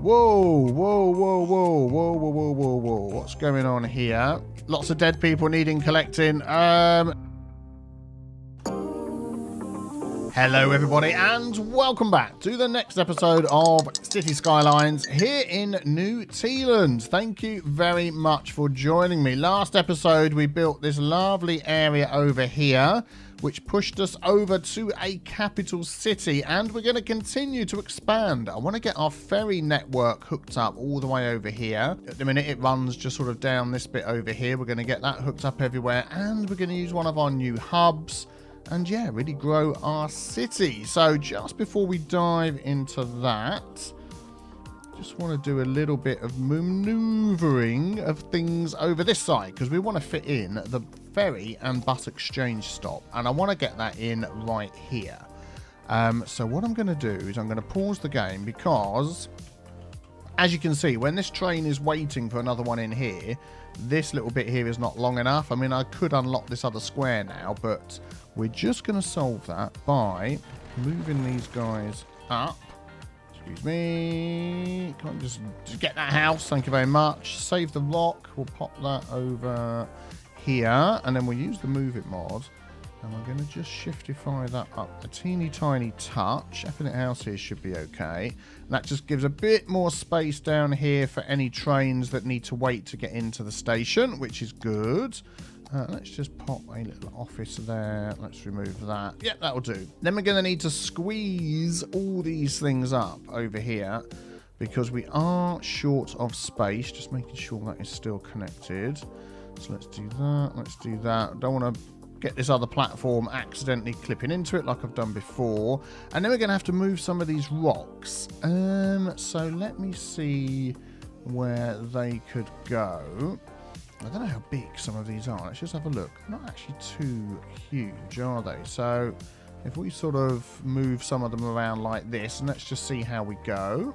Whoa, whoa, whoa, whoa, whoa, whoa, whoa, whoa, whoa. What's going on here? Lots of dead people needing collecting. Hello, everybody, and welcome back to the next episode of Cities Skylines here in New Tealand. Thank you very much for joining me. Last episode, we built this lovely area over here, which pushed us over to a capital city, and we're going to continue to expand. I want to get our ferry network hooked up all the way over here. At the minute, it runs just sort of down this bit over here. We're going to get that hooked up everywhere, and we're going to use one of our new hubs and yeah, really grow our city. So just before we dive into that, just want to do a little bit of maneuvering of things over this side, because we want to fit in the ferry and bus exchange stop, and I want to get that in right here. So what I'm going to do is I'm going to pause the game, because as you can see, when this train is waiting for another one in here, this little bit here is not long enough. I mean, I could unlock this other square now, but we're just going to solve that by moving these guys up. Excuse me. Can I just get that house? Thank you very much. Save the rock. We'll pop that over here, and then we'll use the move it mod. And we're going to just shiftify that up a teeny tiny touch. Everything else here should be okay. And that just gives a bit more space down here for any trains that need to wait to get into the station, which is good. Let's just pop a little office there. Let's remove that. Yeah, that'll do. Then we're going to need to squeeze all these things up over here, because we are short of space. Just making sure that is still connected. So let's do that. Let's do that. Don't want to get this other platform accidentally clipping into it like I've done before. And then we're going to have to move some of these rocks. So let me see where they could go. I don't know how big some of these are. Let's just have a look. Not actually too huge, are they? So if we sort of move some of them around like this, and let's just see how we go.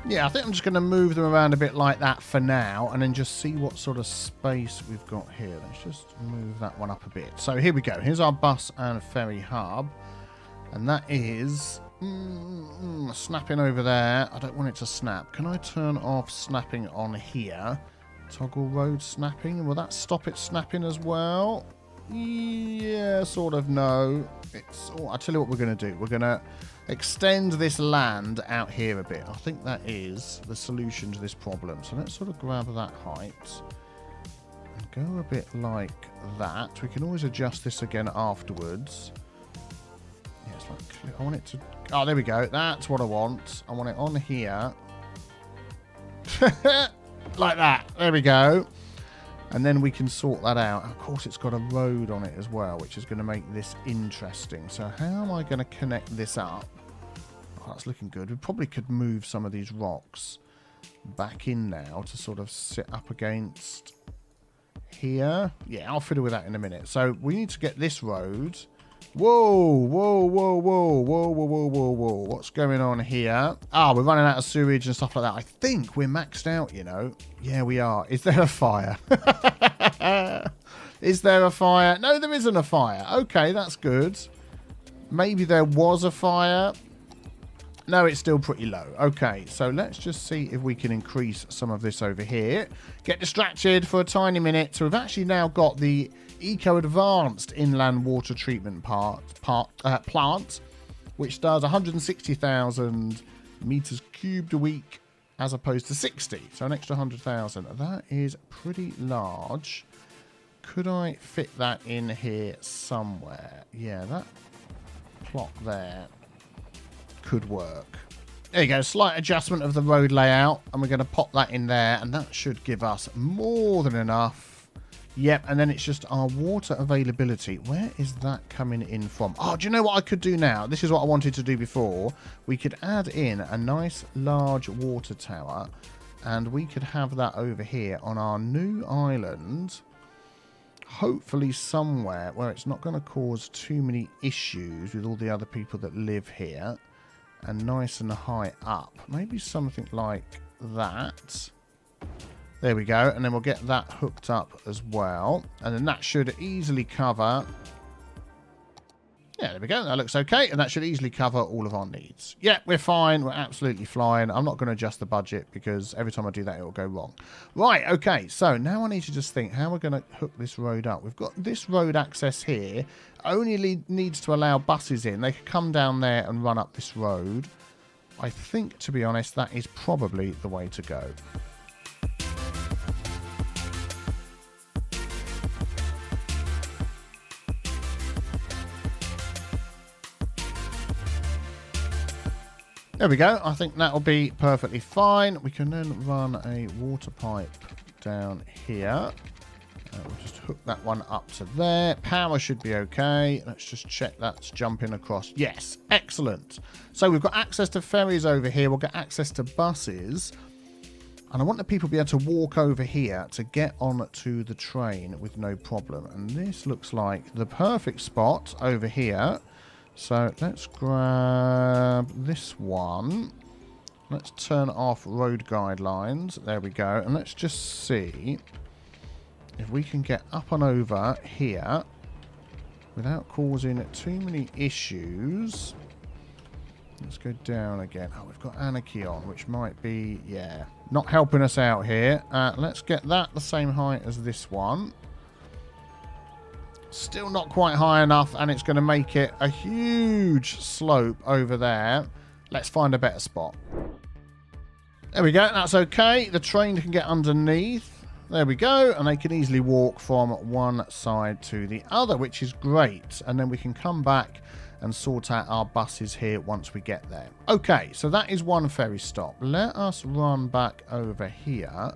Yeah, I think I'm just going to move them around a bit like that for now, and then just see what sort of space we've got here. Let's just move that one up a bit. So here we go. Here's our bus and ferry hub, and that is snapping over there. I don't want it to snap. Can I turn off snapping on here? Toggle road snapping. Will that stop it snapping as well? Yeah, sort of. No. I'll tell you what we're going to do. We're going to extend this land out here a bit. I think that is the solution to this problem. So let's sort of grab that height and go a bit like that. We can always adjust this again afterwards. Yeah, it's like, I want it to... Oh, there we go. That's what I want. I want it on here. Like that. There we go. And then we can sort that out. Of course, it's got a road on it as well, which is going to make this interesting. So how am I going to connect this up? Oh, that's looking good. We probably could move some of these rocks back in now to sort of sit up against here. Yeah, I'll fiddle with that in a minute. So we need to get this road. Whoa, whoa, whoa, whoa, whoa, whoa, whoa, whoa, whoa. What's going on here? Ah, we're running out of sewage and stuff like that. I think we're maxed out, you know. Yeah, we are. Is there a fire? Is there a fire? No, there isn't a fire. Okay, that's good. Maybe there was a fire. No, it's still pretty low. Okay, so let's just see if we can increase some of this over here. Get distracted for a tiny minute. So we've actually now got the eco-advanced inland water treatment plant, which does 160,000 meters cubed a week as opposed to 60. So an extra 100,000. That is pretty large. Could I fit that in here somewhere? Yeah, that plot there could work. There you go, slight adjustment of the road layout, and we're going to pop that in there, and that should give us more than enough. Yep, and then it's just our water availability. Where is that coming in from? Oh, do you know what I could do now? This is what I wanted to do before. We could add in a nice large water tower, and we could have that over here on our new island. Hopefully somewhere where it's not going to cause too many issues with all the other people that live here. and nice and high up. Maybe something like that. There we go. And then we'll get that hooked up as well. And then that should easily cover... Yeah, there we go. That looks okay. And that should easily cover all of our needs. Yeah, we're fine. We're absolutely flying. I'm not going to adjust the budget because every time I do that, it will go wrong. Right, okay. So now I need to just think how we're going to hook this road up. We've got this road access here. Only needs to allow buses in. They can come down there and run up this road. I think, to be honest, that is probably the way to go. There we go. I think that'll be perfectly fine. We can then run a water pipe down here. We'll just hook that one up to there. Power should be okay. Let's just check that's jumping across. Yes, excellent. So we've got access to ferries over here. We'll get access to buses. And I want the people to be able to walk over here to get on to the train with no problem. And this looks like the perfect spot over here. So let's grab this one. Let's turn off road guidelines. There we go. And let's just see if we can get up and over here without causing too many issues. Let's go down again. Oh, we've got anarchy on, which might be, yeah, not helping us out here. Let's get that the same height as this one. Still not quite high enough, and it's going to make it a huge slope over there. Let's find a better spot. There we go. That's okay. The train can get underneath. There we go. And they can easily walk from one side to the other, which is great. And then we can come back and sort out our buses here once we get there. Okay, so that is one ferry stop. Let us run back over here.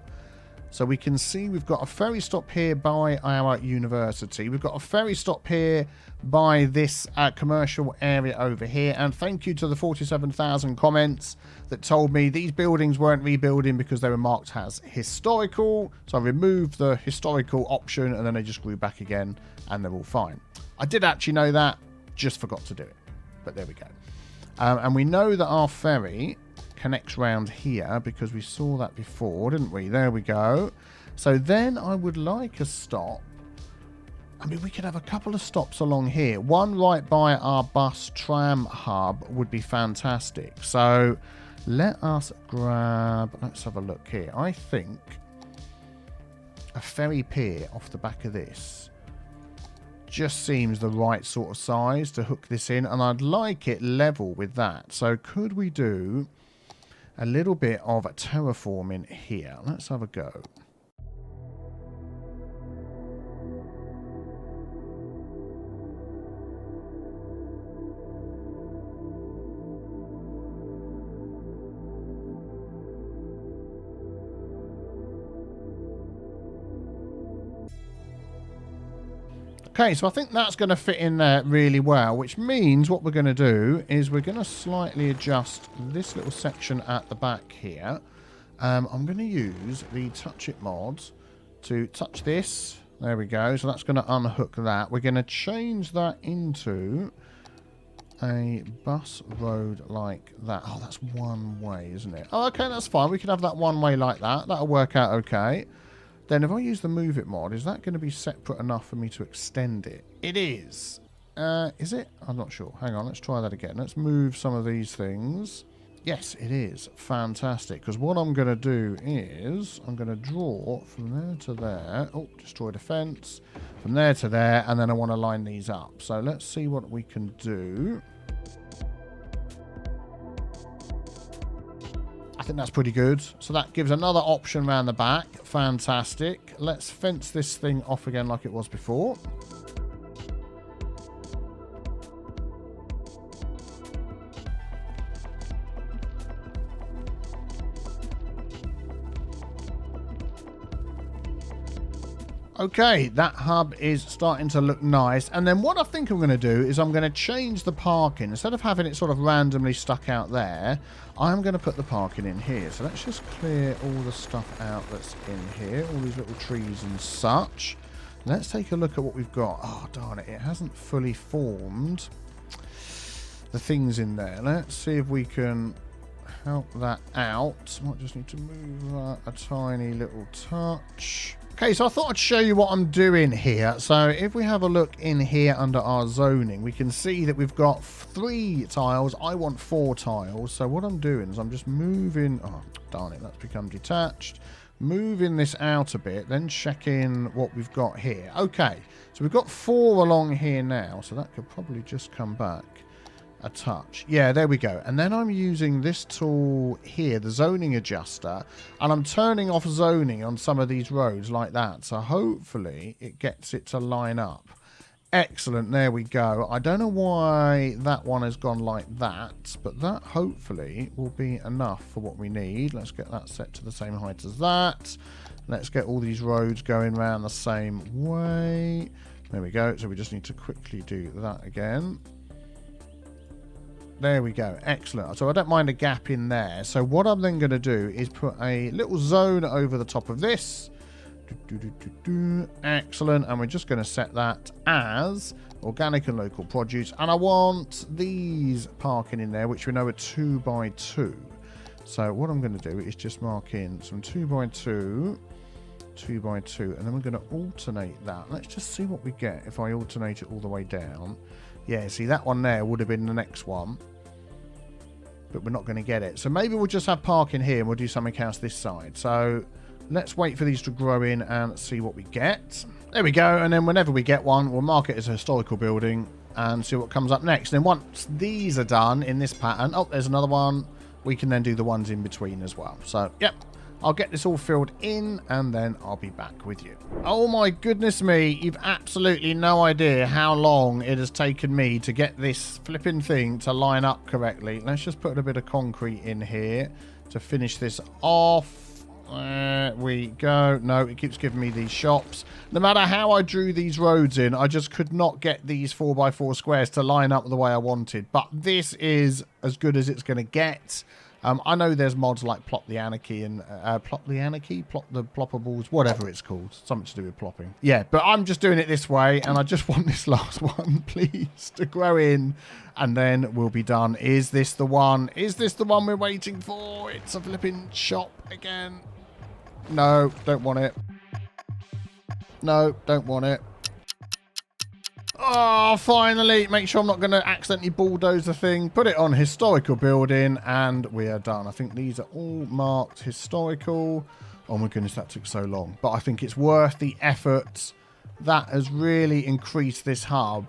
So we can see we've got a ferry stop here by our university. We've got a ferry stop here by this commercial area over here. And thank you to the 47,000 comments that told me these buildings weren't rebuilding because they were marked as historical. So I removed the historical option and then they just grew back again and they're all fine. I did actually know that, just forgot to do it. But there we go. And we know that our ferry connects round here because we saw that before, didn't we? There we go. So then I would like a stop. I mean, we could have a couple of stops along here. One right by our bus tram hub would be fantastic. So let us grab, let's have a look here. I think a ferry pier off the back of this just seems the right sort of size to hook this in, and I'd like it level with that. So could we do a little bit of terraforming here? Let's have a go. Okay, so I think that's going to fit in there really well, which means what we're going to do is we're going to slightly adjust this little section at the back here. I'm going to use the Touch It mod to touch this. There we go. So that's going to unhook that. We're going to change that into a bus road like that. Oh, that's one way, isn't it? Oh, okay, that's fine. We can have that one way like that. That'll work out okay. Then if I use the Move It mod, is that going to be separate enough for me to extend it? It is. Is it? I'm not sure. Hang on, let's try that again. Let's move some of these things. Yes, it is. Fantastic. Because what I'm going to do is I'm going to draw from there to there. Oh, destroy the fence. From there to there. And then I want to line these up. So let's see what we can do. I think that's pretty good. So that gives another option around the back. Fantastic. Let's fence this thing off again like it was before. Okay, that hub is starting to look nice. And then what I think I'm going to do is I'm going to change the parking. Instead of having it sort of randomly stuck out there, I'm going to put the parking in here. So let's just clear all the stuff out that's in here. All these little trees and such. Let's take a look at what we've got. Oh, darn it. It hasn't fully formed. the things in there. Let's see if we can help that out. Might just need to move that a tiny little touch. Okay, so I thought I'd show you what I'm doing here. So if we have a look in here under our zoning, we can see that we've got 3 tiles. I want 4 tiles. So what I'm doing is I'm just moving... Oh, darn it, that's become detached. Moving this out a bit, then checking what we've got here. Okay, so we've got 4 along here now. So that could probably just come back a touch. Yeah, there we go. And then I'm using this tool here, the zoning adjuster, and I'm turning off zoning on some of these roads like that. So hopefully it gets it to line up. Excellent. There we go. I don't know why that one has gone like that, but that hopefully will be enough for what we need. Let's get that set to the same height as that. Let's get all these roads going around the same way. There we go. So we just need to quickly do that again. There we go. Excellent. So I don't mind a gap in there. So what I'm then going to do is put a little zone over the top of this. Excellent. And we're just going to set that as organic and local produce. And I want these parking in there, which we know are 2 by 2. So what I'm going to do is just mark in some 2 by 2, 2 by 2, and then we're going to alternate that. Let's just see what we get if I alternate it all the way down. Yeah, see, that one there would have been the next one, but we're not going to get it. So maybe we'll just have parking here and we'll do something else this side. So let's wait for these to grow in and see what we get. There we go. And then whenever we get one, we'll mark it as a historical building and see what comes up next. And then once these are done in this pattern, oh, there's another one. We can then do the ones in between as well. So, yep. I'll get this all filled in and then I'll be back with you. Oh my goodness me, you've absolutely no idea how long it has taken me to get this flipping thing to line up correctly. Let's just put a bit of concrete in here to finish this off. There we go. No, it keeps giving me these shops. No matter how I drew these roads in, I just could not get these 4x4 squares to line up the way I wanted. But this is as good as it's going to get. I know there's mods like Plop the Anarchy and Plop the Ploppables, whatever it's called. Something to do with plopping. Yeah, but I'm just doing it this way, and I just want this last one, please, to grow in, and then we'll be done. Is this the one? Is this the one we're waiting for? It's a flipping shop again. No, don't want it. No, don't want it. Oh, finally. Make sure I'm not going to accidentally bulldoze the thing. Put it on historical building and we are done. I think these are all marked historical. Oh my goodness, that took so long. But I think it's worth the effort. That has really increased this hub.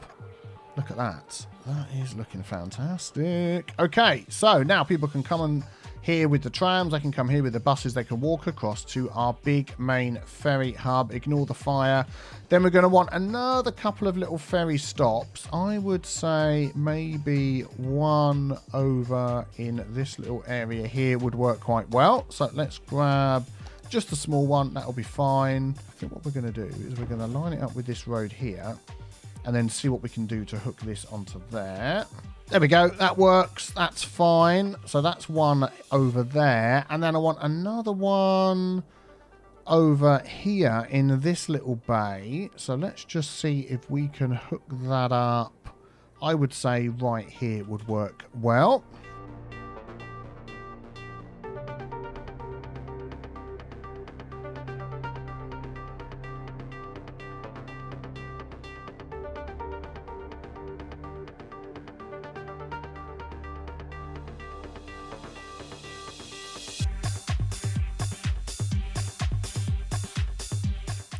Look at that. That is looking fantastic. Okay, so now people can come and here with the trams, they can come here with the buses, they can walk across to our big main ferry hub, ignore the fire. Then we're going to want another couple of little ferry stops. I would say maybe one over in this little area here would work quite well. So let's grab just a small one, that'll be fine. I think what we're going to do is we're going to line it up with this road here and then see what we can do to hook this onto there. There we go. That works. That's fine. So that's one over there. And then I want another one over here in this little bay. So let's just see if we can hook that up. I would say right here would work well.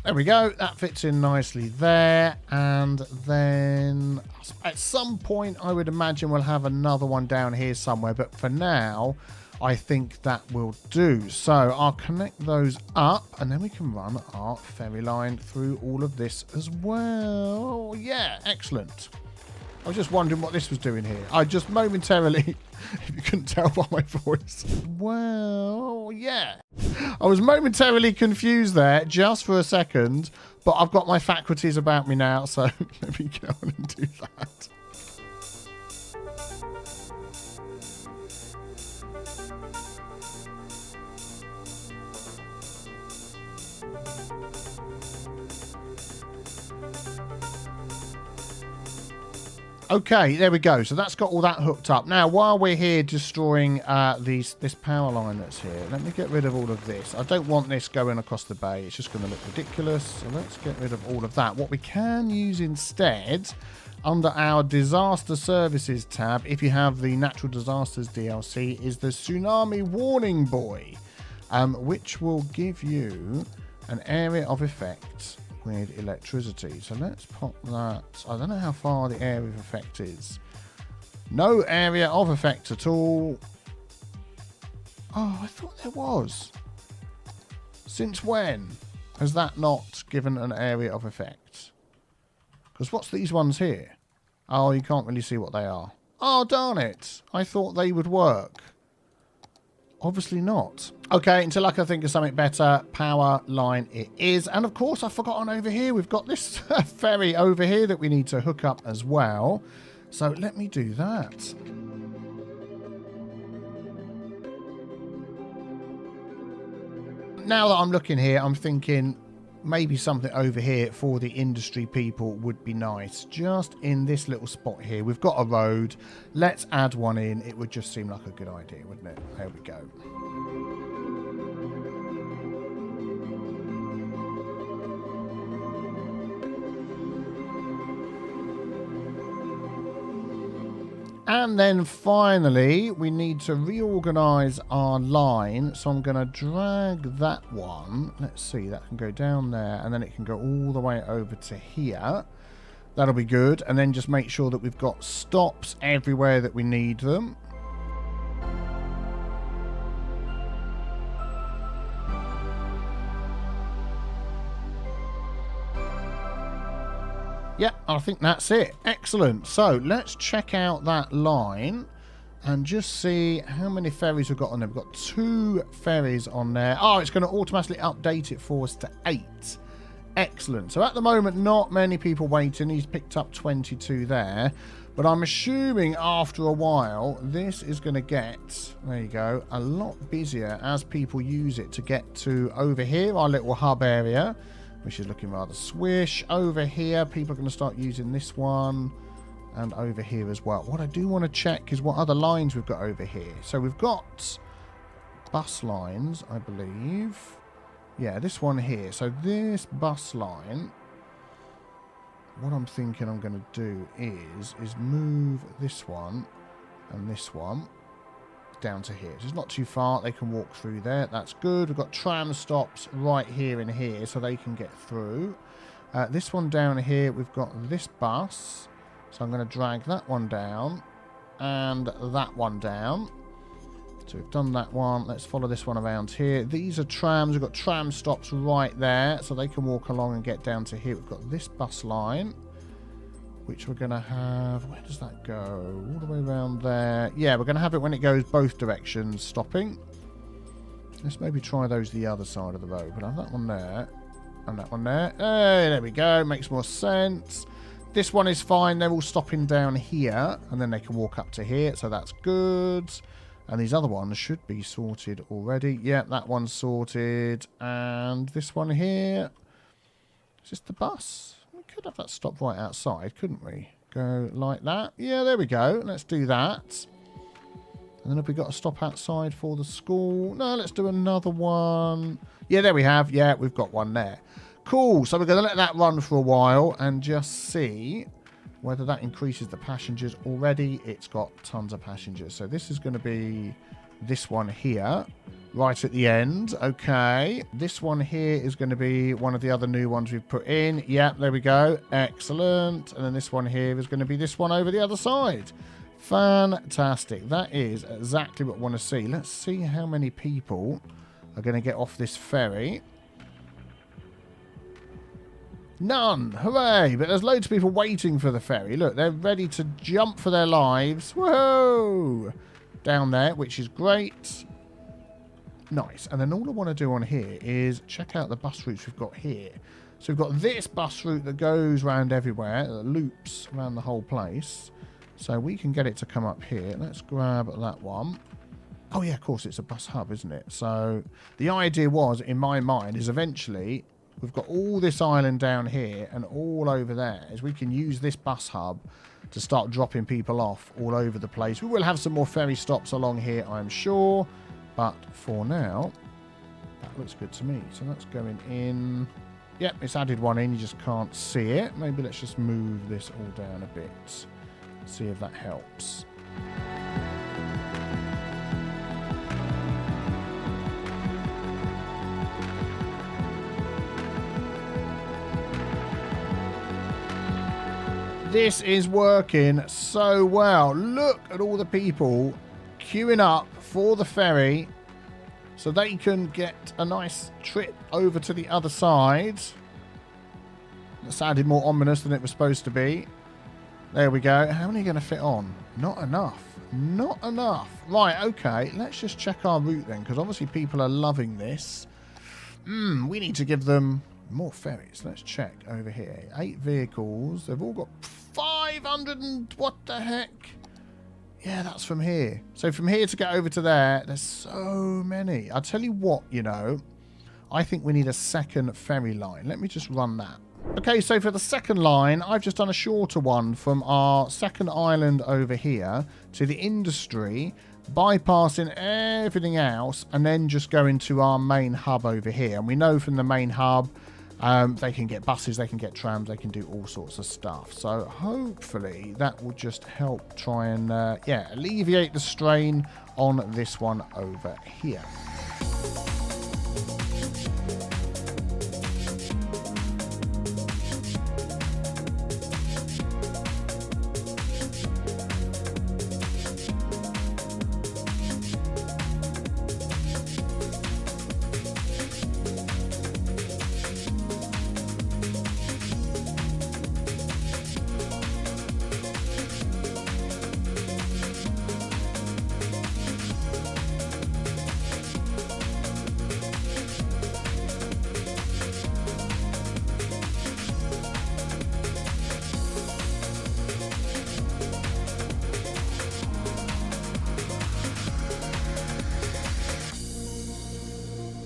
There we go. That fits in nicely there. And then at some point, I would imagine we'll have another one down here somewhere. But for now, I think that will do. So I'll connect those up and then we can run our ferry line through all of this as well. Yeah, excellent. I was just wondering what this was doing here. I just momentarily, if you couldn't tell by my voice. Well, yeah. I was momentarily confused there just for a second, but I've got my faculties about me now, so let me go on and do that. Okay, there we go. So that's got all that hooked up. Now, while we're here destroying this power line that's here, let me get rid of all of this. I don't want this going across the bay. It's just going to look ridiculous. So let's get rid of all of that. What we can use instead, under our Disaster Services tab, if you have the Natural Disasters DLC, is the Tsunami Warning Buoy, which will give you an area of effect with electricity. So let's pop that. I don't know how far the area of effect is. No area of effect at all. Oh, I thought there was. Since when has that not given an area of effect? Because what's these ones here? Oh, you can't really see what they are. Oh, darn it. I thought they would work. Obviously not. Okay, until I can think of something better, power line it is. And of course, I've forgotten over here, we've got this ferry over here that we need to hook up as well. So let me do that. Now that I'm looking here, I'm thinking maybe something over here for the industry people would be nice. Just in this little spot here, we've got a road. Let's add one in. It would just seem like a good idea, wouldn't it? There we go. And then finally, we need to reorganize our line. So I'm going to drag that one. Let's see, that can go down there. And then it can go all the way over to here. That'll be good. And then just make sure that we've got stops everywhere that we need them. Yeah, I think that's it. Excellent. So let's check out that line and just see how many ferries we've got on there. We've got 2 ferries on there. Oh, it's going to automatically update it for us to 8. Excellent. So at the moment, not many people waiting. He's picked up 22 there. But I'm assuming after a while, this is going to get, there you go, a lot busier as people use it to get to over here, our little hub area, which is looking rather swish. Over here, people are going to start using this one. And over here as well. What I do want to check is what other lines we've got over here. So we've got bus lines, I believe. Yeah, this one here. So this bus line, what I'm thinking I'm going to do is move this one and this one down to here. So it's not too far. They can walk through there. That's good. We've got tram stops right here and here so they can get through. This one down here, we've got this bus. So I'm going to drag that one down and that one down. So we've done that one. Let's follow this one around here. These are trams. We've got tram stops right there so they can walk along and get down to here. We've got this bus line, which we're going to have... Where does that go? All the way around there. Yeah, we're going to have it when it goes both directions, stopping. Let's maybe try those the other side of the road. We'll have that one there and that one there. Hey, there we go. Makes more sense. This one is fine. They're all stopping down here, and then they can walk up to here, so that's good. And these other ones should be sorted already. Yeah, that one's sorted. And this one here. Is this the bus? We could have that stop right outside, couldn't we? Go like that. Yeah, there we go. Let's do that. And then have we got a stop outside for the school? No, let's do another one. Yeah, there we have. Yeah, we've got one there. Cool. So we're going to let that run for a while and just see whether that increases the passengers. Already, it's got tons of passengers. So this is going to be this one here, right at the end. Okay. This one here is going to be one of the other new ones we've put in. Yep, there we go. Excellent. And then this one here is going to be this one over the other side. Fantastic. That is exactly what I want to see. Let's see how many people are going to get off this ferry. None. Hooray. But there's loads of people waiting for the ferry. Look, they're ready to jump for their lives. Whoa! Down there, which is great. Nice. And then all I want to do on here is check out the bus routes we've got here. So we've got this bus route that goes around everywhere, that loops around the whole place. So we can get it to come up here. Let's grab that one. Oh, yeah, of course, it's a bus hub, isn't it? So the idea was, in my mind, is eventually... We've got all this island down here and all over there, is we can use this bus hub to start dropping people off all over the place. We will have some more ferry stops along here, I'm sure. But for now, that looks good to me. So that's going in. Yep, it's added one in. You just can't see it. Maybe let's just move this all down a bit. See if that helps. This is working so well. Look at all the people queuing up for the ferry so they can get a nice trip over to the other side. That sounded more ominous than it was supposed to be. There we go. How many are going to fit on? Not enough. Not enough. Right, okay. Let's just check our route then, because obviously people are loving this. We need to give them more ferries. Let's check over here. 8 vehicles. They've all got 500 and what the heck? Yeah, that's from here. So from here to get over to there, there's so many. I'll tell you what, you know, I think we need a second ferry line. Let me just run that. Okay, so for the second line, I've just done a shorter one from our second island over here to the industry, bypassing everything else, and then just going to our main hub over here. And we know from the main hub, they can get buses, they can get trams, they can do all sorts of stuff. So hopefully that will just help try and, yeah, alleviate the strain on this one over here.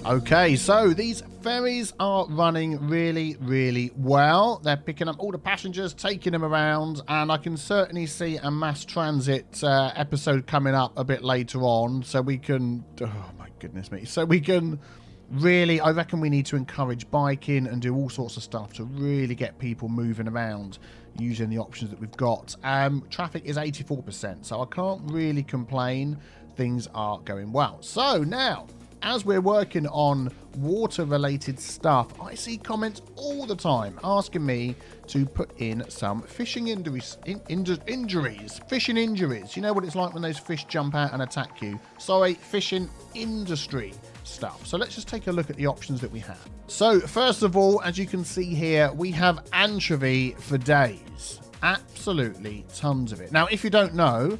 Okay, so these ferries are running really, really well. They're picking up all the passengers, taking them around, and I can certainly see a mass transit episode coming up a bit later on, so we can... Oh, my goodness me. So we can really... I reckon we need to encourage biking and do all sorts of stuff to really get people moving around using the options that we've got. Traffic is 84%, so I can't really complain. Things are going well. So now... as we're working on water-related stuff, I see comments all the time asking me to put in some fishing injuries. Fishing injuries. You know what it's like when those fish jump out and attack you. Sorry, fishing industry stuff. So let's just take a look at the options that we have. So first of all, as you can see here, we have anchovy for days. Absolutely tons of it. Now, if you don't know,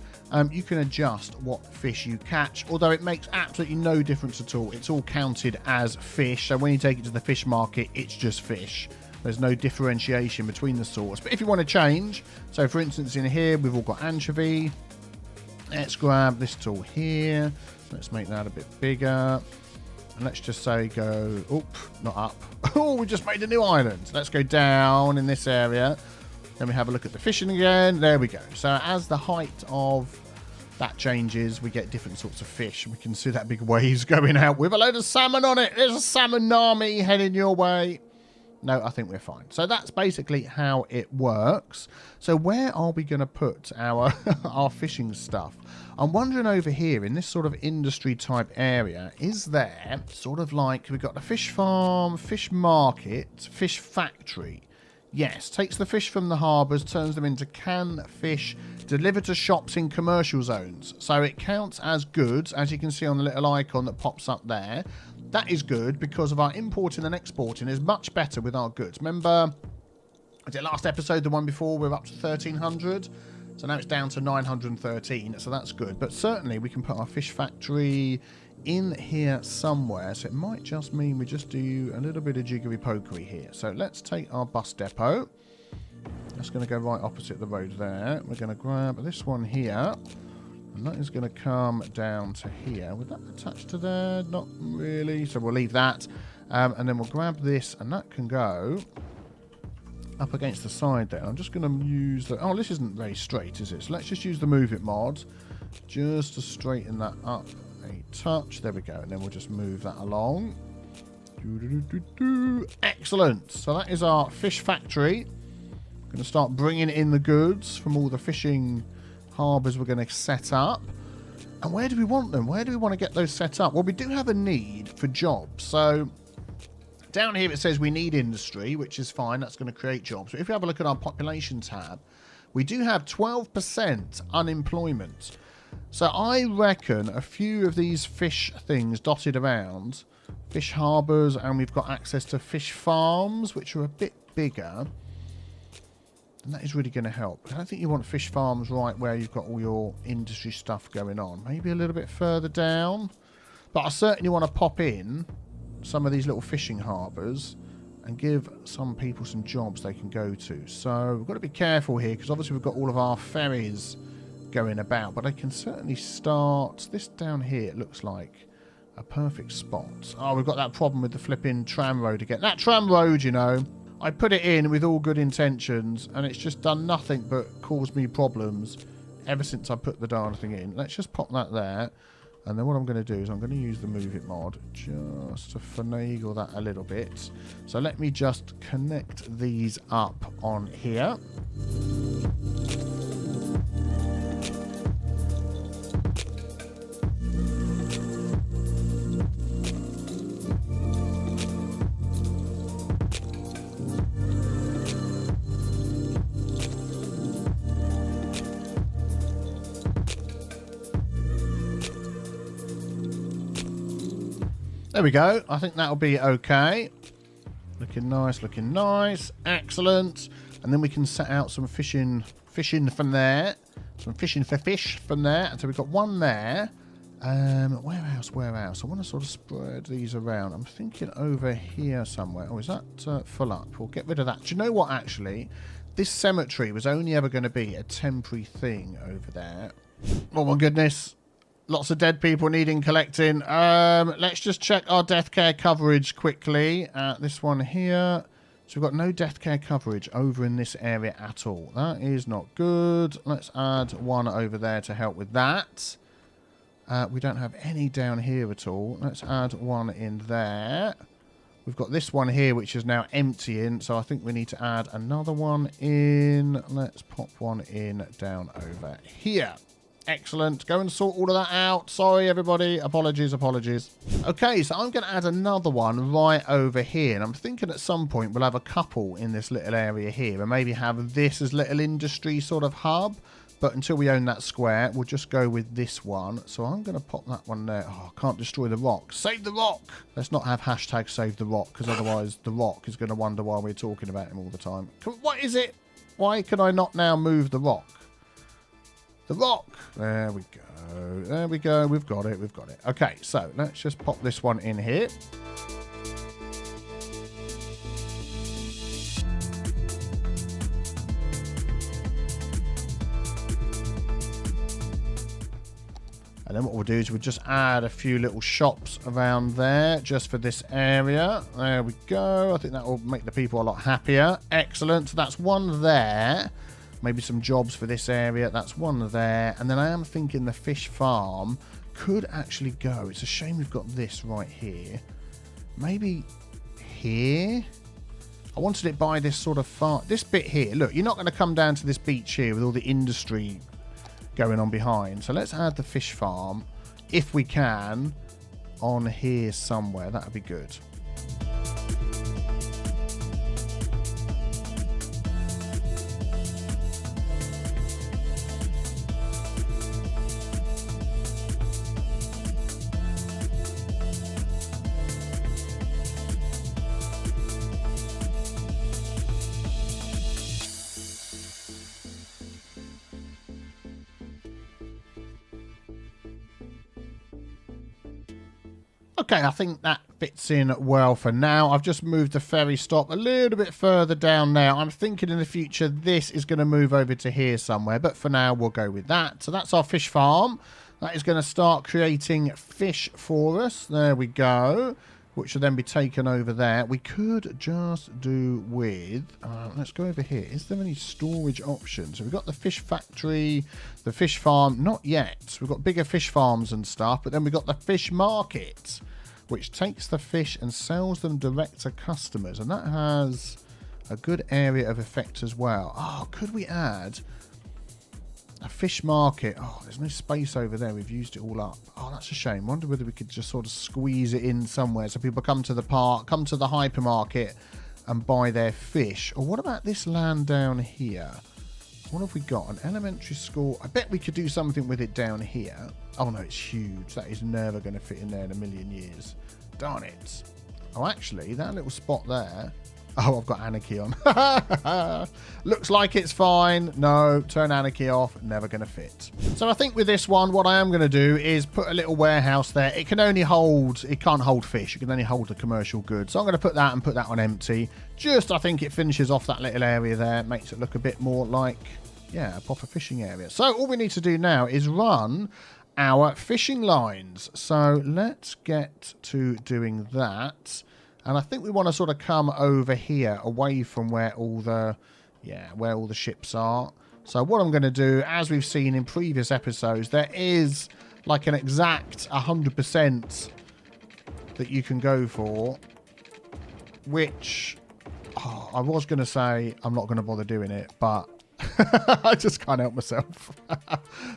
you can adjust what fish you catch, although it makes absolutely no difference at all. It's all counted as fish, so when you take it to the fish market, it's just fish. There's no differentiation between the sorts. But if you want to change, so for instance in here, we've all got anchovy. Let's grab this tool here. Let's make that a bit bigger. And let's just say go, oop, not up. Oh, we just made a new island. Let's go down in this area. Then we have a look at the fishing again. There we go. So as the height of that changes, we get different sorts of fish. We can see that big waves going out with a load of salmon on it. There's a salmon army heading your way. No, I think we're fine. So that's basically how it works. So where are we going to put our, our fishing stuff? I'm wondering over here in this sort of industry type area, is there sort of like, we've got the fish farm, fish market, fish factory. Yes, takes the fish from the harbours, turns them into canned fish, delivered to shops in commercial zones. So it counts as goods, as you can see on the little icon that pops up there. That is good because of our importing and exporting is much better with our goods. Remember, was it last episode, the one before, we were up to 1,300? So now it's down to 913, so that's good. But certainly we can put our fish factory in here somewhere, so it might just mean we just do a little bit of jiggery pokery here. So let's take our bus depot. That's going to go right opposite the road there. We're going to grab this one here, and that is going to come down to here. Would that attach to there? Not really, so we'll leave that. And then we'll grab this, and that can go up against the side there. I'm just going to use the... Oh, this isn't very straight, is it? So let's just use the move it mod just to straighten that up a touch. There we go. And then we'll just move that along. Excellent. So that is our fish factory. I'm going to start bringing in the goods from all the fishing harbours we're going to set up. And where do we want them? Where do we want to get those set up? Well, we do have a need for jobs. So down here it says we need industry, which is fine. That's going to create jobs. But if we have a look at our population tab, we do have 12% unemployment. So I reckon a few of these fish things dotted around, fish harbours, and we've got access to fish farms, which are a bit bigger. And that is really going to help. I don't think you want fish farms right where you've got all your industry stuff going on. Maybe a little bit further down. But I certainly want to pop in some of these little fishing harbours and give some people some jobs they can go to. So we've got to be careful here because obviously we've got all of our ferries going about. But I can certainly start this down here. It looks like a perfect spot. Oh, we've got that problem with the flipping tram road again. That tram road, you know, I put it in with all good intentions and it's just done nothing but cause me problems ever since I put the darn thing in. Let's just pop that there. And then what I'm going to do is I'm going to use the move it mod just to finagle that a little bit. So let me just connect these up on here. There we go. I think that'll be okay. Looking nice, looking nice. Excellent. And then we can set out some fishing from there. Some fishing for fish from there. And so we've got one there. Where else? Where else? I want to sort of spread these around. I'm thinking over here somewhere. Oh, is that full up? We'll get rid of that. Do you know what, actually? This cemetery was only ever going to be a temporary thing over there. Oh, my goodness. Lots of dead people needing collecting. Let's just check our death care coverage quickly. This one here. So we've got no death care coverage over in this area at all. That is not good. Let's add one over there to help with that. We don't have any down here at all. Let's add one in there. We've got this one here, which is now emptying. So I think we need to add another one in. Let's pop one in down over here. Excellent. Go and sort all of that out. Sorry, everybody. Apologies, apologies. Okay, so I'm going to add another one right over here. And I'm thinking at some point we'll have a couple in this little area here. And maybe have this as little industry sort of hub. But until we own that square, we'll just go with this one. So I'm going to pop that one there. Oh, I can't destroy the rock. Save the rock! Let's not have hashtag save the rock. Because otherwise the rock is going to wonder why we're talking about him all the time. What is it? Why can I not now move the rock? The rock. There we go. There we go. We've got it. We've got it. Okay, so let's just pop this one in here. And then what we'll do is we'll just add a few little shops around there just for this area. There we go. I think that will make the people a lot happier. Excellent. So that's one there. Maybe some jobs for this area. That's one there. And then I am thinking the fish farm could actually go. It's a shame we've got this right here. Maybe here. I wanted it by this sort of far. This bit here. Look, you're not going to come down to this beach here with all the industry going on behind. So let's add the fish farm, if we can, on here somewhere. That would be good. Okay, I think that fits in well for now. I've just moved the ferry stop a little bit further down there. I'm thinking in the future this is going to move over to here somewhere, but for now we'll go with that. So that's our fish farm. That is going to start creating fish for us. There we go. which will then be taken over there. We could just do with, let's go over here. Is there any storage options? So we've got the fish factory, the fish farm. Not yet. We've got bigger fish farms and stuff, but then we've got the fish market, which takes the fish and sells them direct to customers. And that has a good area of effect as well. Oh, could we add a fish market? Oh, there's no space over there. We've used it all up. Oh, that's a shame. Wonder whether we could just sort of squeeze it in somewhere so people come to the park, come to the hypermarket and buy their fish. Or what about this land down here? What have we got? An elementary school. I bet we could do something with it down here. Oh no, it's huge. That is never going to fit in there in a million years. Darn it. Oh, actually, that little spot there. Oh, I've got anarchy on. Looks like it's fine. No, turn anarchy off. Never going to fit. So I think with this one, what I am going to do is put a little warehouse there. It can only hold, it can't hold fish. It can only hold the commercial goods. So I'm going to put that and put that on empty. Just, I think it finishes off that little area there. Makes it look a bit more like, yeah, a proper fishing area. So all we need to do now is run our fishing lines. So let's get to doing that. And I think we want to sort of come over here away from where all the, where all the ships are. So what I'm going to do, as we've seen in previous episodes, there is like an exact 100% that you can go for, which I was going to say I'm not going to bother doing it, but I just can't help myself.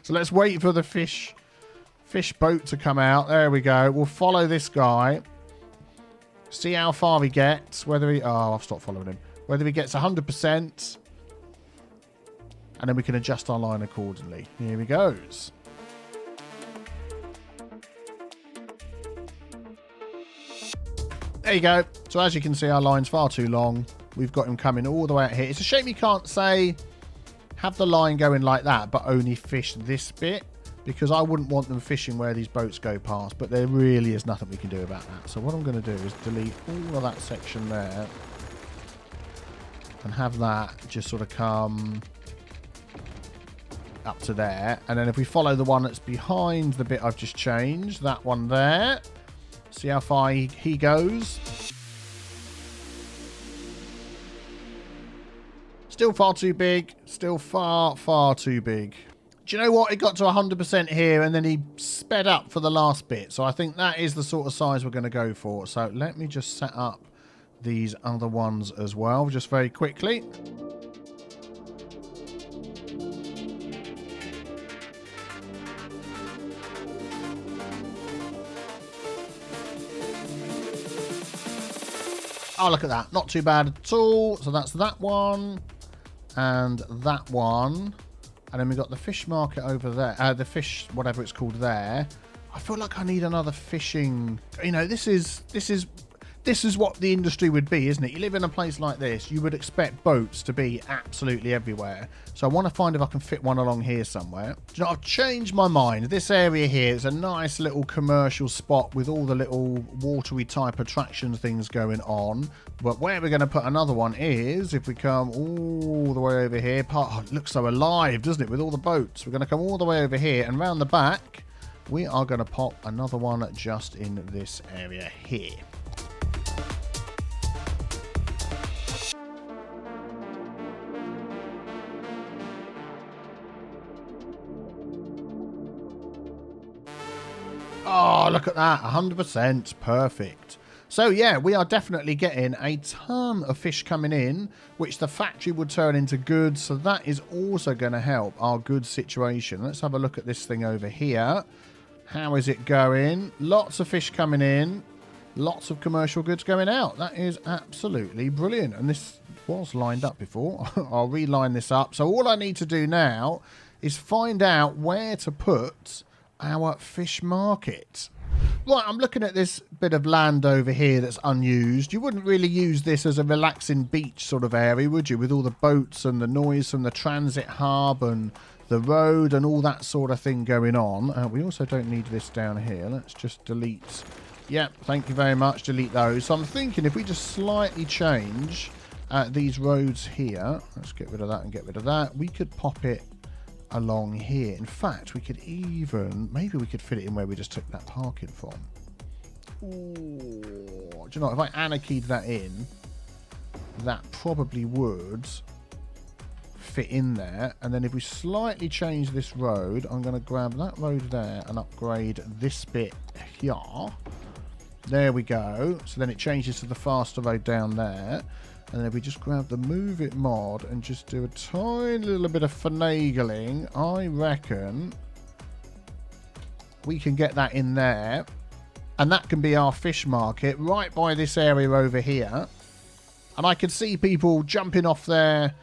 So let's wait for the fish boat to come out. There we go. We'll follow this guy. See how far he gets, whether he... Oh, I've stopped following him. Whether he gets 100%. And then we can adjust our line accordingly. Here he goes. There you go. So as you can see, our line's far too long. We've got him coming all the way out here. It's a shame you can't say, have the line going like that, but only fish this bit. Because I wouldn't want them fishing where these boats go past. But there really is nothing we can do about that. So what I'm going to do is delete all of that section there. And have that just sort of come up to there. And then if we follow the one that's behind the bit I've just changed. That one there. See how far he goes. Still far too big. Still far, far too big. Do you know what? It got to 100% here and then he sped up for the last bit. So I think that is the sort of size we're going to go for. So let me just set up these other ones as well, just very quickly. Oh, look at that. Not too bad at all. So that's that one and that one. And then we've got the fish market over there. The fish, whatever it's called there. I feel like I need another fishing... You know, this is what the industry would be, isn't it? You live in a place like this, you would expect boats to be absolutely everywhere. So I want to find if I can fit one along here somewhere. Do you know, I've changed my mind. This area here is a nice little commercial spot with all the little watery type attraction things going on. But where we're going to put another one is, if we come all the way over here, oh, it looks so alive, doesn't it, with all the boats. We're going to come all the way over here and round the back, we are going to pop another one just in this area here. Oh, look at that. 100%. Perfect. So, yeah, we are definitely getting a ton of fish coming in, which the factory would turn into goods. So that is also going to help our goods situation. Let's have a look at this thing over here. How is it going? Lots of fish coming in. Lots of commercial goods going out. That is absolutely brilliant. And this was lined up before. I'll reline this up. So all I need to do now is find out where to put our fish market. Right, I'm looking at this bit of land over here that's unused. You wouldn't really use this as a relaxing beach sort of area, would you? With all the boats and the noise from the transit hub and the road and all that sort of thing going on. We also don't need this down here. Let's just delete. Yep, thank you very much. Delete those. So I'm thinking if we just slightly change these roads here. Let's get rid of that and get rid of that. We could pop it along here. In fact, we could even, maybe we could fit it in where we just took that parking from. Ooh, Do you know, if I anarchied that in, that probably would fit in there. And then if we slightly change this road, I'm going to grab that road there and upgrade this bit here. There we go. So then it changes to the faster road down there. And then if we just grab the Move It mod and just do a tiny little bit of finagling, I reckon we can get that in there. And that can be our fish market right by this area over here. And I can see people jumping off their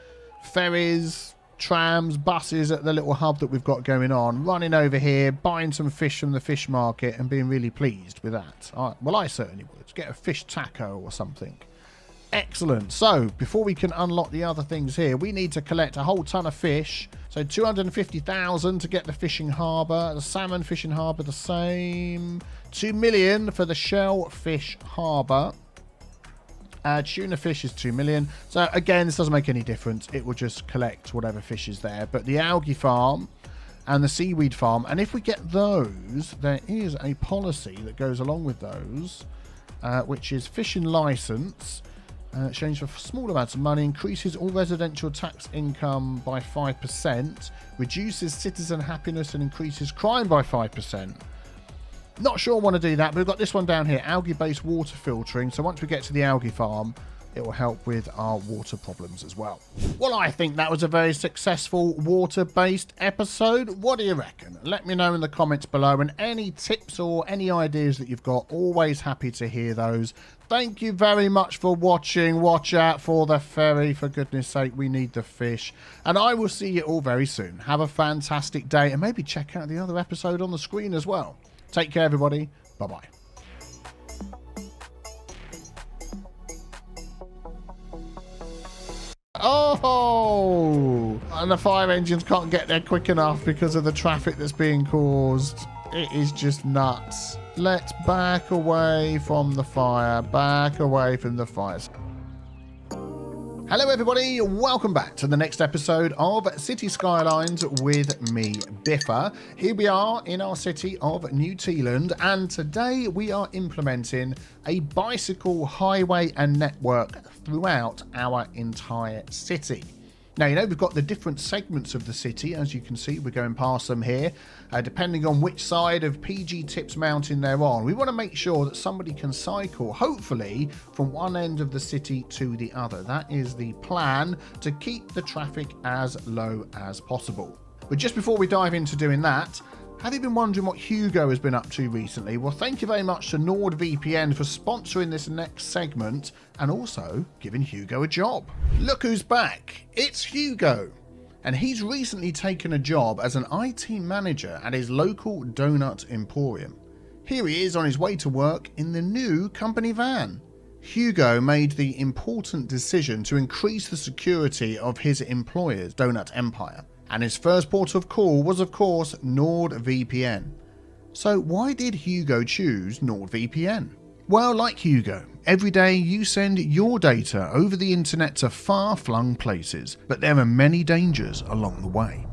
ferries, trams, buses at the little hub that we've got going on, running over here, buying some fish from the fish market and being really pleased with that. Well, I certainly would. Get a fish taco or something. Excellent. So before we can unlock the other things here, we need to collect a whole ton of fish. So 250,000 to get the fishing harbour. The salmon fishing harbour the same. 2 million for the shellfish harbour. Tuna fish is 2 million. So again, this doesn't make any difference. It will just collect whatever fish is there. But the algae farm and the seaweed farm, and if we get those, there is a policy that goes along with those, which is fishing license. Exchange for small amounts of money, increases all residential tax income by 5%, reduces citizen happiness and increases crime by 5%. Not sure I want to do that, but we've got this one down here, algae-based water filtering. So once we get to the algae farm, it will help with our water problems as well. Well, I think that was a very successful water-based episode. What do you reckon? Let me know in the comments below, and any tips or any ideas that you've got, always happy to hear those. Thank you very much for watching. Watch out for the ferry, for goodness sake, we need the fish. And I will see you all very soon. Have a fantastic day, and maybe check out the other episode on the screen as well. Take care, everybody. Bye-bye. Oh, and the fire engines can't get there quick enough because of the traffic that's being caused. It is just nuts. Let's back away from the fire. Back away from the fire. Hello everybody, welcome back to the next episode of Cities Skylines with me, Biffa. Here we are in our city of New Tealand, and today we are implementing a bicycle highway and network throughout our entire city. Now, you know, we've got the different segments of the city. As you can see, we're going past them here. Depending on which side of PG Tips Mountain they're on, we want to make sure that somebody can cycle, hopefully, from one end of the city to the other. That is the plan, to keep the traffic as low as possible. But just before we dive into doing that, have you been wondering what Hugo has been up to recently? Well, thank you very much to NordVPN for sponsoring this next segment and also giving Hugo a job. Look who's back. It's Hugo. And he's recently taken a job as an IT manager at his local donut emporium. Here he is on his way to work in the new company van. Hugo made the important decision to increase the security of his employer's donut empire. And his first port of call was, of course, NordVPN. So why did Hugo choose NordVPN? Well, like Hugo, every day you send your data over the internet to far-flung places, but there are many dangers along the way.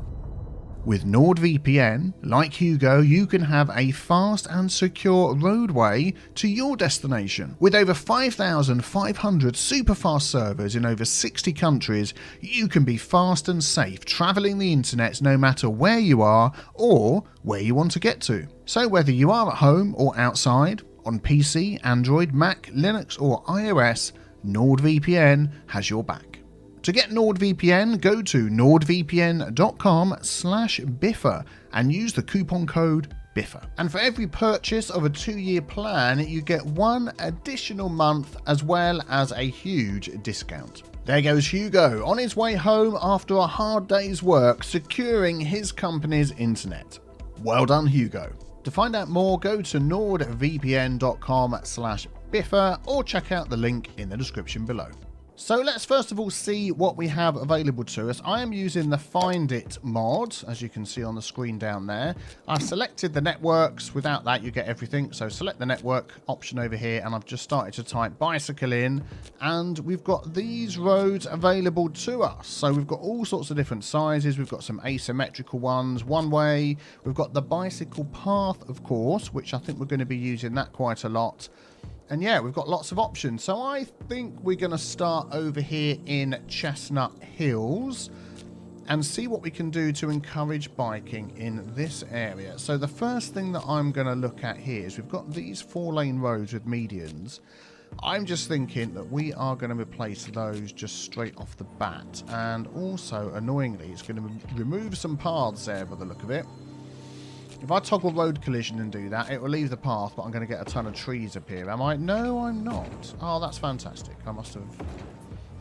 With NordVPN, like Hugo, you can have a fast and secure roadway to your destination. With over 5,500 super-fast servers in over 60 countries, you can be fast and safe traveling the internet no matter where you are or where you want to get to. So whether you are at home or outside, on PC, Android, Mac, Linux or iOS, NordVPN has your back. To get NordVPN, go to nordvpn.com/Biffa and use the coupon code Biffa. And for every purchase of a 2-year plan, you get 1 additional month as well as a huge discount. There goes Hugo on his way home after a hard day's work securing his company's internet. Well done, Hugo. To find out more, go to nordvpn.com/Biffa or check out the link in the description below. So let's first of all see what we have available to us. I am using the Find It mod, as you can see on the screen down there. I've selected the networks. Without that, you get everything. So select the network option over here, and I've just started to type bicycle in, and we've got these roads available to us. So we've got all sorts of different sizes. We've got some asymmetrical ones, one way. We've got the bicycle path, of course, which I think we're going to be using that quite a lot. And yeah, we've got lots of options. So I think we're going to start over here in Chestnut Hills and see what we can do to encourage biking in this area. So the first thing that I'm going to look at here is we've got these 4-lane roads with medians. I'm just thinking that we are going to replace those just straight off the bat. And also, annoyingly, it's going to remove some paths there by the look of it. If I toggle road collision and do that, it will leave the path, but I'm going to get a ton of trees appear. Am I? No, I'm not. Oh, that's fantastic. I must have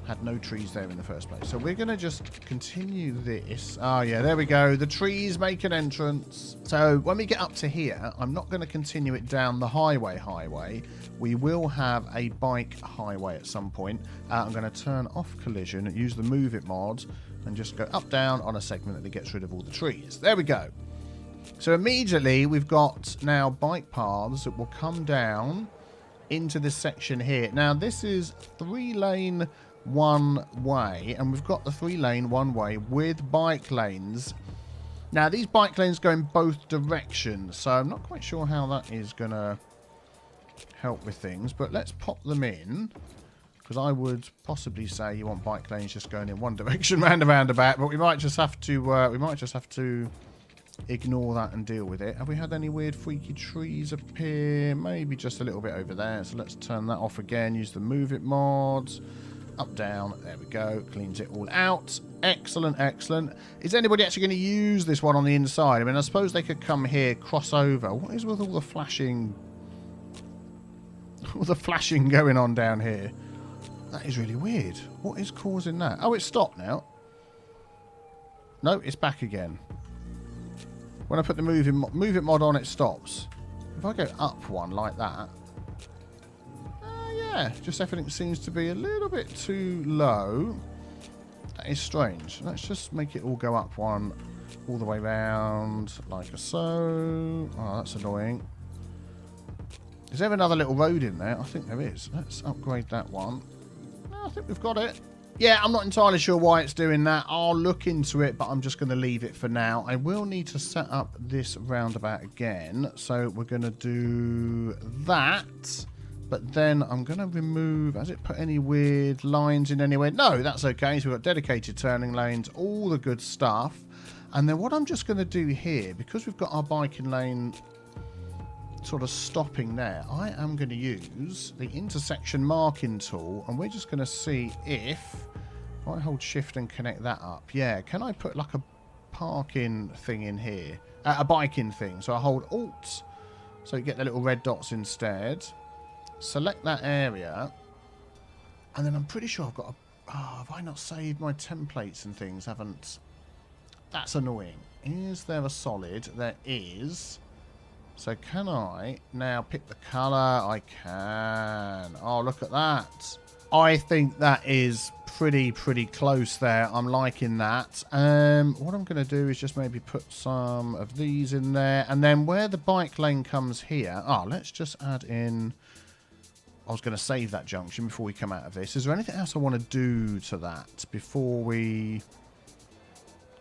had no trees there in the first place. So we're going to just continue this. Oh, yeah, there we go. The trees make an entrance. So when we get up to here, I'm not going to continue it down the highway. We will have a bike highway at some point. I'm going to turn off collision, use the move it mod, and just go up, down on a segment that gets rid of all the trees. There we go. So immediately we've got now bike paths that will come down into this section here. Now this is 3-lane one way, and we've got the 3-lane one way with bike lanes. Now these bike lanes go in both directions, so I'm not quite sure how that is going to help with things, but let's pop them in, because I would possibly say you want bike lanes just going in one direction round and roundabout, but we might just have to ignore that and deal with it. Have we had any weird freaky trees appear? Maybe just a little bit over there. So let's turn that off again. Use the move it mod. Up, down. There we go. Cleans it all out. Excellent, excellent. Is anybody actually going to use this one on the inside? I mean, I suppose they could come here, cross over. What is with all the flashing? All the flashing going on down here. That is really weird. What is causing that? Oh, it's stopped now. No, it's back again. When I put the move it mod on, it stops. If I go up one like that, yeah, just everything seems to be a little bit too low. That is strange. Let's just make it all go up one all the way round, like so. Oh, that's annoying. Is there another little road in there? I think there is. Let's upgrade that one. No, I think we've got it. Yeah, I'm not entirely sure why it's doing that. I'll look into it, but I'm just going to leave it for now. I will need to set up this roundabout again. So we're going to do that. But then I'm going to remove... Has it put any weird lines in anywhere? No, that's okay. So we've got dedicated turning lanes, all the good stuff. And then what I'm just going to do here, because we've got our biking lane sort of stopping there, I am going to use the intersection marking tool, and we're just going to see if I hold shift and connect that up. Yeah, can I put like a parking thing in here, a biking thing? So I hold alt, so you get the little red dots instead. Select that area, and then I'm pretty sure I've got a... Oh, have I not saved my templates and things? Haven't. That's annoying. Is there a solid? There is. So can I now pick the colour? I can. Oh, look at that. I think that is pretty close there. I'm liking that. What I'm going to do is just maybe put some of these in there. And then where the bike lane comes here... Oh, let's just add in... I was going to save that junction before we come out of this. Is there anything else I want to do to that before we...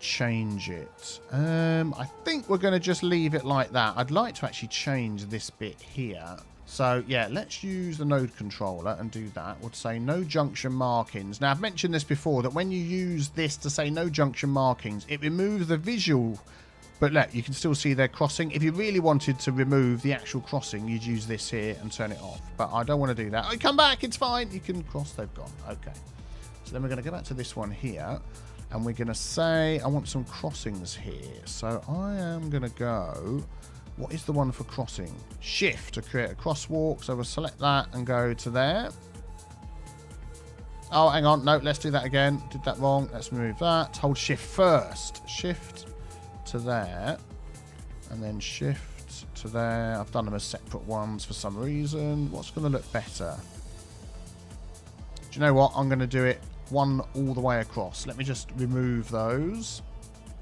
change it? I think we're going to just leave it like that. I'd like to actually change this bit here. So yeah, let's use the node controller and do that. Would say no junction markings. Now I've mentioned this before, that when you use this to say no junction markings, it removes the visual, but look, you can still see they're crossing. If you really wanted to remove the actual crossing, you'd use this here and turn it off, but I don't want to do that. Oh, come back, it's fine, you can cross. They've gone. Okay, so then we're going to go back to this one here. And we're going to say, I want some crossings here. So I am going to go, what is the one for crossing? Shift to create a crosswalk. So we'll select that and go to there. Oh, hang on. No, let's do that again. Did that wrong. Let's remove that. Hold shift first. Shift to there. And then shift to there. I've done them as separate ones for some reason. What's going to look better? Do you know what? I'm going to do it one all the way across. Let me just remove those.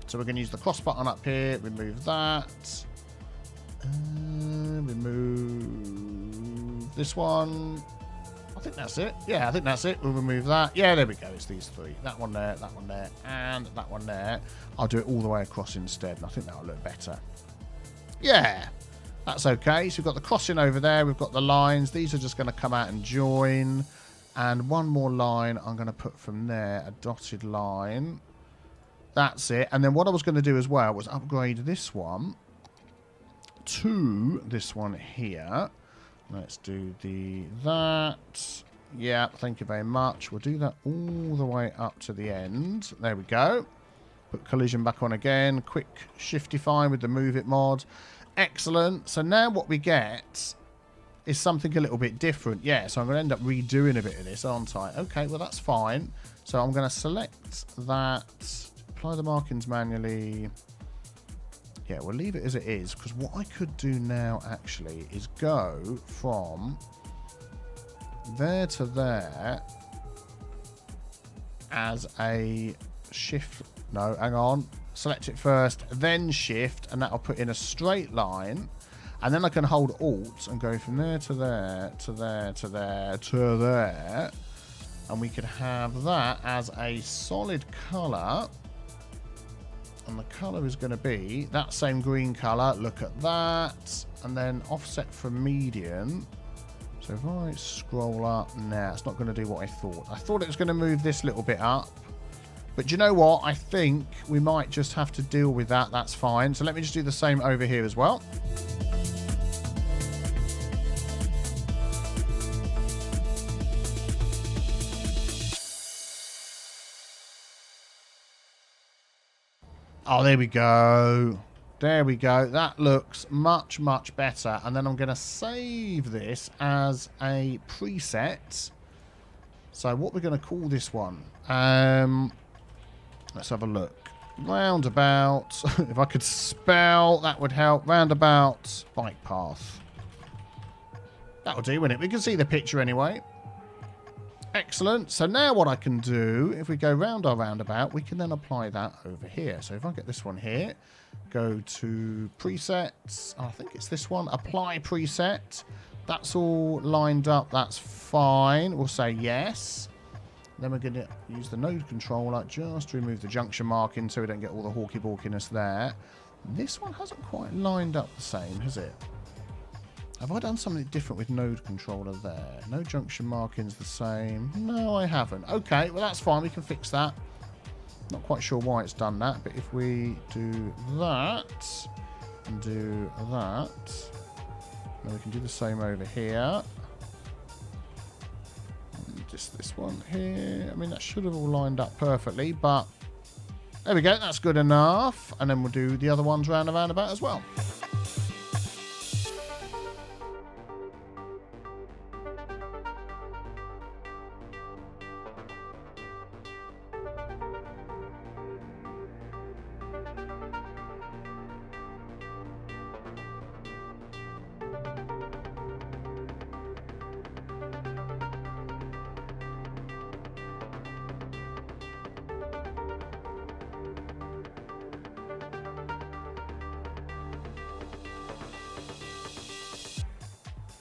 So we're going to use the cross button up here. Remove that. Remove this one. I think that's it. Yeah, I think that's it. We'll remove that. Yeah, there we go. It's these three. That one there, and that one there. I'll do it all the way across instead, and I think that'll look better. Yeah. That's okay. So we've got the crossing over there. We've got the lines. These are just going to come out and join. And one more line I'm going to put from there, a dotted line. That's it. And then what I was going to do as well was upgrade this one to this one here. Let's do that. Yeah, thank you very much. We'll do that all the way up to the end. There we go. Put collision back on again. Quick shiftify with the move it mod. Excellent. So now what we get is something a little bit different. Yeah, so I'm going to end up redoing a bit of this, aren't I? Okay, well, that's fine. So I'm going to select that. Apply the markings manually. Yeah, we'll leave it as it is, because what I could do now, actually, is go from there to there as a shift. No, hang on. Select it first, then shift, and that'll put in a straight line. And then I can hold Alt and go from there to there, to there, to there, to there. And we could have that as a solid colour. And the colour is going to be that same green colour. Look at that. And then offset from median. So if I scroll up, nah, it's not going to do what I thought. I thought it was going to move this little bit up. But do you know what? I think we might just have to deal with that. That's fine. So let me just do the same over here as well. Oh, there we go. There we go. That looks much, much better. And then I'm going to save this as a preset. So what we're going to call this one. Let's have a look. Roundabout. If I could spell, that would help. Roundabout bike path. That'll do, wouldn't it? We can see the picture anyway. Excellent. So now what I can do, if we go round our roundabout, we can then apply that over here. So if I get this one here, go to presets. I think it's this one. Apply preset. That's all lined up. That's fine. We'll say yes. Then we're going to use the node controller just to remove the junction marking so we don't get all the hawky-balkiness there. This one hasn't quite lined up the same, has it? Have I done something different with node controller there? No junction markings the same. No, I haven't. Okay, well, that's fine. We can fix that. Not quite sure why it's done that, but if we do that and do that, then we can do the same over here. And just this one here. I mean, that should have all lined up perfectly, but there we go. That's good enough. And then we'll do the other ones round and roundabout as well.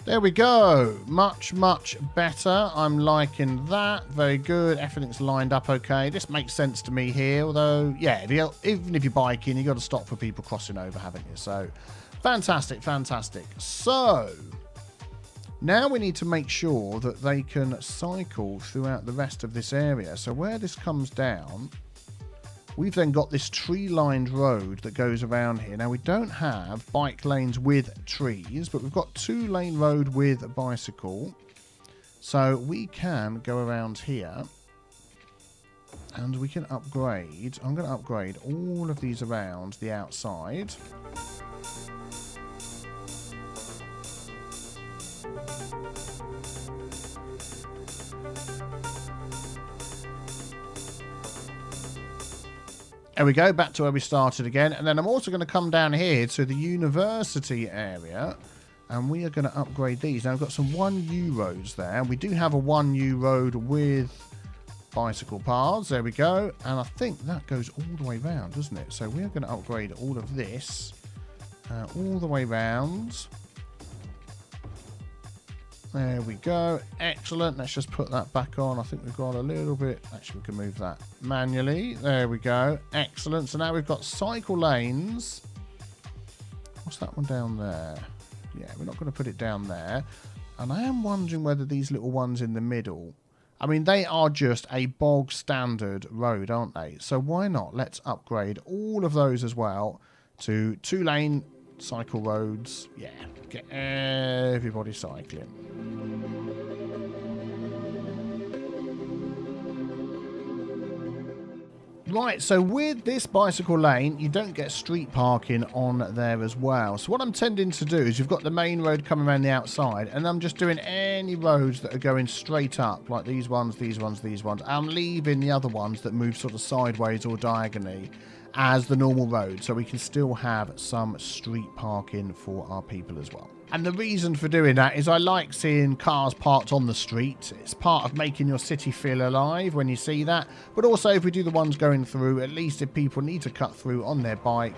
There we go. Much, much better. I'm liking that. Very good. Everything's lined up okay. This makes sense to me here. Although, yeah, even if you're biking, you've got to stop for people crossing over, haven't you? So, fantastic, fantastic. So, now we need to make sure that they can cycle throughout the rest of this area. So, where this comes down, we've then got this tree-lined road that goes around here. Now, we don't have bike lanes with trees, but we've got two-lane road with a bicycle. So we can go around here and we can upgrade. I'm going to upgrade all of these around the outside. There we go, back to where we started again. And then I'm also going to come down here to the university area. And we are going to upgrade these. Now, we've got some 1U roads there. We do have a 1U road with bicycle paths. There we go. And I think that goes all the way round, doesn't it? So we are going to upgrade all of this all the way round. There we go. Excellent. Let's just put that back on. I think we've got a little bit. Actually, we can move that manually. There we go. Excellent. So now we've got cycle lanes. What's that one down there? Yeah, we're not going to put it down there. And I am wondering whether these little ones in the middle, I mean, they are just a bog standard road, aren't they? So why not? Let's upgrade all of those as well to 2-lane cycle roads. Yeah, get everybody cycling. Right, so with this bicycle lane, you don't get street parking on there as well. So what I'm tending to do is you've got the main road coming around the outside, and I'm just doing any roads that are going straight up, like these ones, these ones, these ones. I'm leaving the other ones that move sort of sideways or diagonally as the normal road, so we can still have some street parking for our people as well. And the reason for doing that is I like seeing cars parked on the street. It's part of making your city feel alive when you see that. But also if we do the ones going through, at least if people need to cut through on their bike,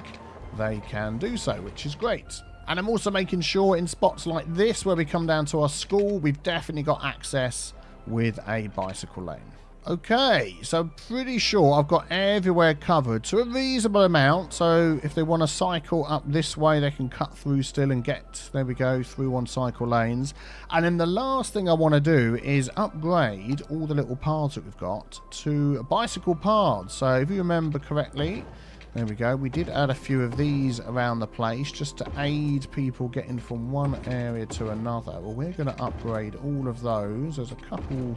they can do so, which is great. And I'm also making sure in spots like this where we come down to our school, we've definitely got access with a bicycle lane. Okay, so I'm pretty sure I've got everywhere covered to a reasonable amount. So if they want to cycle up this way, they can cut through still and get, there we go, through on cycle lanes. And then the last thing I want to do is upgrade all the little paths that we've got to bicycle paths. So if you remember correctly, there we go, we did add a few of these around the place just to aid people getting from one area to another. Well, we're going to upgrade all of those. There's a couple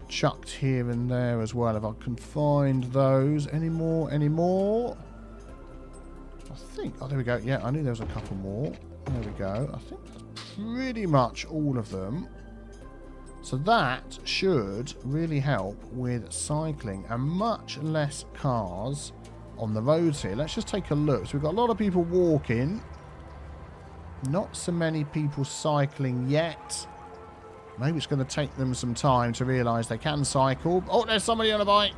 chucked here and there as well, if I can find those. Any more? I think, oh, there we go. Yeah, I knew there was a couple more. There we go. I think that's pretty much all of them. So that should really help with cycling and much less cars on the roads here. Let's just take a look. So we've got a lot of people walking, not so many people cycling yet. Maybe it's going to take them some time to realise they can cycle. Oh, there's somebody on a bike.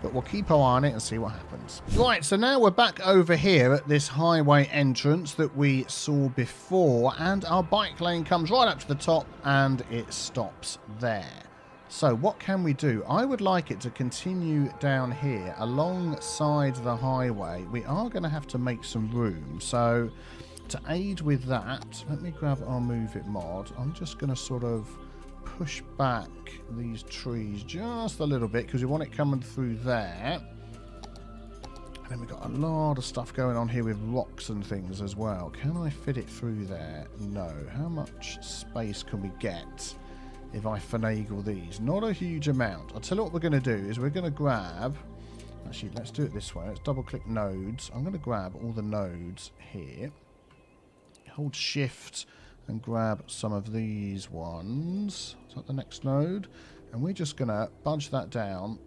But we'll keep an eye on it and see what happens. Right, so now we're back over here at this highway entrance that we saw before. And our bike lane comes right up to the top and it stops there. So what can we do? I would like it to continue down here alongside the highway. We are going to have to make some room. So to aid with that, let me grab our Move It mod. I'm just going to sort of push back these trees just a little bit because we want it coming through there. And then we've got a lot of stuff going on here with rocks and things as well. Can I fit it through there? No. How much space can we get if I finagle these? Not a huge amount. I'll tell you what we're going to do is we're going to grab... Actually, let's do it this way. Let's double-click nodes. I'm going to grab all the nodes here. Hold Shift and grab some of these ones. Is that the next node? And we're just going to bunch that down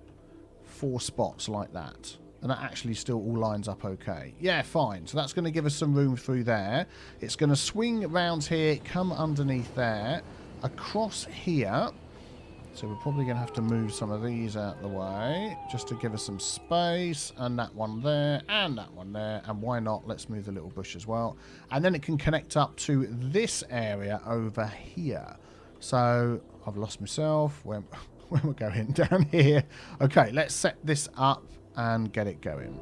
4 spots like that. And that actually still all lines up okay. Yeah, fine. So that's going to give us some room through there. It's going to swing around here, come underneath there, across here. So we're probably going to have to move some of these out the way just to give us some space. And that one there and that one there. And why not? Let's move the little bush as well. And then it can connect up to this area over here. So I've lost myself. Where we're going down here. Okay, let's set this up and get it going.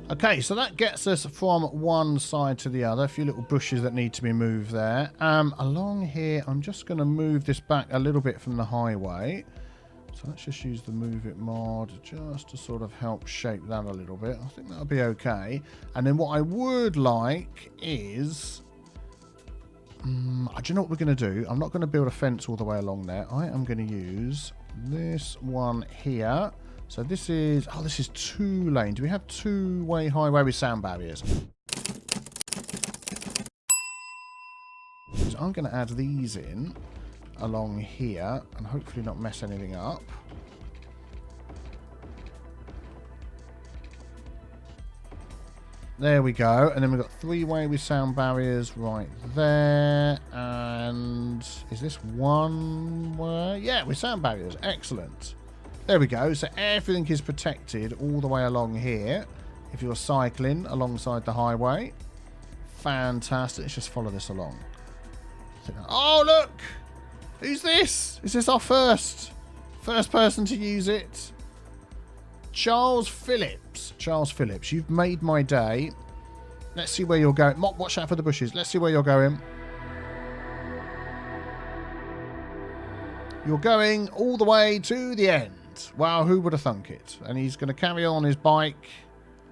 Okay, so that gets us from one side to the other. A few little bushes that need to be moved there. Along here, I'm just going to move this back a little bit from the highway. So let's just use the Move It mod just to sort of help shape that a little bit. I think that'll be okay. And then what I would like is... do you know what we're going to do? I'm not going to build a fence all the way along there. I am going to use this one here. So this is, oh, this is 2 lane. Do we have 2-way highway with sound barriers? So I'm going to add these in along here and hopefully not mess anything up. There we go. And then we've got 3-way with sound barriers right there. And is this 1-way? Yeah, with sound barriers. Excellent. There we go. So everything is protected all the way along here. if you're cycling alongside the highway. Fantastic. Let's just follow this along. Oh, look! Who's this? Is this our first person to use it? Charles Phillips. Charles Phillips, you've made my day. Let's see where you're going. Mop, watch out for the bushes. Let's see where you're going. You're going all the way to the end. Wow, who would have thunk it? And he's going to carry on his bike.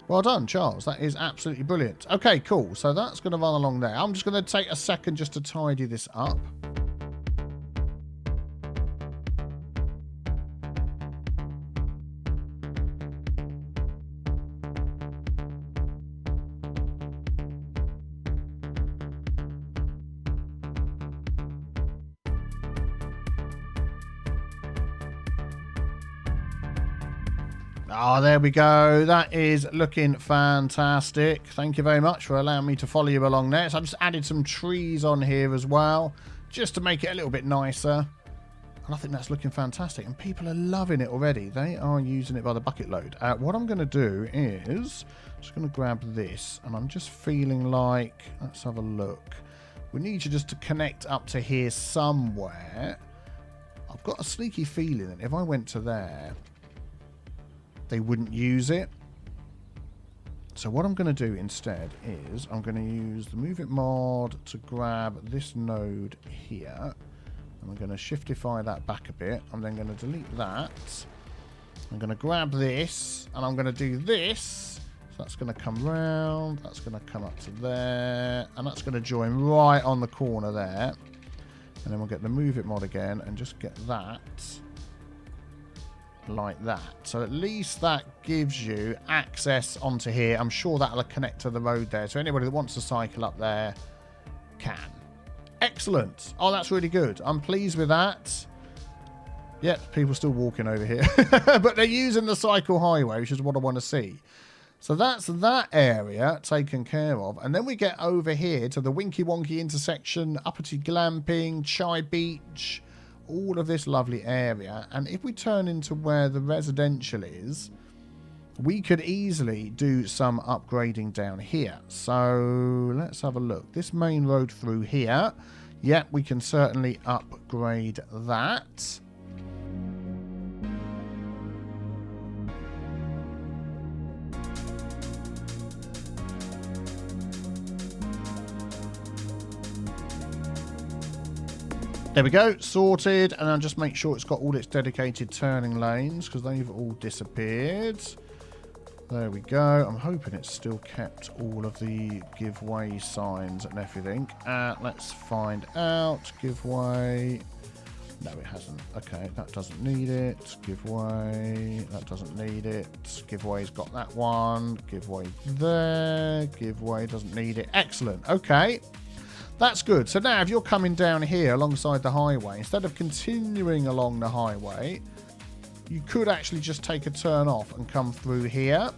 Well done, Charles. That is absolutely brilliant. Okay, cool. So that's going to run along there. I'm just going to take a second just to tidy this up. Oh, there we go. That is looking fantastic. Thank you very much for allowing me to follow you along there. So I've just added some trees on here as well, just to make it a little bit nicer. And I think that's looking fantastic. And people are loving it already. They are using it by the bucket load. What I'm going to do is, just going to grab this. And I'm just feeling like, let's have a look. We need you just to connect up to here somewhere. I've got a sneaky feeling that if I went to there, they wouldn't use it. So what I'm going to do instead is I'm going to use the Move It mod to grab this node here. And I'm going to shiftify that back a bit. I'm then going to delete that. I'm going to grab this and I'm going to do this. So that's going to come round. That's going to come up to there. And that's going to join right on the corner there. And then we'll get the Move It mod again and just get that like that. So at least that gives you access onto here. I'm sure that'll connect to the road there. So anybody that wants to cycle up there can. Excellent. Oh, that's really good. I'm pleased with that. Yep, people still walking over here. But they're using the cycle highway, which is what I want to see. So that's that area taken care of. And then we get over here to the Winky Wonky intersection, Uppity Glamping, Chai Beach, all of this lovely area. And if we turn into where the residential is, we could easily do some upgrading down here. So let's have a look. This main road through here, yep, we can certainly upgrade that. There we go, sorted, and I'll just make sure it's got all its dedicated turning lanes because they've all disappeared. There we go. I'm hoping it's still kept all of the give way signs and everything. Let's find out. Give way. No, it hasn't. Okay, that doesn't need it. Give way. That doesn't need it. Give way's got that one. Give way there. Give way doesn't need it. Excellent. Okay. That's good. So now if you're coming down here alongside the highway, instead of continuing along the highway, you could actually just take a turn off and come through here.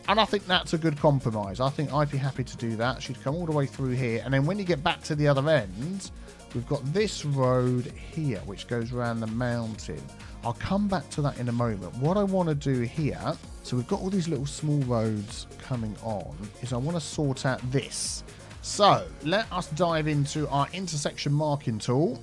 And I think that's a good compromise. I think I'd be happy to do that. She'd come all the way through here. And then when you get back to the other end, we've got this road here, which goes around the mountain. I'll come back to that in a moment. What I want to do here, so we've got all these little small roads coming on, is I want to sort out this. So, let us dive into our intersection marking tool.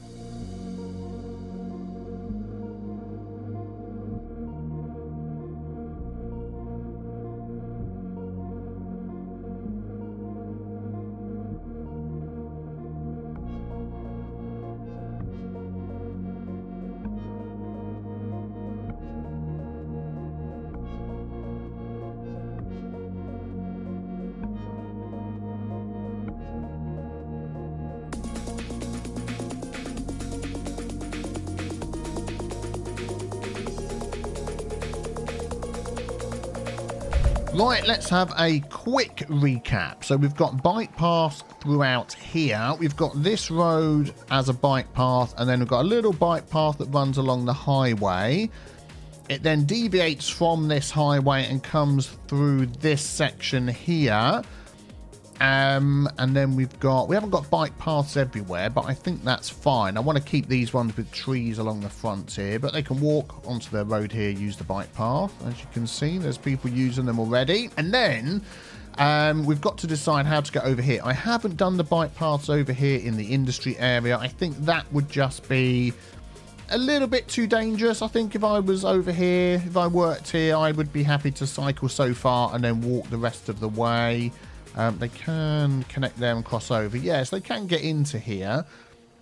Right, let's have a quick recap. So we've got bike paths throughout here. We've got this road as a bike path, and then we've got a little bike path that runs along the highway. It then deviates from this highway and comes through this section here. And then we haven't got bike paths everywhere, but I think that's fine. I want to keep these ones with trees along the front here, but they can walk onto their road here, use the bike path. As you can see, there's people using them already. And then we've got to decide how to get over here. I haven't done the bike paths over here in the industry area. I think that would just be a little bit too dangerous. I think if I was over here, if I worked here, I would be happy to cycle so far and then walk the rest of the way. They can connect there and cross over. Yes, they can get into here.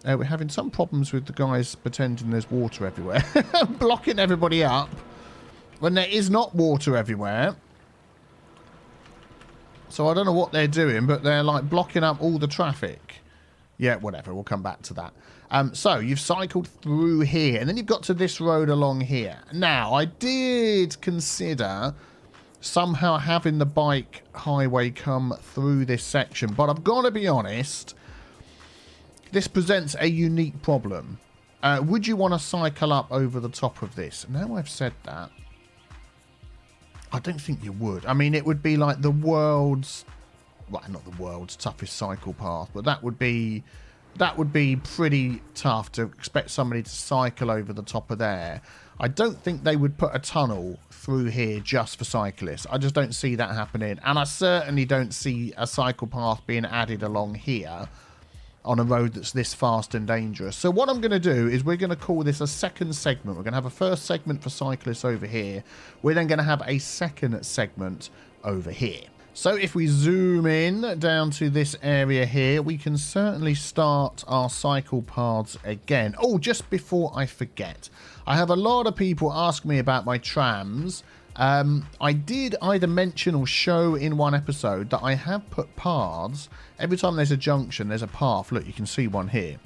We're having some problems with the guys pretending there's water everywhere. Blocking everybody up when there is not water everywhere. So I don't know what they're doing, but they're like blocking up all the traffic. Yeah, whatever. We'll come back to that. So you've cycled through here, and then you've got to this road along here. Now, I did consider somehow having the bike highway come through this section, but I've got to be honest, this presents a unique problem. Would you want to cycle up over the top of this? Now I've said that, I don't think you would. I mean, it would be like the world's, well, not the world's toughest cycle path, but that would be pretty tough to expect somebody to cycle over the top of there. I don't think they would put a tunnel through here just for cyclists. I just don't see that happening. And I certainly don't see a cycle path being added along here on a road that's this fast and dangerous. So what I'm going to do is we're going to call this a second segment. We're going to have a first segment for cyclists over here. We're then going to have a second segment over here. So if we zoom in down to this area here, we can certainly start our cycle paths again. Oh, just before I forget, I have a lot of people ask me about my trams. I did either mention or show in one episode that I have put paths. Every time there's a junction, there's a path. Look, you can see one here.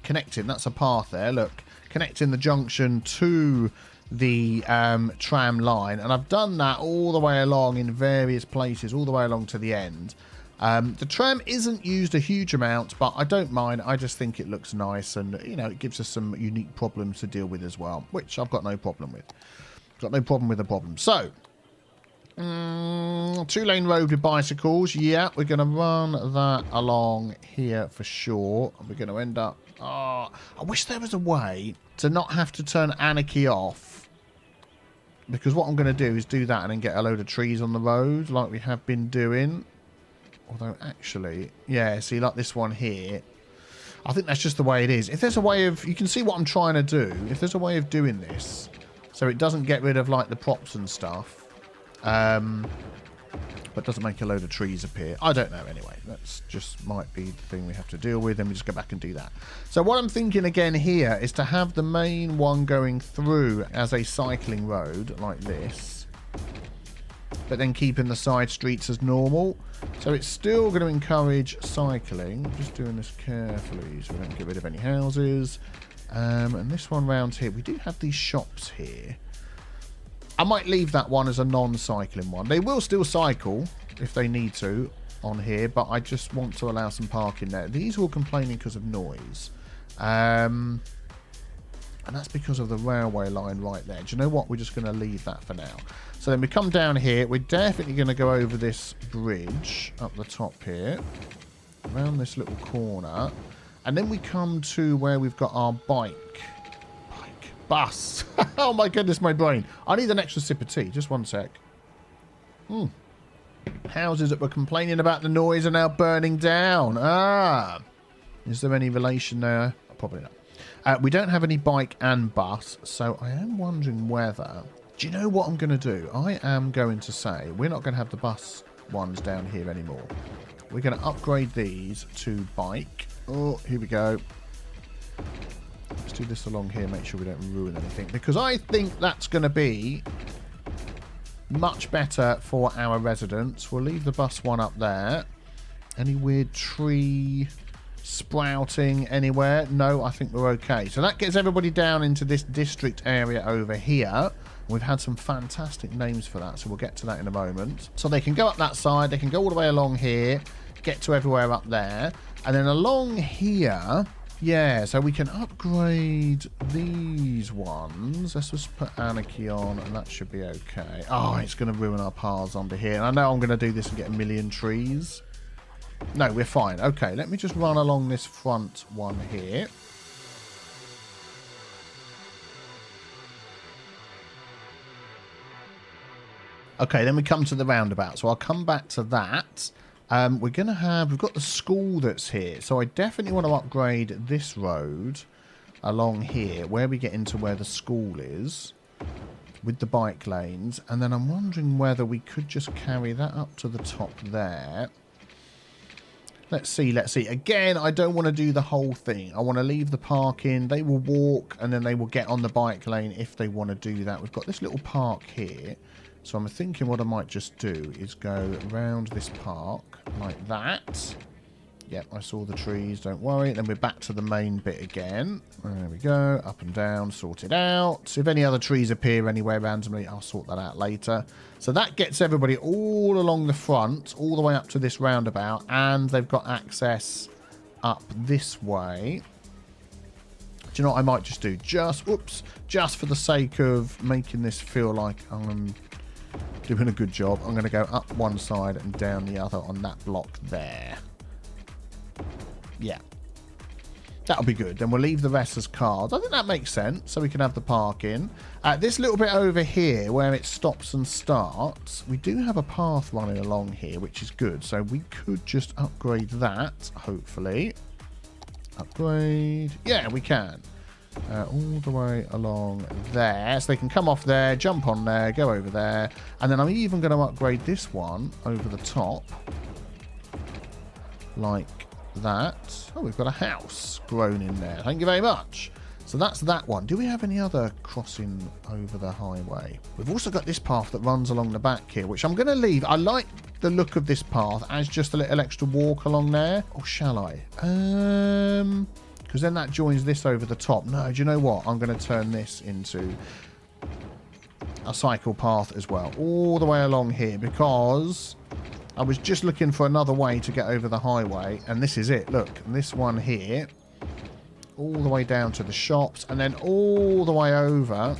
Connecting, that's a path there. Look, connecting the junction to the tram line, and I've done that all the way along in various places, all the way along to the end. The tram isn't used a huge amount, but I don't mind. I just think it looks nice, and you know, it gives us some unique problems to deal with as well, which I've got no problem with. Got no problem with the problem. So 2-lane road with bicycles. Yeah, we're going to run that along here for sure. We're going to end up, I wish there was a way to not have to turn Anarchy off, because what I'm going to do is do that and then get a load of trees on the road like we have been doing. Although actually, yeah, see, like this one here, I think that's just the way it is. If there's a way of, you can see what I'm trying to do, if there's a way of doing this so it doesn't get rid of like the props and stuff, but doesn't make a load of trees appear. I don't know anyway. That's just might be the thing we have to deal with, and we just go back and do that. So what I'm thinking again here is to have the main one going through as a cycling road like this, but then keeping the side streets as normal. So it's still going to encourage cycling. I'm just doing this carefully so we don't get rid of any houses. And this one round here, we do have these shops here. I might leave that one as a non-cycling one. They will still cycle if they need to on here, but I just want to allow some parking there. These are all complaining because of noise. And that's because of the railway line right there. Do you know what? We're just going to leave that for now. So then we come down here. We're definitely going to go over this bridge up the top here, around this little corner. And then we come to where we've got our bus. Oh my goodness, my brain. I need an extra sip of tea. Just one sec. Houses that were complaining about the noise are now burning down. Is there any relation there? Probably not. We don't have any bike and bus, so I am wondering whether... Do you know what I'm going to do? I am going to say we're not going to have the bus ones down here anymore. We're going to upgrade these to bike. Oh, here we go. Let's do this along here, make sure we don't ruin anything, because I think that's going to be much better for our residents. We'll leave the bus one up there. Any weird tree sprouting anywhere? No, I think we're okay. So that gets everybody down into this district area over here. We've had some fantastic names for that, so we'll get to that in a moment. So they can go up that side, they can go all the way along here, get to everywhere up there, and then along here Yeah, so we can upgrade these ones. Let's just put anarchy on, and that should be okay. Oh, it's going to ruin our paths under here. And I know I'm going to do this and get a million trees. No, we're fine. Okay, let me just run along this front one here. Okay, then we come to the roundabout. So I'll come back to that. We've got the school that's here. So I definitely want to upgrade this road along here where we get into where the school is with the bike lanes. And then I'm wondering whether we could just carry that up to the top there. Let's see. Again, I don't want to do the whole thing. I want to leave the parking. They will walk and then they will get on the bike lane if they want to do that. We've got this little park here. So I'm thinking what I might just do is go around this park like that. Yep, I saw the trees, don't worry. Then we're back to the main bit again. There we go, up and down, sort it out. If any other trees appear anywhere randomly, I'll sort that out later. So that gets everybody all along the front, all the way up to this roundabout, and they've got access up this way. Do you know what I might just do? Just for the sake of making this feel like I'm doing a good job, I'm going to go up one side and down the other on that block there. Yeah. That'll be good. Then we'll leave the rest as cars. I think that makes sense, so we can have the parking. This little bit over here where it stops and starts, we do have a path running along here, which is good. So we could just upgrade that, hopefully. Upgrade. Yeah, we can. All the way along there. So they can come off there, jump on there, go over there. And then I'm even going to upgrade this one over the top. Like that. Oh, we've got a house grown in there. Thank you very much. So that's that one. Do we have any other crossing over the highway? We've also got this path that runs along the back here, which I'm going to leave. I like the look of this path as just a little extra walk along there. Or shall I? Because then that joins this over the top. No, do you know what? I'm going to turn this into a cycle path as well. All the way along here, because I was just looking for another way to get over the highway. And this is it. Look, and this one here. All the way down to the shops. And then all the way over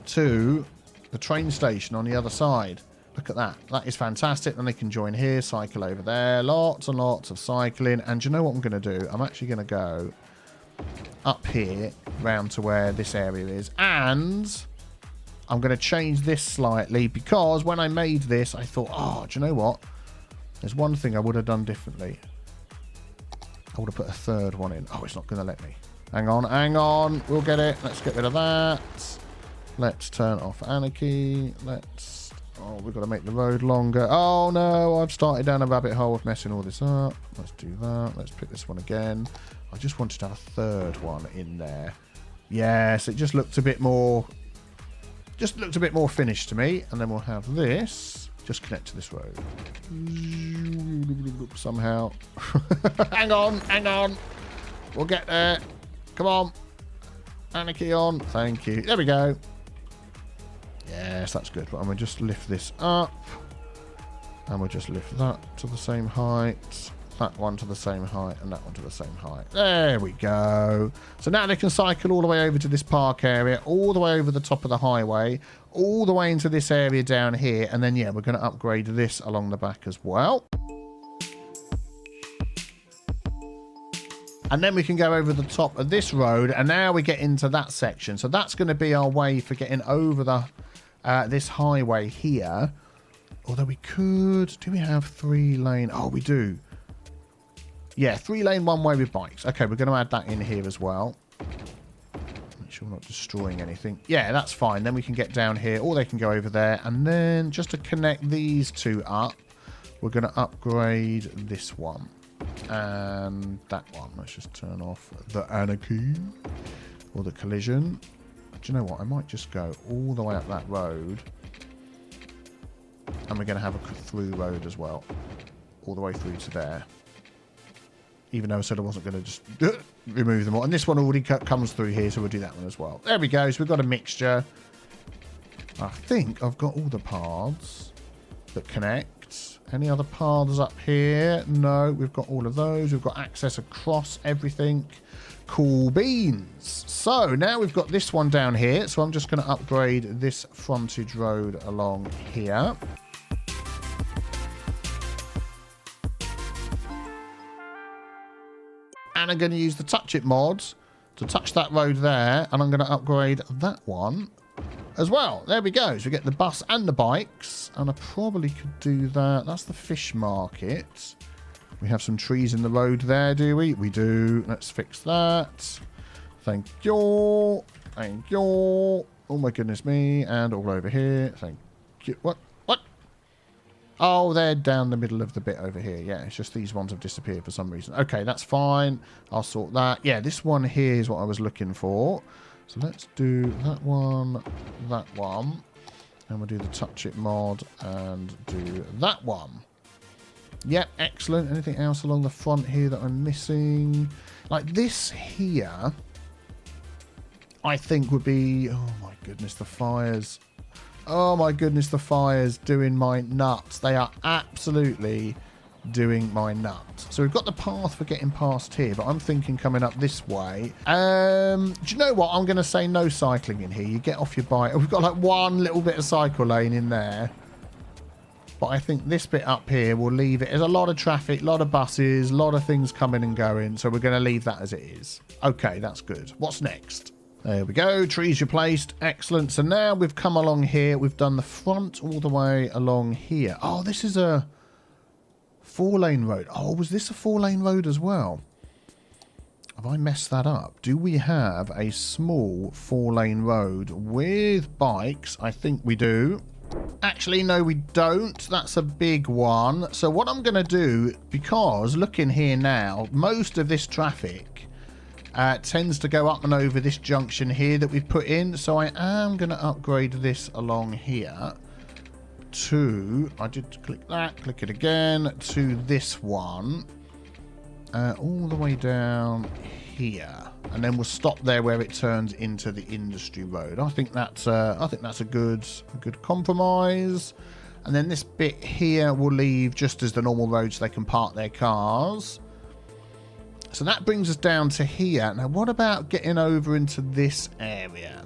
to the train station on the other side. Look at that. That is fantastic. And they can join here, cycle over there. Lots and lots of cycling. And do you know what I'm going to do? I'm actually going to go up here, round to where this area is. And I'm going to change this slightly because when I made this, I thought, oh, do you know what? There's one thing I would have done differently. I would have put a third one in. Oh, it's not going to let me. Hang on, hang on. We'll get it. Let's get rid of that. Let's turn off anarchy. Let's... Oh, we've got to make the road longer. Oh, no. I've started down a rabbit hole of messing all this up. Let's do that. Let's pick this one again. I just wanted to have a third one in there. Yes, it just looked a bit more... Just looked a bit more finished to me. And then we'll have this. Just connect to this road. Somehow. Hang on, hang on. We'll get there. Come on. Anarchy on. Thank you. There we go. Yes, that's good. But I'm going to just lift this up. And we'll just lift that to the same height. That one to the same height. And that one to the same height. There we go. So now they can cycle all the way over to this park area. All the way over the top of the highway. All the way into this area down here. And then, yeah, we're going to upgrade this along the back as well. And then we can go over the top of this road. And now we get into that section. So that's going to be our way for getting over the this highway here. Although we could... Do we have 3-lane? Oh, we do. Yeah, 3-lane one-way with bikes. Okay, we're going to add that in here as well. Make sure we're not destroying anything. Yeah, that's fine. Then we can get down here, or they can go over there. And then just to connect these two up, we're going to upgrade this one. And that one. Let's just turn off the anarchy or the collision. Do you know what? I might just go all the way up that road. And we're going to have a through road as well. All the way through to there. Even though I said I wasn't going to just remove them all. And this one already comes through here, so we'll do that one as well. There we go. So we've got a mixture. I think I've got all the paths that connect. Any other paths up here? No, we've got all of those. We've got access across everything. Cool beans. So now we've got this one down here. So I'm just going to upgrade this frontage road along here. And I'm going to use the touch it mod to touch that road there. And I'm going to upgrade that one as well. There we go. So we get the bus and the bikes. And I probably could do that. That's the fish market. We have some trees in the road there, do we? We do. Let's fix that. Thank you. Thank you. Oh my goodness me. And all over here. Thank you. What? What? Oh, they're down the middle of the bit over here. Yeah, it's just these ones have disappeared for some reason. Okay, that's fine. I'll sort that. Yeah, this one here is what I was looking for. So let's do that one, and we'll do the touch it mod and do that one. Yep, excellent. Anything else along the front here that I'm missing? Like this here, I think would be... Oh my goodness, the fires. Oh my goodness, the fires doing my nuts. They are absolutely doing my nuts. So we've got the path for getting past here, but I'm thinking coming up this way. Do you know what? I'm going to say no cycling in here. You get off your bike. We've got like one little bit of cycle lane in there. But I think this bit up here will leave it. There's a lot of traffic, a lot of buses, a lot of things coming and going. So we're going to leave that as it is. Okay, that's good. What's next? There we go. Trees replaced. Excellent. So now we've come along here. We've done the front all the way along here. Oh, this is a 4-lane road. Oh, was this a 4-lane road as well? Have I messed that up? Do we have a small 4-lane road with bikes? I think we do. Actually, no, we don't. That's a big one. So what I'm going to do, because looking here now, most of this traffic tends to go up and over this junction here that we've put in. So I am going to upgrade this along here to, I did click that, click it again, to this one. All the way down here. And then we'll stop there where it turns into the industry road. I think that's a good compromise. And then this bit here will leave just as the normal road so they can park their cars. So that brings us down to here. Now, what about getting over into this area?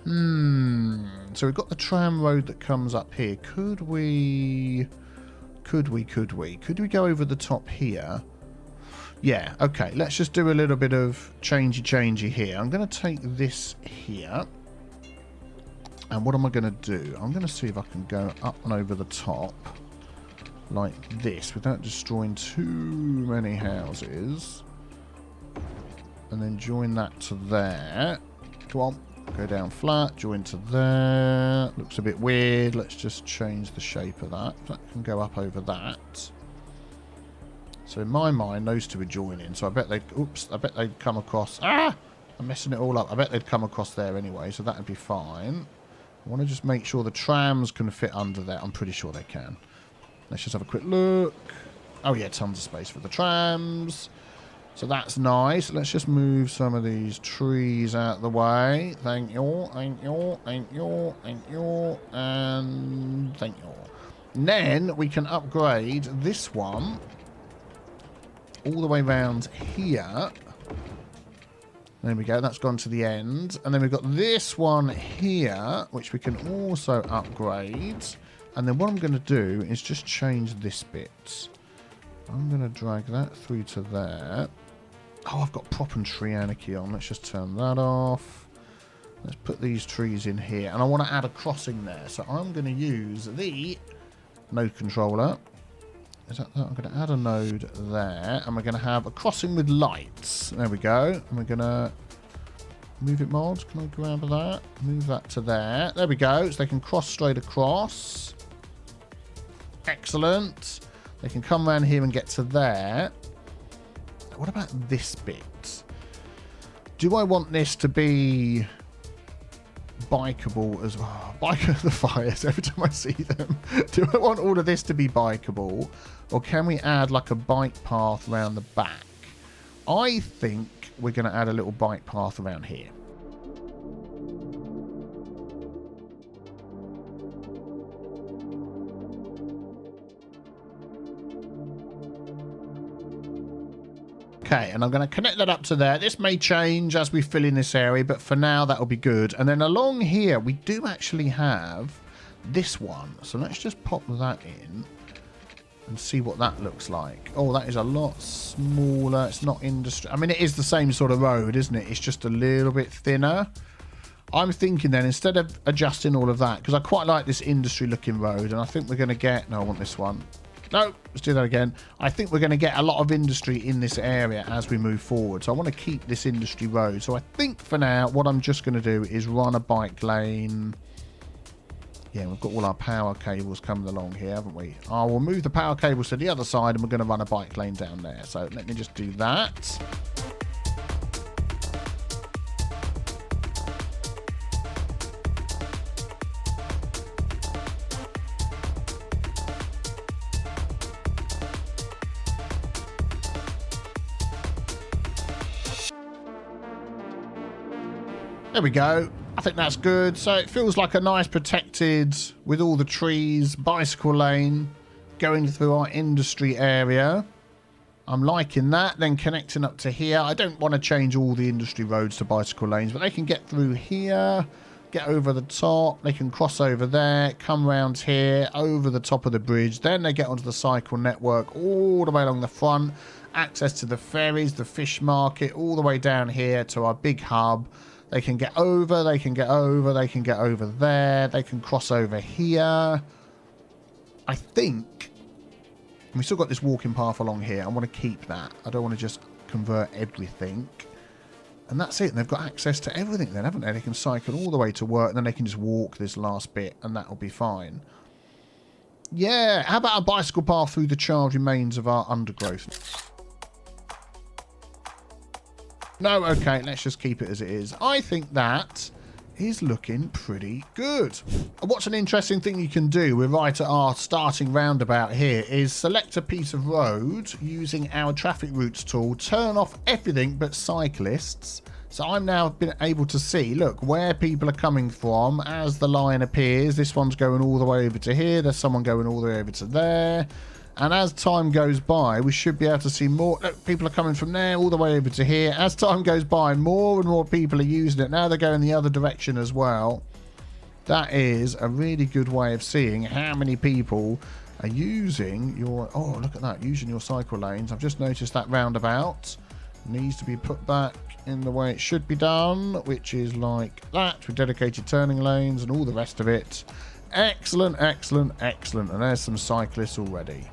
So we've got the tram road that comes up here. Could we go over the top here? Yeah, okay. Let's just do a little bit of changey here. I'm going to take this here. And what am I going to do? I'm going to see if I can go up and over the top like this without destroying too many houses. And then join that to there. Come on. Go down flat, join to there. Looks a bit weird. Let's just change the shape of that. That can go up over that. So in my mind, those two are joining. So I bet they'd come across. Ah! I'm messing it all up. I bet they'd come across there anyway, so that'd be fine. I want to just make sure the trams can fit under there. I'm pretty sure they can. Let's just have a quick look. Oh yeah, tons of space for the trams. So that's nice. Let's just move some of these trees out of the way. Thank you, thank you, thank you, thank you, and thank you. And then we can upgrade this one all the way around here. There we go. That's gone to the end. And then we've got this one here, which we can also upgrade. And then what I'm going to do is just change this bit. I'm going to drag that through to there. Oh, I've got prop and tree anarchy on. Let's just turn that off. Let's put these trees in here. And I want to add a crossing there. So I'm going to use the node controller. Is that? I'm going to add a node there. And we're going to have a crossing with lights. There we go. And we're going to move it mod. Can I grab that? Move that to there. There we go. So they can cross straight across. Excellent. They can come around here and get to there. What about this bit? Do I want this to be bikeable as well? Bike the fires every time I see them. Do I want all of this to be bikeable? Or can we add like a bike path around the back? I think we're going to add a little bike path around here. Okay, and I'm going to connect that up to there. This may change as we fill in this area, but for now that'll be good. And then along here, we do actually have this one. So let's just pop that in and see what that looks like. Oh, that is a lot smaller. It's not industry. I mean, it is the same sort of road, isn't it? It's just a little bit thinner. I'm thinking then, instead of adjusting all of that, because I quite like this industry looking road, and I think we're going to get... No, I want this one. No, let's do that again. I think we're going to get a lot of industry in this area as we move forward. So I want to keep this industry road. So I think for now, what I'm just going to do is run a bike lane. Yeah, we've got all our power cables coming along here, haven't we? Oh, we'll move the power cables to the other side and we're going to run a bike lane down there. So let me just do that. There we go. I think that's good. So it feels like a nice protected, with all the trees, bicycle lane going through our industry area. I'm liking that. Then connecting up to here. I don't want to change all the industry roads to bicycle lanes, but they can get through here, get over the top. They can cross over there, come round here, over the top of the bridge. Then they get onto the cycle network all the way along the front. Access to the ferries, the fish market, all the way down here to our big hub. They can get over, they can get over, they can get over there. They can cross over here. I think... we still got this walking path along here. I want to keep that. I don't want to just convert everything. And that's it. And they've got access to everything then, haven't they? They can cycle all the way to work, and then they can just walk this last bit, and that'll be fine. Yeah, how about a bicycle path through the charred remains of our undergrowth? No, okay, let's just keep it as it is. I think that is looking pretty good. What's an interesting thing you can do, we're right at our starting roundabout here, is select a piece of road using our traffic routes tool, turn off everything but cyclists. So I'm now been able to see, look, where people are coming from as the line appears. This one's going all the way over to here. There's someone going all the way over to there. And as time goes by, we should be able to see more. Look, people are coming from there all the way over to here. As time goes by, more and more people are using it. Now they're going the other direction as well. That is a really good way of seeing how many people are using your... Oh, look at that. Using your cycle lanes. I've just noticed that roundabout needs to be put back in the way it should be done, which is like that, with dedicated turning lanes and all the rest of it. Excellent, excellent, excellent. And there's some cyclists already.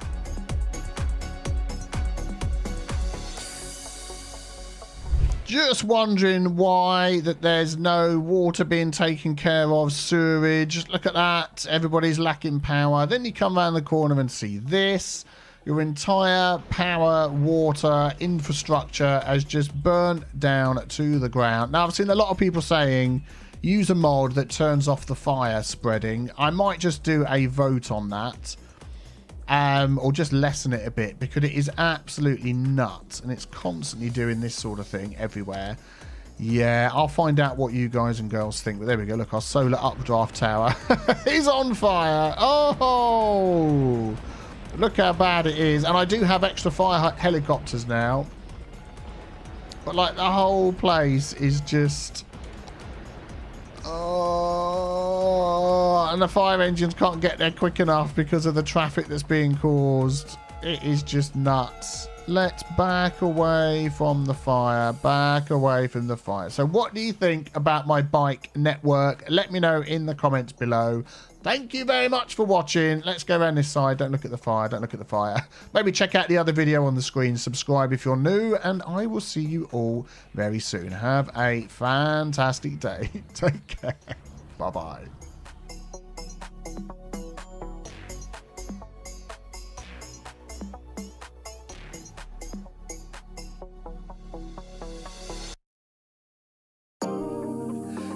Just wondering why that there's no water being taken care of, sewerage. Look at that. Everybody's lacking power. Then you come around the corner and see this. Your entire power, water, infrastructure has just burnt down to the ground. Now, I've seen a lot of people saying, use a mod that turns off the fire spreading. I might just do a vote on that. Or just lessen it a bit, because it is absolutely nuts. And it's constantly doing this sort of thing everywhere. Yeah, I'll find out what you guys and girls think. But there we go. Look, our solar updraft tower is on fire. Oh! Look how bad it is. And I do have extra fire helicopters now. But, like, the whole place is just... Oh, and the fire engines can't get there quick enough because of the traffic that's being caused. It is just nuts. Let's back away from the fire. Back away from the fire. So what do you think about my bike network? Let me know in the comments below. Thank you very much for watching. Let's go around this side. Don't look at the fire. Don't look at the fire. Maybe check out the other video on the screen. Subscribe if you're new. And I will see you all very soon. Have a fantastic day. Take care. Bye-bye.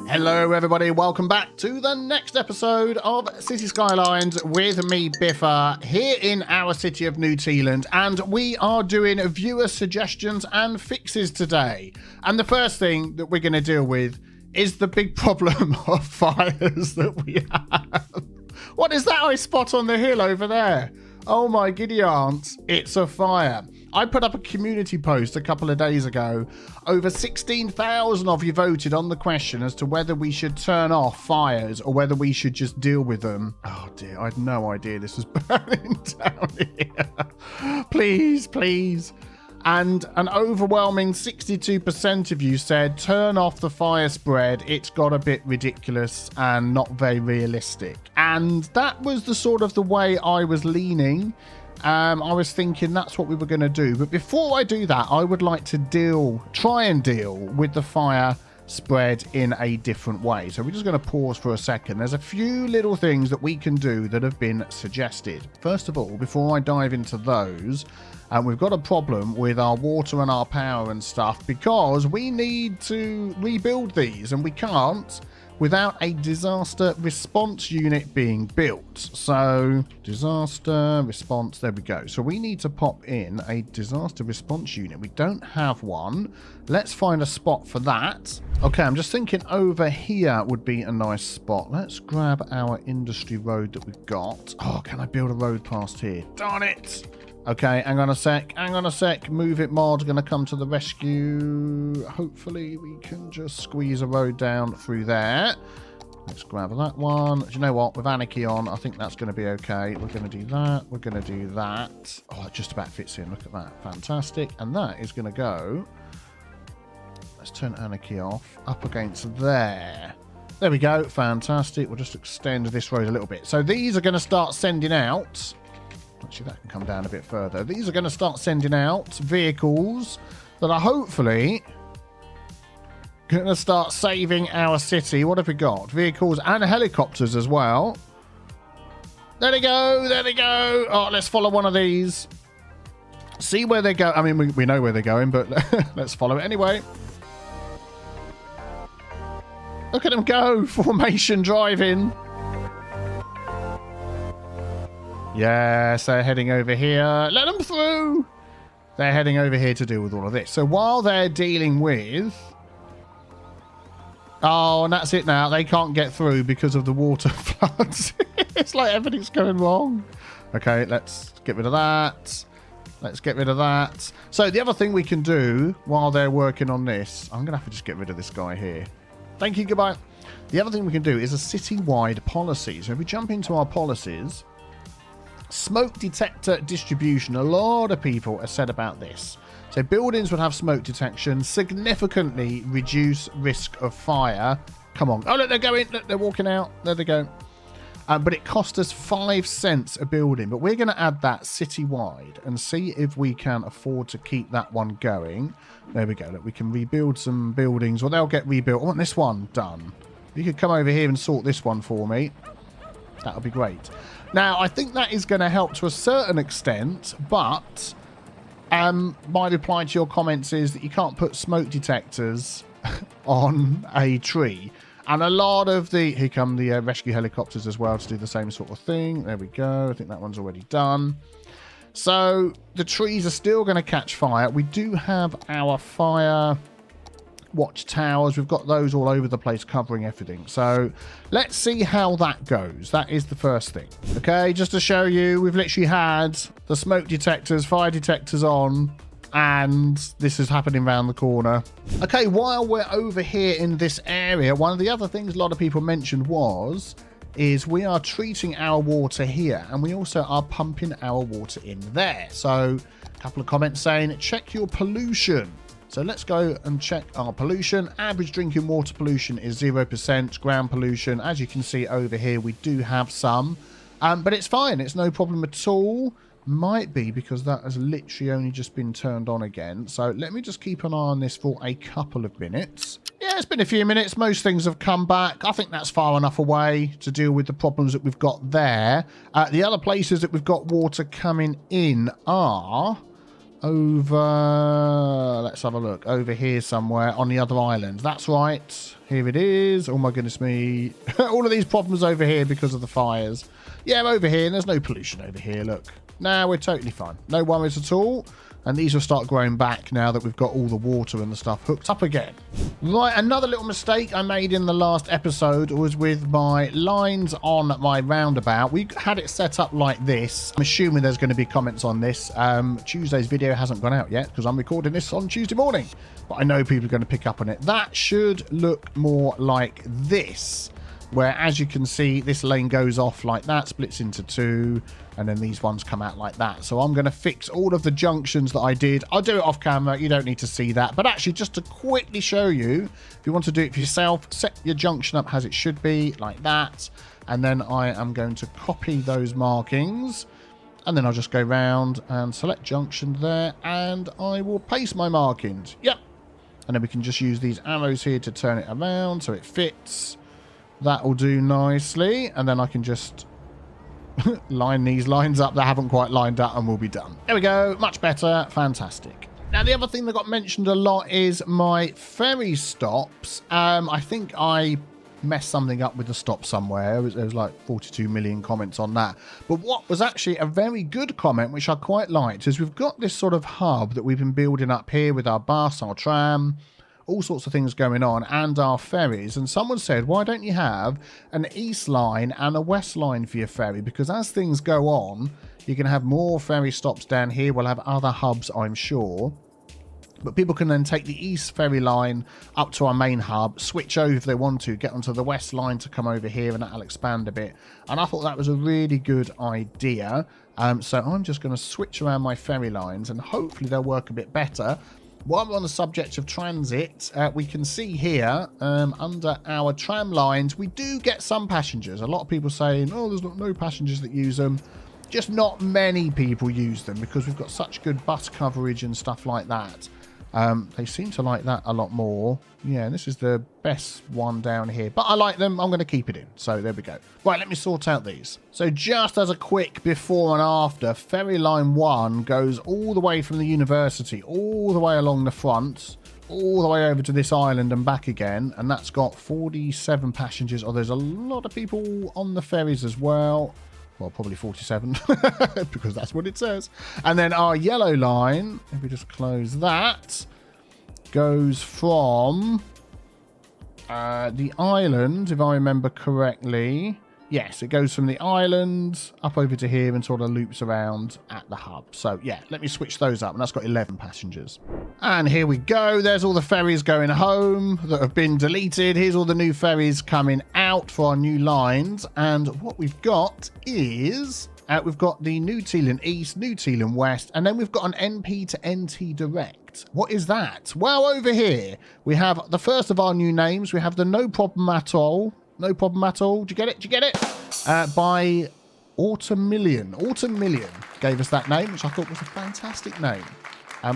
Hello everybody, welcome back to the next episode of Cities Skylines with me, Biffa, here in our city of New Tealand, and we are doing viewer suggestions and fixes today. And the first thing that we're going to deal with is the big problem of fires that we have. What is that I spot on the hill over there? Oh my giddy aunts, it's a fire. I put up a community post a couple of days ago. Over 16,000 of you voted on the question as to whether we should turn off fires or whether we should just deal with them. Oh dear, I had no idea this was burning down here. Please, please. And an overwhelming 62% of you said turn off the fire spread. It's got a bit ridiculous and not very realistic. And that was the sort of the way I was leaning. I was thinking that's what we were going to do. But before I do that, I would like to try and deal with the fire spread in a different way. So we're just going to pause for a second. There's a few little things that we can do that have been suggested. First of all, before I dive into those, we've got a problem with our water and our power and stuff because we need to rebuild these and we can't without a disaster response unit being built. So disaster response, there we go. So we need to pop in a disaster response unit. We don't have one. Let's find a spot for that. Okay, I'm just thinking over here would be a nice spot. Let's grab our industry road that we've got. Oh, can I build a road past here? Darn it. Okay, hang on a sec. Move it mod, gonna come to the rescue. Hopefully we can just squeeze a road down through there. Let's grab that one. Do you know what? With anarchy on, I think that's gonna be okay. We're gonna do that. We're gonna do that. Oh, it just about fits in. Look at that. Fantastic. And that is gonna go. Let's turn anarchy off. Up against there. There we go. Fantastic. We'll just extend this road a little bit. So these are gonna start sending out. Actually, that can come down a bit further. These are going to start sending out vehicles that are hopefully going to start saving our city. What have we got? Vehicles and helicopters as well. There they go. There they go. Oh, let's follow one of these. See where they go. I mean, we know where they're going, but let's follow it anyway. Look at them go. Formation driving. Yes, they're heading over here. Let them through. They're heading over here to deal with all of this. So while they're dealing with... Oh, and that's it now. They can't get through because of the water floods. It's like everything's going wrong. Okay, let's get rid of that. Let's get rid of that. So the other thing we can do while they're working on this... I'm going to have to just get rid of this guy here. Thank you, goodbye. The other thing we can do is a city-wide policy. So if we jump into our policies... Smoke detector distribution. A lot of people have said about this. So buildings would have smoke detection, significantly reduce risk of fire. Come on. Oh, look, they're going. Look, they're walking out. There they go. But it cost us 5 cents a building. But we're going to add that citywide and see if we can afford to keep that one going. There we go. Look, we can rebuild some buildings. Or they'll get rebuilt. I want this one done. You could come over here and sort this one for me. That would be great. Now, I think that is going to help to a certain extent, but my reply to your comments is that you can't put smoke detectors on a tree. And a lot of the... Here come the rescue helicopters as well to do the same sort of thing. There we go. I think that one's already done. So the trees are still going to catch fire. We do have our fire... watch towers. We've got those all over the place covering everything. So let's see how that goes. That is the first thing. Okay, just to show you, we've literally had the smoke detectors, fire detectors on, and this is happening around the corner. Okay, while we're over here in this area, one of the other things a lot of people mentioned is we are treating our water here, and we also are pumping our water in there. So a couple of comments saying, check your pollution. So let's go and check our pollution. Average drinking water pollution is 0%. Ground pollution, as you can see over here, we do have some. But it's fine. It's no problem at all. Might be because that has literally only just been turned on again. So let me just keep an eye on this for a couple of minutes. Yeah, it's been a few minutes. Most things have come back. I think that's far enough away to deal with the problems that we've got there. The other places that we've got water coming in are... over, let's have a look, over here somewhere on the other island. That's right, here it is. Oh my goodness me. All of these problems over here because of the fires. Yeah, over here, and there's no pollution over here, look. Nah, we're totally fine. No worries at all. And these will start growing back now that we've got all the water and the stuff hooked up again. Right, another little mistake I made in the last episode was with my lines on my roundabout. We had it set up like this. I'm assuming there's going to be comments on this. Tuesday's video hasn't gone out yet because I'm recording this on Tuesday morning. But I know people are going to pick up on it. That should look more like this, where, as you can see, this lane goes off like that, splits into two, and then these ones come out like that. So I'm going to fix all of the junctions that I did. I'll do it off camera. You don't need to see that. But actually, just to quickly show you, if you want to do it for yourself, set your junction up as it should be, like that. And then I am going to copy those markings. And then I'll just go round and select junction there, and I will paste my markings. Yep. And then we can just use these arrows here to turn it around so it fits. That will do nicely, and then I can just line these lines up that haven't quite lined up, and we'll be done. There we go. Much better. Fantastic. Now, the other thing that got mentioned a lot is my ferry stops. I think I messed something up with the stop somewhere. There was like 42 million comments on that. But what was actually a very good comment, which I quite liked, is we've got this sort of hub that we've been building up here with our bus, our tram, all sorts of things going on, and our ferries. And someone said, why don't you have an east line and a west line for your ferry? Because as things go on, you can have more ferry stops down here. We'll have other hubs, I'm sure. But people can then take the east ferry line up to our main hub, switch over if they want to, get onto the west line to come over here, and that'll expand a bit. And I thought that was a really good idea. So I'm just going to switch around my ferry lines, and hopefully they'll work a bit better. While we're on the subject of transit, we can see here, under our tram lines, we do get some passengers. A lot of people saying, oh, there's no passengers that use them. Just not many people use them because we've got such good bus coverage and stuff like that. They seem to like that a lot more. Yeah, this is the best one down here. But I like them. I'm going to keep it in. So there we go. Right, let me sort out these. So just as a quick before and after, Ferry Line 1 goes all the way from the university, all the way along the front, all the way over to this island and back again. And that's got 47 passengers. Oh, there's a lot of people on the ferries as well. Well, probably 47 because that's what it says. And then our yellow line, if we just close that, goes from the island, if I remember correctly. Yes, it goes from the island up over to here and sort of loops around at the hub. So, yeah, let me switch those up. And that's got 11 passengers. And here we go. There's all the ferries going home that have been deleted. Here's all the new ferries coming out for our new lines. And what we've got is we've got the New Tealand East, New Tealand West, and then we've got an NP to NT Direct. What is that? Well, over here, we have the first of our new names. We have the No Problem At All. No Problem At All. Do you get it? Do you get it? By Autumn Million gave us that name, which I thought was a fantastic name.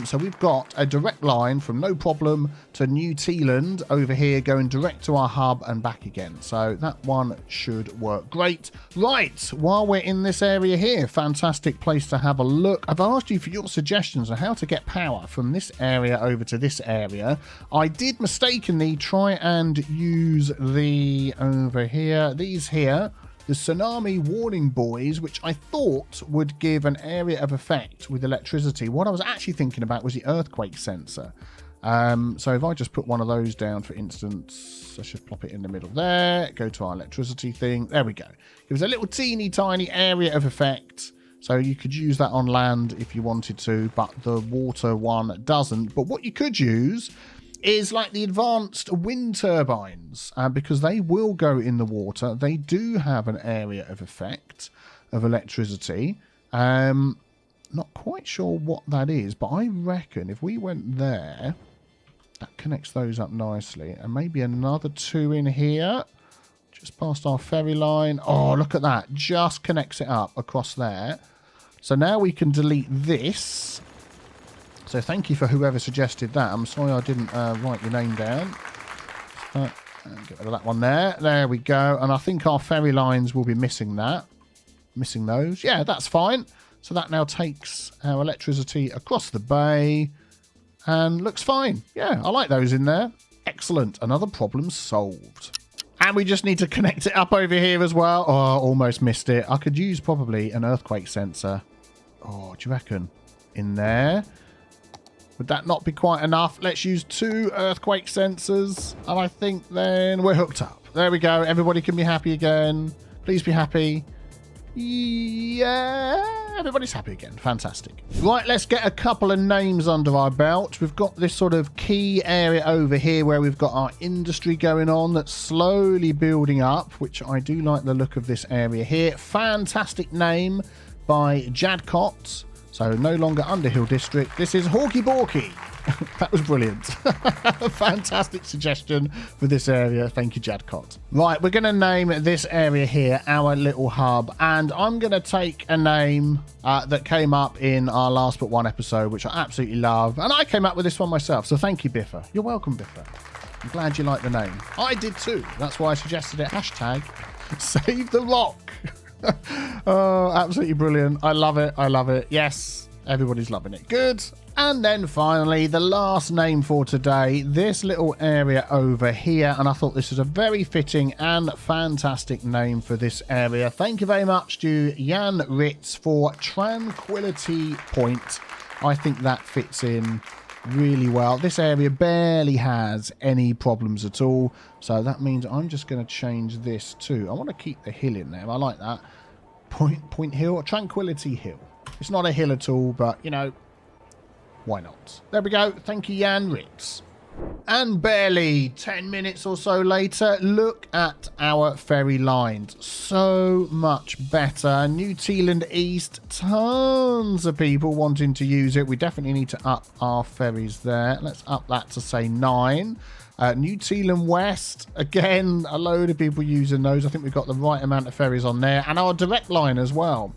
So we've got a direct line from No Problem to New Tealand over here, going direct to our hub and back again. So that one should work great. Right, while we're in this area here, fantastic place to have a look. I've asked you for your suggestions on how to get power from this area over to this area. I did mistakenly try and use the over here, these here, the tsunami warning buoys, which I thought would give an area of effect with electricity. What I was actually thinking about was the earthquake sensor. So if I just put one of those down, for instance, let's just plop it in the middle there, go to our electricity thing. There we go. It was a little teeny tiny area of effect. So you could use that on land if you wanted to, but the water one doesn't. But what you could use is like the advanced wind turbines, because they will go in the water. They do have an area of effect of electricity. Not quite sure what that is, but I reckon if we went there, that connects those up nicely. And maybe another two in here, just past our ferry line. Oh, look at that. Just connects it up across there. So now we can delete this. So thank you for whoever suggested that. I'm sorry I didn't write your name down. And get rid of that one there. There we go. And I think our ferry lines will be missing that. Missing those. Yeah, that's fine. So that now takes our electricity across the bay. And looks fine. Yeah, I like those in there. Excellent. Another problem solved. And we just need to connect it up over here as well. Oh, almost missed it. I could use probably an earthquake sensor Oh, do you reckon? In there? Would that not be quite enough? Let's use 2 earthquake sensors. And I think then we're hooked up. There we go. Everybody can be happy again. Please be happy. Yeah, everybody's happy again. Fantastic. Right, let's get a couple of names under our belt. We've got this sort of key area over here where we've got our industry going on that's slowly building up, which I do like the look of this area here. Fantastic name by Jadcott. So no longer Underhill District. This is Hawky Borky. That was brilliant. Fantastic suggestion for this area. Thank you, Jadcott. Right, we're going to name this area here our little hub. And I'm going to take a name that came up in our last but one episode, which I absolutely love. And I came up with this one myself. So thank you, Biffa. You're welcome, Biffa. I'm glad you like the name. I did too. That's why I suggested it. Hashtag Save the Rock. Oh, absolutely brilliant. I love it. I love it. Yes, everybody's loving it. Good. And then finally, the last name for today, this little area over here. And I thought this was a very fitting and fantastic name for this area. Thank you very much to Jan Ritz for Tranquility Point. I think that fits in really well. This area barely has any problems at all. So that means I'm just going to change this too. I want to keep the hill in there. I like that. Point Hill, Tranquility Hill. It's not a hill at all, but, you know, why not? There we go. Thank you, Jan Ritz. And barely 10 minutes or so later, look at our ferry lines. So much better. New Tealand East, tons of people wanting to use it. We definitely need to up our ferries there. Let's up that to, say, 9. New Tealand West, again, a load of people using those. I think we've got the right amount of ferries on there. And our direct line as well.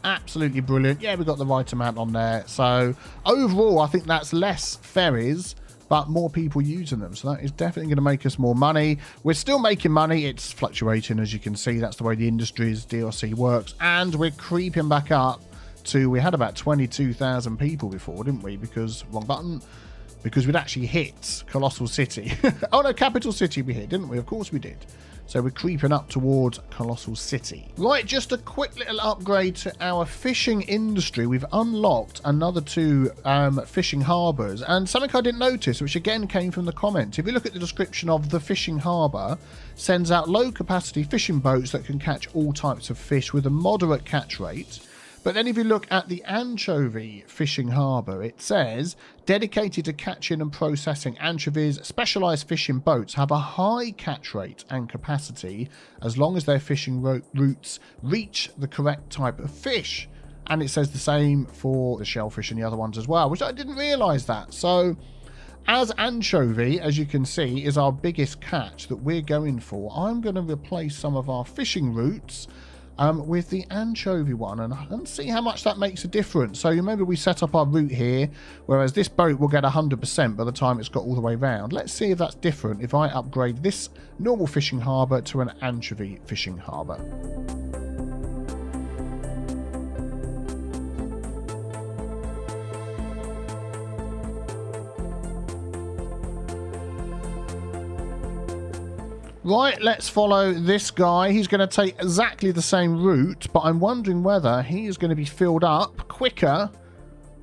Absolutely brilliant. Yeah, we've got the right amount on there. So overall, I think that's less ferries, but more people using them. So that is definitely going to make us more money. We're still making money. It's fluctuating, as you can see. That's the way the industry's DLC works. And we're creeping back up to, we had about 22,000 people before, didn't we? Because, wrong button, because we'd actually hit Colossal City. Oh no, Capital City we hit, didn't we? Of course we did. So we're creeping up towards Colossal City. Right, just a quick little upgrade to our fishing industry. We've unlocked another 2 fishing harbours. And something I didn't notice, which again came from the comments. If you look at the description of the fishing harbour, sends out low capacity fishing boats that can catch all types of fish with a moderate catch rate. But then if you look at the anchovy fishing harbour, it says, dedicated to catching and processing anchovies, specialised fishing boats have a high catch rate and capacity as long as their fishing routes reach the correct type of fish. And it says the same for the shellfish and the other ones as well, which I didn't realise that. So as anchovy, as you can see, is our biggest catch that we're going for, I'm going to replace some of our fishing routes with the anchovy one and see how much that makes a difference. So remember, we set up our route here, whereas this boat will get 100% by the time it's got all the way round. Let's see if that's different if I upgrade this normal fishing harbour to an anchovy fishing harbour. Right, let's follow this guy. He's going to take exactly the same route, but I'm wondering whether he is going to be filled up quicker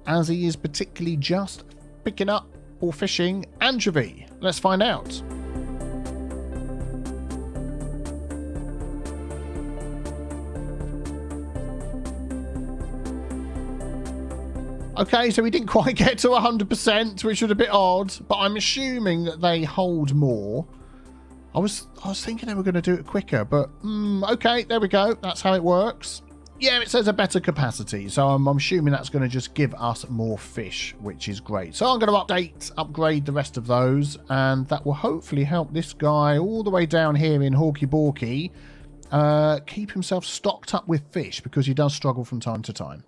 as he is particularly just picking up or fishing anchovy. Let's find out. Okay, so we didn't quite get to 100%, which was a bit odd, but I'm assuming that they hold more. I was thinking they were going to do it quicker, but okay, there we go. That's how it works. Yeah, it says a better capacity, so I'm assuming that's going to just give us more fish, which is great. So I'm going to upgrade the rest of those, and that will hopefully help this guy all the way down here in Hawky Borky keep himself stocked up with fish, because he does struggle from time to time.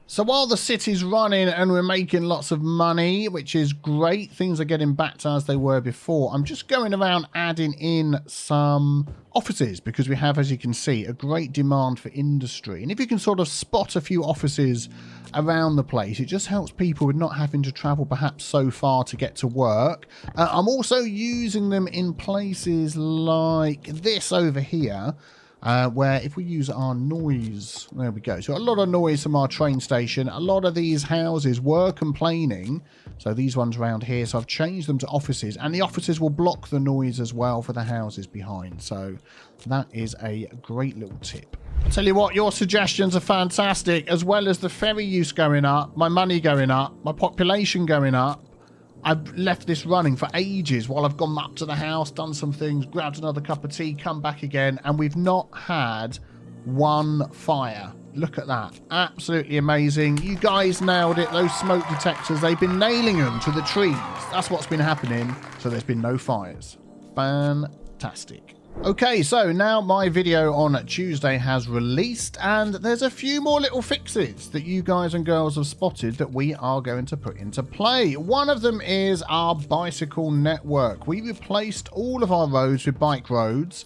So while the city's running and we're making lots of money, which is great, things are getting back to as they were before. I'm just going around adding in some offices because we have, as you can see, a great demand for industry. And if you can sort of spot a few offices around the place, it just helps people with not having to travel perhaps so far to get to work. I'm also using them in places like this over here. where if we use our noise, there we go. So a lot of noise from our train station. A lot of these houses were complaining. So these ones around here. So I've changed them to offices, and the offices will block the noise as well for the houses behind. So that is a great little tip. I'll tell you what, your suggestions are fantastic, as well as the ferry use going up, my money going up, my population going up. I've left this running for ages while I've gone up to the house, done some things, grabbed another cup of tea, come back again, and we've not had one fire. Look at that. Absolutely amazing. You guys nailed it. Those smoke detectors, they've been nailing them to the trees. That's what's been happening. So there's been no fires. Fantastic. Okay, so now my video on Tuesday has released, and there's a few more little fixes that you guys and girls have spotted that we are going to put into play. One of them is our bicycle network. We replaced all of our roads with bike roads,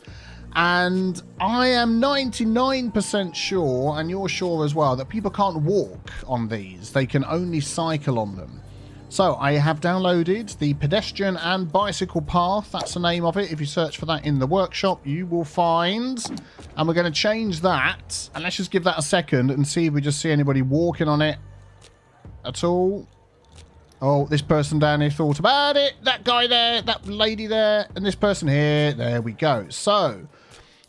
and I am 99% sure, and you're sure as well, that people can't walk on these. They can only cycle on them. So I have downloaded the pedestrian and bicycle path. That's the name of it. If you search for that in the workshop, you will find. And we're going to change that. And let's just give that a second and see if we just see anybody walking on it at all. Oh, this person down here thought about it. That guy there, that lady there, and this person here. There we go. So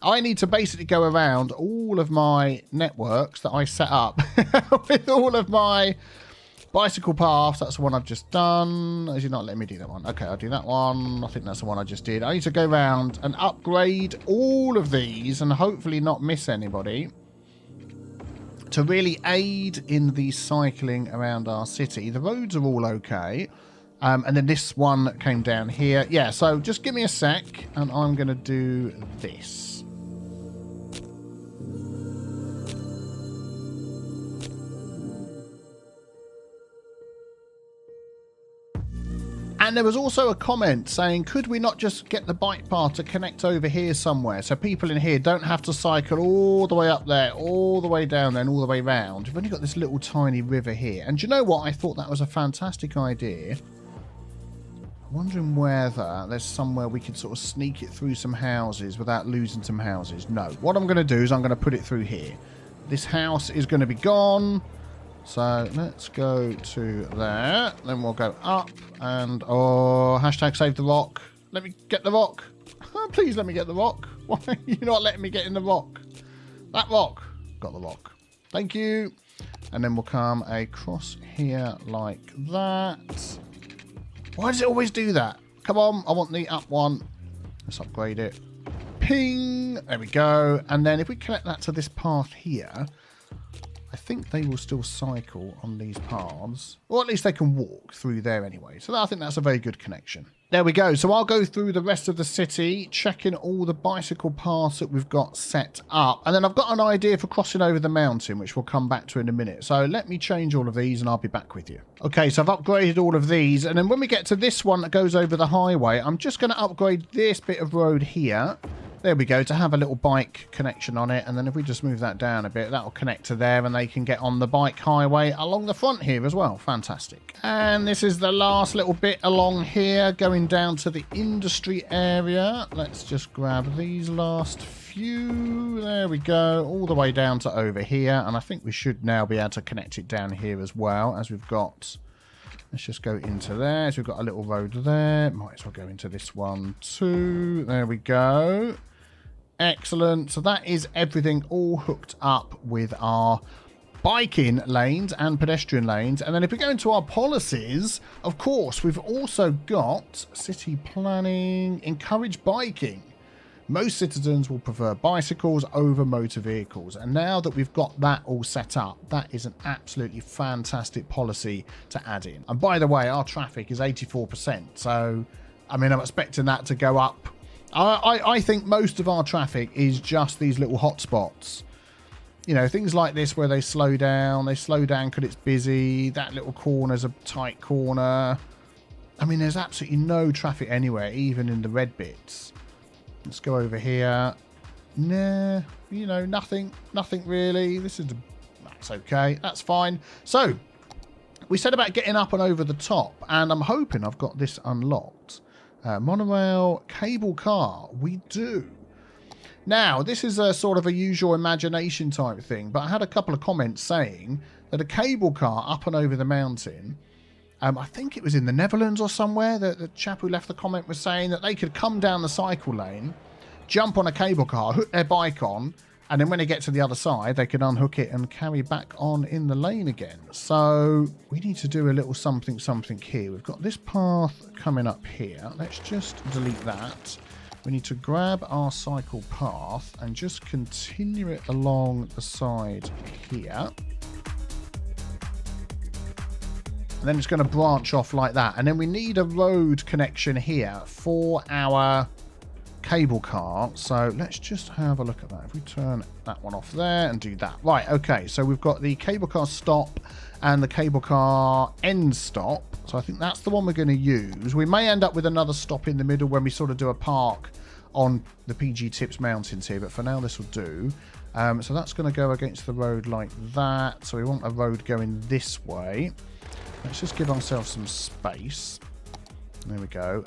I need to basically go around all of my networks that I set up with all of my bicycle paths. That's the one I've just done. Is he not letting me do that one? Okay, I'll do that one. I think that's the one I just did. I need to go around and upgrade all of these and hopefully not miss anybody to really aid in the cycling around our city. The roads are all okay. And then this one came down here. Yeah, so just give me a sec and I'm going to do this. And there was also a comment saying, could we not just get the bike path to connect over here somewhere so people in here don't have to cycle all the way up there, all the way down there, and all the way round? We've only got this little tiny river here. And do you know what? I thought that was a fantastic idea. I'm wondering whether there's somewhere we could sort of sneak it through some houses without losing some houses. No. What I'm going to do is I'm going to put it through here. This house is going to be gone. So let's go to there. Then we'll go up and, oh, hashtag save the rock. Let me get the rock. Please let me get the rock. Why are you not letting me get in the rock? That rock. Got the rock. Thank you. And then we'll come across here like that. Why does it always do that? Come on. I want the up one. Let's upgrade it. Ping. There we go. And then if we connect that to this path here, I think they will still cycle on these paths, or at least they can walk through there anyway. So I think that's a very good connection. There we go. So I'll go through the rest of the city, checking all the bicycle paths that we've got set up. And then I've got an idea for crossing over the mountain, which we'll come back to in a minute. So let me change all of these and I'll be back with you. Okay, so I've upgraded all of these. And then when we get to this one that goes over the highway, I'm just going to upgrade this bit of road here. There we go, to have a little bike connection on it. And then if we just move that down a bit, that'll connect to there and they can get on the bike highway along the front here as well. Fantastic. And this is the last little bit along here going down to the industry area. Let's just grab these last few. There we go, all the way down to over here. And I think we should now be able to connect it down here as well, as we've got. Let's just go into there. So we've got a little road there. Might as well go into this one too. There we go. Excellent. So that is everything all hooked up with our biking lanes and pedestrian lanes. And then if we go into our policies, of course, we've also got city planning, encourage biking. Most citizens will prefer bicycles over motor vehicles. And now that we've got that all set up, that is an absolutely fantastic policy to add in. And by the way, our traffic is 84%. So, I mean, I'm expecting that to go up. I think most of our traffic is just these little hotspots. You know, things like this where they slow down. They slow down because it's busy. That little corner's a tight corner. I mean, there's absolutely no traffic anywhere, even in the red bits. Let's go over here. Nah, you know, nothing really. That's okay. That's fine. So, we said about getting up and over the top, and I'm hoping I've got this unlocked. Monorail, cable car, we do. Now, this is a sort of a use your imagination type thing, but I had a couple of comments saying that a cable car up and over the mountain, I think it was in the Netherlands or somewhere, the chap who left the comment was saying that they could come down the cycle lane, jump on a cable car, hook their bike on, and then when they get to the other side, they can unhook it and carry back on in the lane again. So we need to do a little something here. We've got this path coming up here. Let's just delete that. We need to grab our cycle path and just continue it along the side here. And then it's going to branch off like that. And then we need a road connection here for our cable car. So let's just have a look at that. If we turn that one off there and do that. Right, okay. So we've got the cable car stop and the cable car end stop. So I think that's the one we're going to use. We may end up with another stop in the middle when we sort of do a park on the PG Tips Mountains here. But for now, this will do. So that's going to go against the road like that. So we want a road going this way. Let's just give ourselves some space. There we go.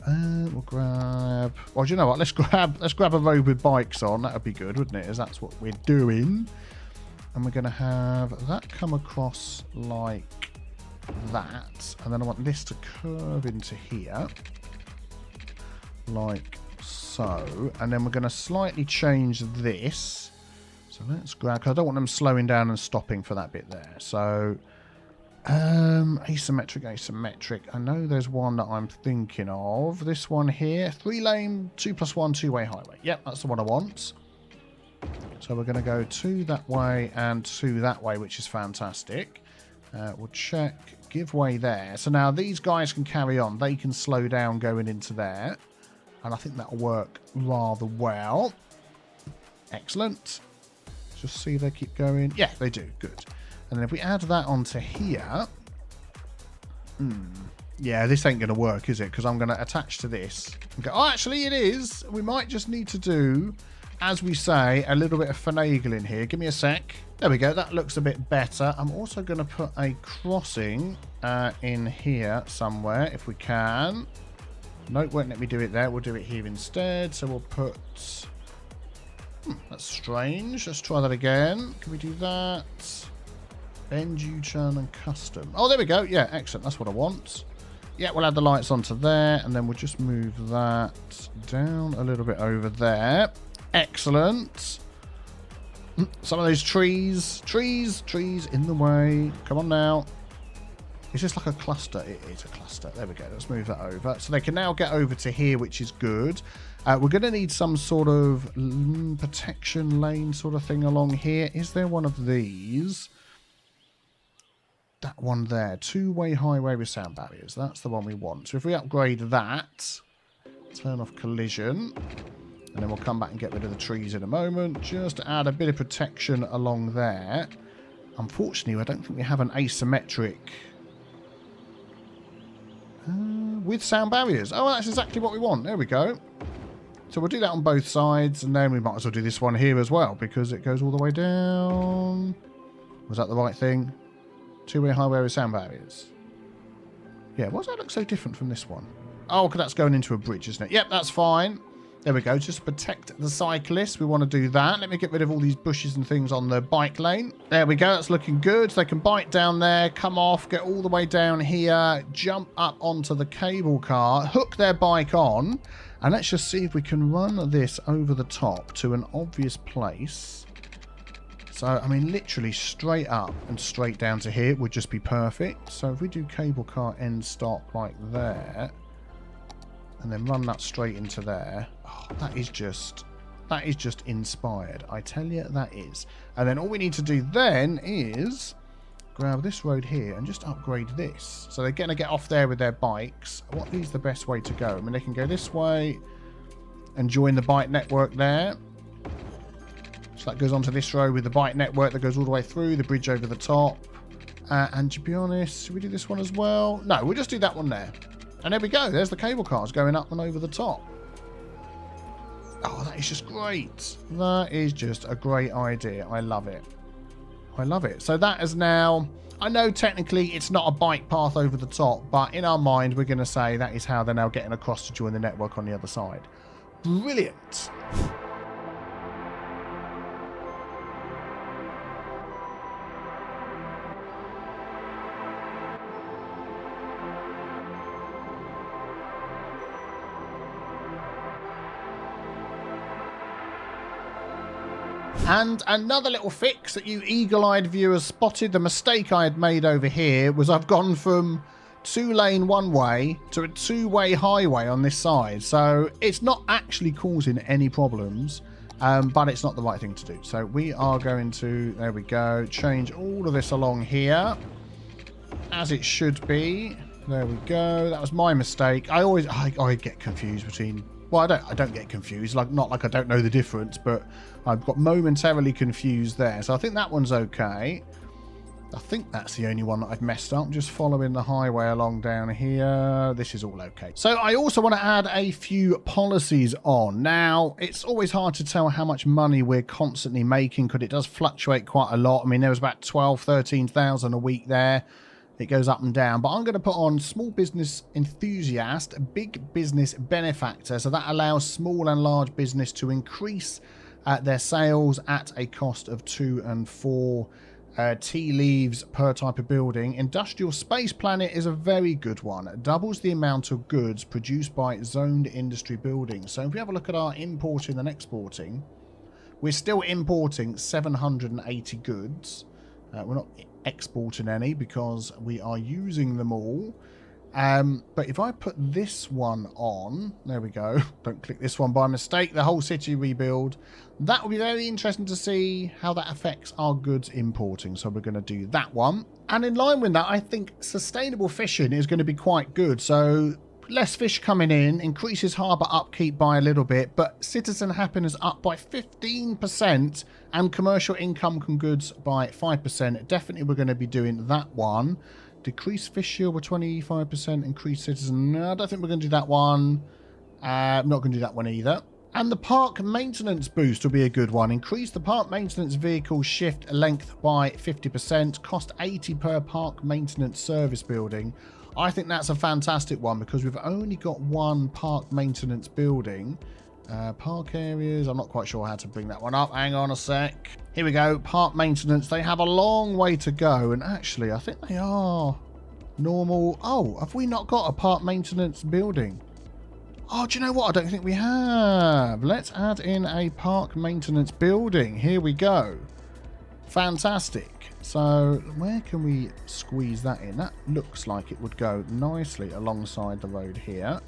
We'll grab... Well, do you know what? Let's grab a road with bikes on. That would be good, wouldn't it? As that's what we're doing. And we're going to have that come across like that. And then I want this to curve into here. Like so. And then we're going to slightly change this. So let's grab... Cause I don't want them slowing down and stopping for that bit there. So... asymmetric. I know there's one that I'm thinking of. This one here. 3-lane, 2+1, two-way highway. Yep, that's the one I want. So we're going to go 2 that way and 2 that way, which is fantastic. We'll check. Give way there. So now these guys can carry on. They can slow down going into there. And I think that'll work rather well. Excellent. Just see they keep going. Yeah, they do. Good. And then if we add that onto here... yeah, this ain't going to work, is it? Because I'm going to attach to this. And go, oh, actually, it is. We might just need to do, as we say, a little bit of finagling here. Give me a sec. There we go. That looks a bit better. I'm also going to put a crossing in here somewhere, if we can. Nope, won't let me do it there. We'll do it here instead. So we'll put... that's strange. Let's try that again. Can we do that? Bend, U-turn, and custom. Oh, there we go. Yeah, excellent. That's what I want. Yeah, we'll add the lights onto there, and then we'll just move that down a little bit over there. Excellent. Some of those trees in the way. Come on now. Is this like a cluster? It is a cluster. There we go. Let's move that over. So they can now get over to here, which is good. We're going to need some sort of protection lane sort of thing along here. Is there one of these? That one there. Two-way highway with sound barriers. That's the one we want. So if we upgrade that, turn off collision, and then we'll come back and get rid of the trees in a moment, just to add a bit of protection along there. Unfortunately, I don't think we have an asymmetric with sound barriers. Oh, that's exactly what we want. There we go. So we'll do that on both sides, and then we might as well do this one here as well, because it goes all the way down. Was that the right thing? Two-way highway with sound barriers. Yeah, why does that look so different from this one? Oh, because that's going into a bridge, isn't it? Yep, that's fine. There we go. Just protect the cyclists. We want to do that. Let me get rid of all these bushes and things on the bike lane. There we go. That's looking good. So they can bike down there, come off, get all the way down here, jump up onto the cable car, hook their bike on, and let's just see if we can run this over the top to an obvious place. So, I mean, literally straight up and straight down to here would just be perfect. So if we do cable car end stop like there, and then run that straight into there, oh, that is just inspired. I tell you, that is. And then all we need to do then is grab this road here and just upgrade this. So they're going to get off there with their bikes. What is the best way to go? I mean, they can go this way and join the bike network there. So that goes onto this road with the bike network that goes all the way through, the bridge over the top. And to be honest, should we do this one as well? No, we'll just do that one there. And there we go. There's the cable cars going up and over the top. Oh, that is just great. That is just a great idea. I love it. I love it. So that is now... I know technically it's not a bike path over the top, but in our mind, we're going to say that is how they're now getting across to join the network on the other side. Brilliant. And another little fix that you eagle-eyed viewers spotted, the mistake I had made over here was I've gone from 2-lane one-way to a 2-way highway on this side. So it's not actually causing any problems, but it's not the right thing to do. So we are going to, there we go, change all of this along here as it should be. There we go. That was my mistake. I get confused between... Well, I don't get confused. Like, not like I don't know the difference, but I've got momentarily confused there. So I think that one's okay. I think that's the only one that I've messed up. Just following the highway along down here. This is all okay. So I also want to add a few policies on. Now, it's always hard to tell how much money we're constantly making because it does fluctuate quite a lot. I mean, there was about 12, 13,000 a week there. It goes up and down, but I'm going to put on small business enthusiast, big business benefactor. So that allows small and large business to increase their sales at a cost of 2 and 4 tea leaves per type of building. Industrial space planet is a very good one. It doubles the amount of goods produced by zoned industry buildings. So if we have a look at our importing and exporting, we're still importing 780 goods. We're not exporting any because we are using them all. But if I put this one on, there we go. Don't click this one by mistake. The whole city rebuild. That will be very interesting to see how that affects our goods importing. So we're going to do that one. And in line with that, I think sustainable fishing is going to be quite good. So less fish coming in, increases harbour upkeep by a little bit, but citizen happiness up by 15% and commercial income from goods by 5%. Definitely we're going to be doing that one. Decrease fish yield by 25%, increase citizen. No, I don't think we're going to do that one. I'm not going to do that one either. And the park maintenance boost will be a good one. Increase the park maintenance vehicle shift length by 50%, cost 80 per park maintenance service building. I think that's a fantastic one because we've only got one park maintenance building. Park areas, I'm not quite sure how to bring that one up. Hang on a sec. Here we go. Park maintenance. They have a long way to go. And actually, I think they are normal. Oh, have we not got a park maintenance building? Oh, do you know what? I don't think we have. Let's add in a park maintenance building. Here we go. Fantastic. So where can we squeeze that in? That looks like it would go nicely alongside the road here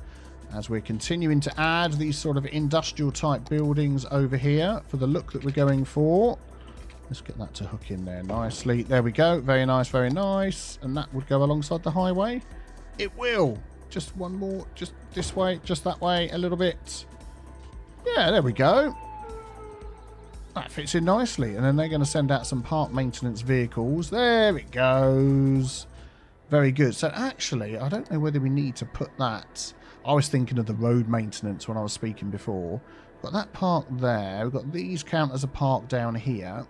as we're continuing to add these sort of industrial type buildings over here for the look that we're going for. Let's get that to hook in there nicely. There we go. Very nice, very nice. And that would go alongside the highway. It will. Just one more. Just this way. Just that way a little bit. Yeah, there we go. That fits in nicely. And then they're going to send out some park maintenance vehicles. There it goes. Very good. So actually, I don't know whether we need to put that. I was thinking of the road maintenance when I was speaking before. Got that park there. We've got these count as a park down here.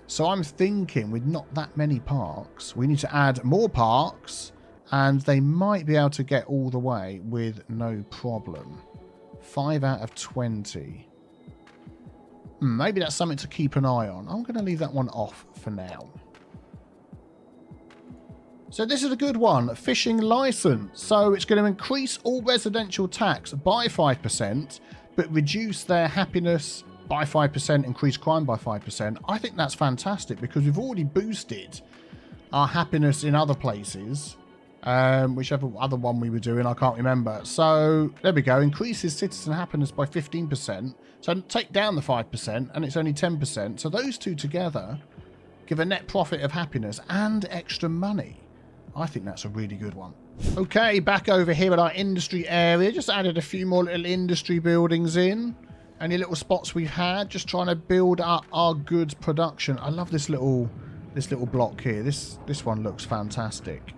So I'm thinking with not that many parks, we need to add more parks. And they might be able to get all the way with no problem. 5 out of 20. Maybe that's something to keep an eye on. I'm going to leave that one off for now. So this is a good one. Fishing license. So it's going to increase all residential tax by 5%, but reduce their happiness by 5%, increase crime by 5%. I think that's fantastic because we've already boosted our happiness in other places. Whichever other one we were doing, I can't remember. So there we go. Increases citizen happiness by 15%. So take down the 5% and it's only 10%. So those two together give a net profit of happiness and extra money. I think that's a really good one. Okay, back over here at our industry area. Just added a few more little industry buildings in. Any little spots we've had. Just trying to build up our goods production. I love this little block here. This one looks fantastic.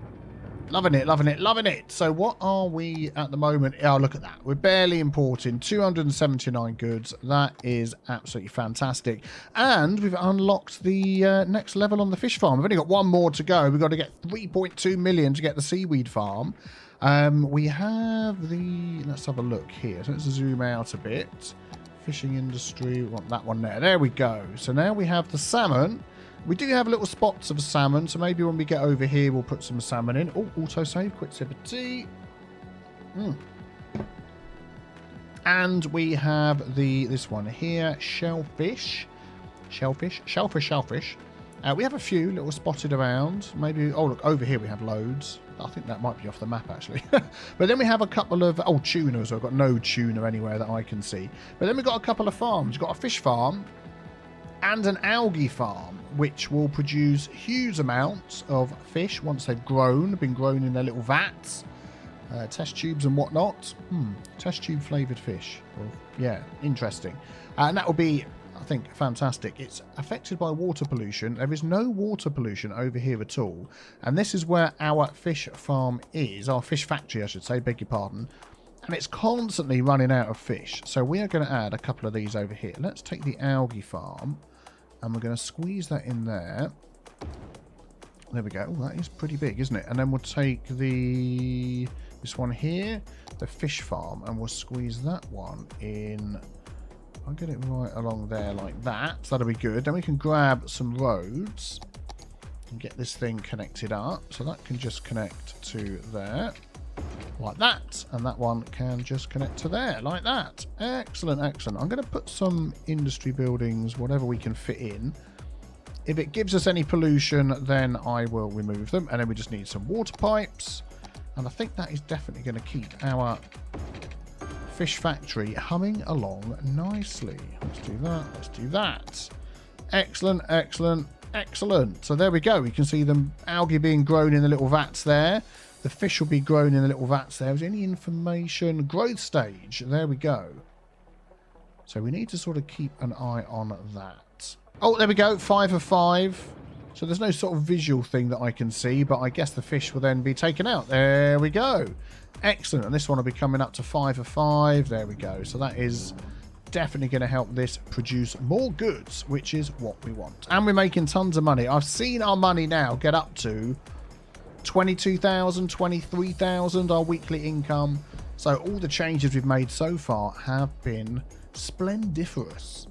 Loving it, loving it, loving it. So what are we at the moment? Oh, look at that. We're barely importing 279 goods. That is absolutely fantastic. And we've unlocked the next level on the fish farm. We've only got one more to go. We've got to get 3.2 million to get the seaweed farm. We have the... Let's have a look here. So let's zoom out a bit. Fishing industry. We want that one there. There we go. So now we have the salmon. We do have little spots of salmon, so maybe when we get over here, we'll put some salmon in. Oh, autosave, quick sip of tea. And we have this one here, shellfish. Shellfish. Shellfish. We have a few little spotted around. Maybe, oh look, over here we have loads. I think that might be off the map actually. But then we have a couple of, oh, tuna. So I've got no tuna anywhere that I can see. But then we've got a couple of farms. We've got a fish farm and an algae farm, which will produce huge amounts of fish once they've been grown in their little vats. Test tubes and whatnot. Test tube flavoured fish. Well, yeah, interesting. And that will be, I think, fantastic. It's affected by water pollution. There is no water pollution over here at all. And this is where our fish farm is. Our fish factory, I should say, beg your pardon. And it's constantly running out of fish. So we are going to add a couple of these over here. Let's take the algae farm. And we're going to squeeze that in there. There we go. Oh, that is pretty big, isn't it? And then we'll take this one here, the fish farm, and we'll squeeze that one in. I'll get it right along there like that. So that'll be good. Then we can grab some roads and get this thing connected up. So that can just connect to there like that. And that one can just connect to there like that. Excellent, excellent. I'm going to put some industry buildings, whatever we can fit in. If it gives us any pollution, then I will remove them. And then we just need some water pipes. And I think that is definitely going to keep our fish factory humming along nicely. Let's do that. Let's do that. Excellent, excellent, excellent. So there we go. You can see the algae being grown in the little vats there. The fish will be grown in the little vats there. Is there any information? Growth stage. There we go. So we need to sort of keep an eye on that. Oh, there we go. 5 of 5. So there's no sort of visual thing that I can see, but I guess the fish will then be taken out. There we go. Excellent. And this one will be coming up to 5 of 5. There we go. So that is definitely going to help this produce more goods, which is what we want. And we're making tons of money. I've seen our money now get up to 22,000, 23,000, our weekly income. So all the changes we've made so far have been splendiferous.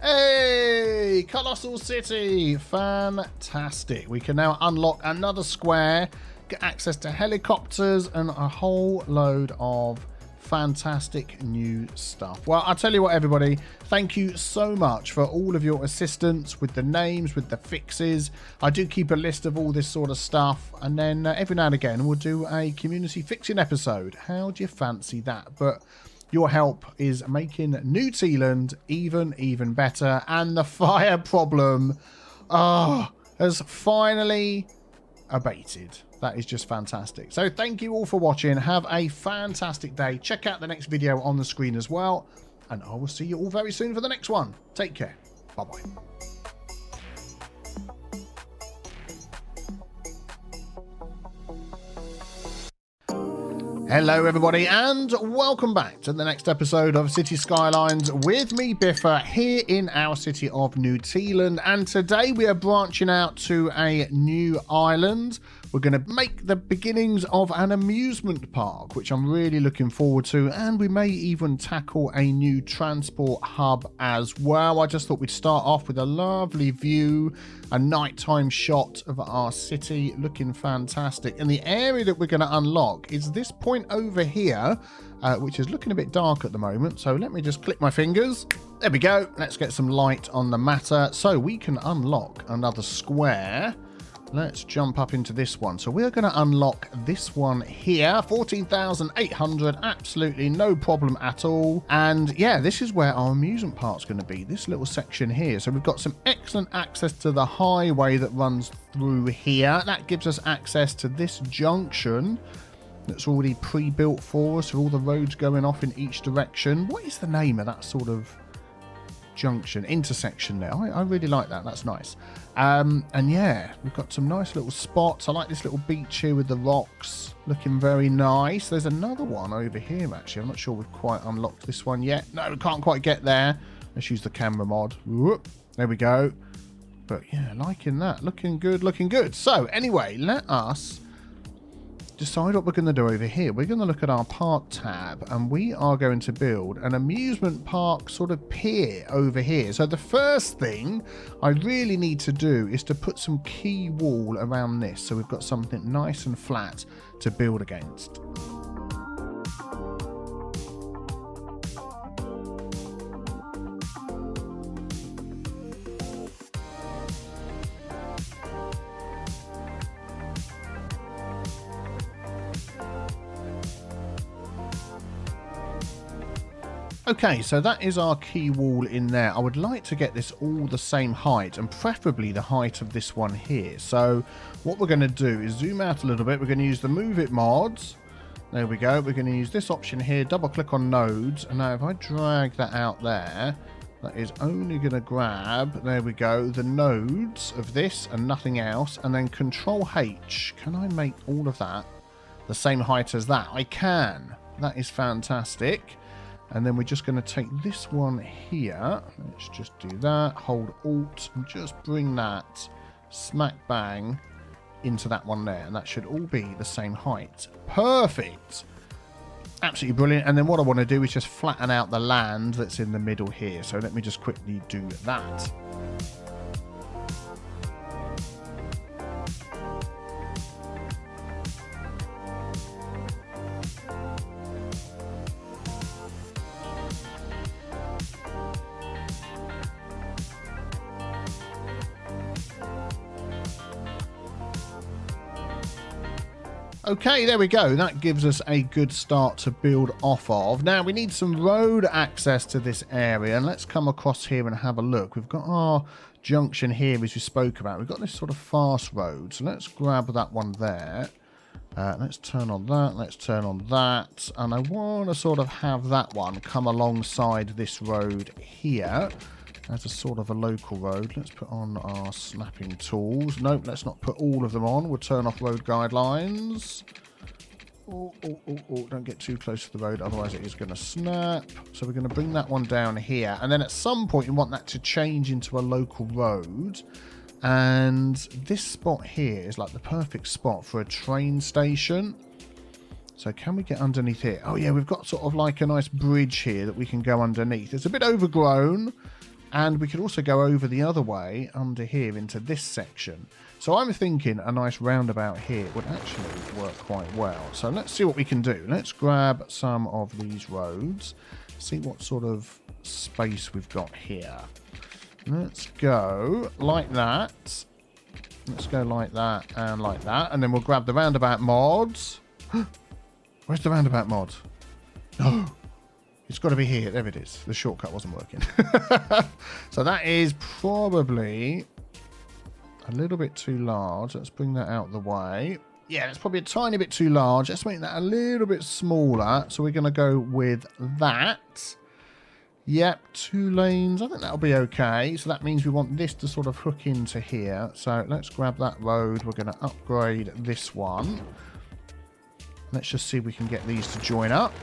Hey, Colossal City. Fantastic. We can now unlock another square, get access to helicopters and a whole load of fantastic new stuff. Well, I'll tell you what, everybody, thank you so much for all of your assistance with the names, with the fixes. I do keep a list of all this sort of stuff, and then every now and again we'll do a community fixing episode. How do you fancy that? But your help is making New Tealand even better, and the fire problem has finally abated. That is just fantastic. So thank you all for watching. Have a fantastic day. Check out the next video on the screen as well, and I will see you all very soon for the next one. Take care. Bye-bye. Hello everybody, and welcome back to the next episode of Cities Skylines with me, Biffa, here in our city of New Tealand. And today we are branching out to a new island. We're going to make the beginnings of an amusement park, which I'm really looking forward to. And we may even tackle a new transport hub as well. I just thought we'd start off with a lovely view, a nighttime shot of our city looking fantastic. And the area that we're going to unlock is this point over here, which is looking a bit dark at the moment. So let me just click my fingers. There we go. Let's get some light on the matter. So we can unlock another square. Let's jump up into this one. So we're going to unlock this one here. 14,800. Absolutely no problem at all. And yeah, this is where our amusement park's going to be. This little section here. So we've got some excellent access to the highway that runs through here. That gives us access to this junction that's already pre-built for us, with all the roads going off in each direction. What is the name of that sort of junction, intersection there? I really like that. That's nice. And yeah, we've got some nice little spots. I like this little beach here with the rocks, looking very nice. There's another one over here actually. I'm not sure we've quite unlocked this one yet. No, we can't quite get there. Let's use the camera mod. Whoop, there we go. But yeah, liking that. Looking good, looking good. So anyway, let us decide what we're going to do over here. We're going to look at our park tab, and we are going to build an amusement park sort of pier over here. So the first thing I really need to do is to put some key wall around this, so we've got something nice and flat to build against. Okay, so that is our key wall in there. I would like to get this all the same height, and preferably the height of this one here. So what we're going to do is zoom out a little bit. We're going to use the Move It mods. There we go. We're going to use this option here, double click on nodes. And now if I drag that out there, that is only going to grab, there we go, the nodes of this and nothing else. And then Control H. Can I make all of that the same height as that? I can. That is fantastic. And then we're just going to take this one here. Let's just do that. Hold Alt and just bring that smack bang into that one there. And that should all be the same height. Perfect. Absolutely brilliant. And then what I want to do is just flatten out the land that's in the middle here. So let me just quickly do that. Okay, there we go. That gives us a good start to build off of. Now, we need some road access to this area. And let's come across here and have a look. We've got our junction here, as we spoke about. We've got this sort of fast road. So let's grab that one there. Let's turn on that. Let's turn on that. And I want to sort of have that one come alongside this road here as a sort of a local road. Let's put on our snapping tools. Nope, let's not put all of them on. We'll turn off road guidelines. Oh, don't get too close to the road, otherwise it is going to snap. So we're going to bring that one down here. And then at some point you want that to change into a local road. And this spot here is like the perfect spot for a train station. So can we get underneath here? Oh yeah, we've got sort of like a nice bridge here that we can go underneath. It's a bit overgrown. And we could also go over the other way under here into this section. So I'm thinking a nice roundabout here would actually work quite well. So let's see what we can do. Let's grab some of these roads. See what sort of space we've got here. Let's go like that. Let's go like that and like that. And then we'll grab the roundabout mods. Where's the roundabout mod? No. It's got to be here. There it is. The shortcut wasn't working. So that is probably a little bit too large. Let's bring that out of the way. Yeah, it's probably a tiny bit too large. Let's make that a little bit smaller. So we're going to go with that. Yep, 2 lanes. I think that'll be okay. So that means we want this to sort of hook into here. So let's grab that road. We're going to upgrade this one. Let's just see if we can get these to join up.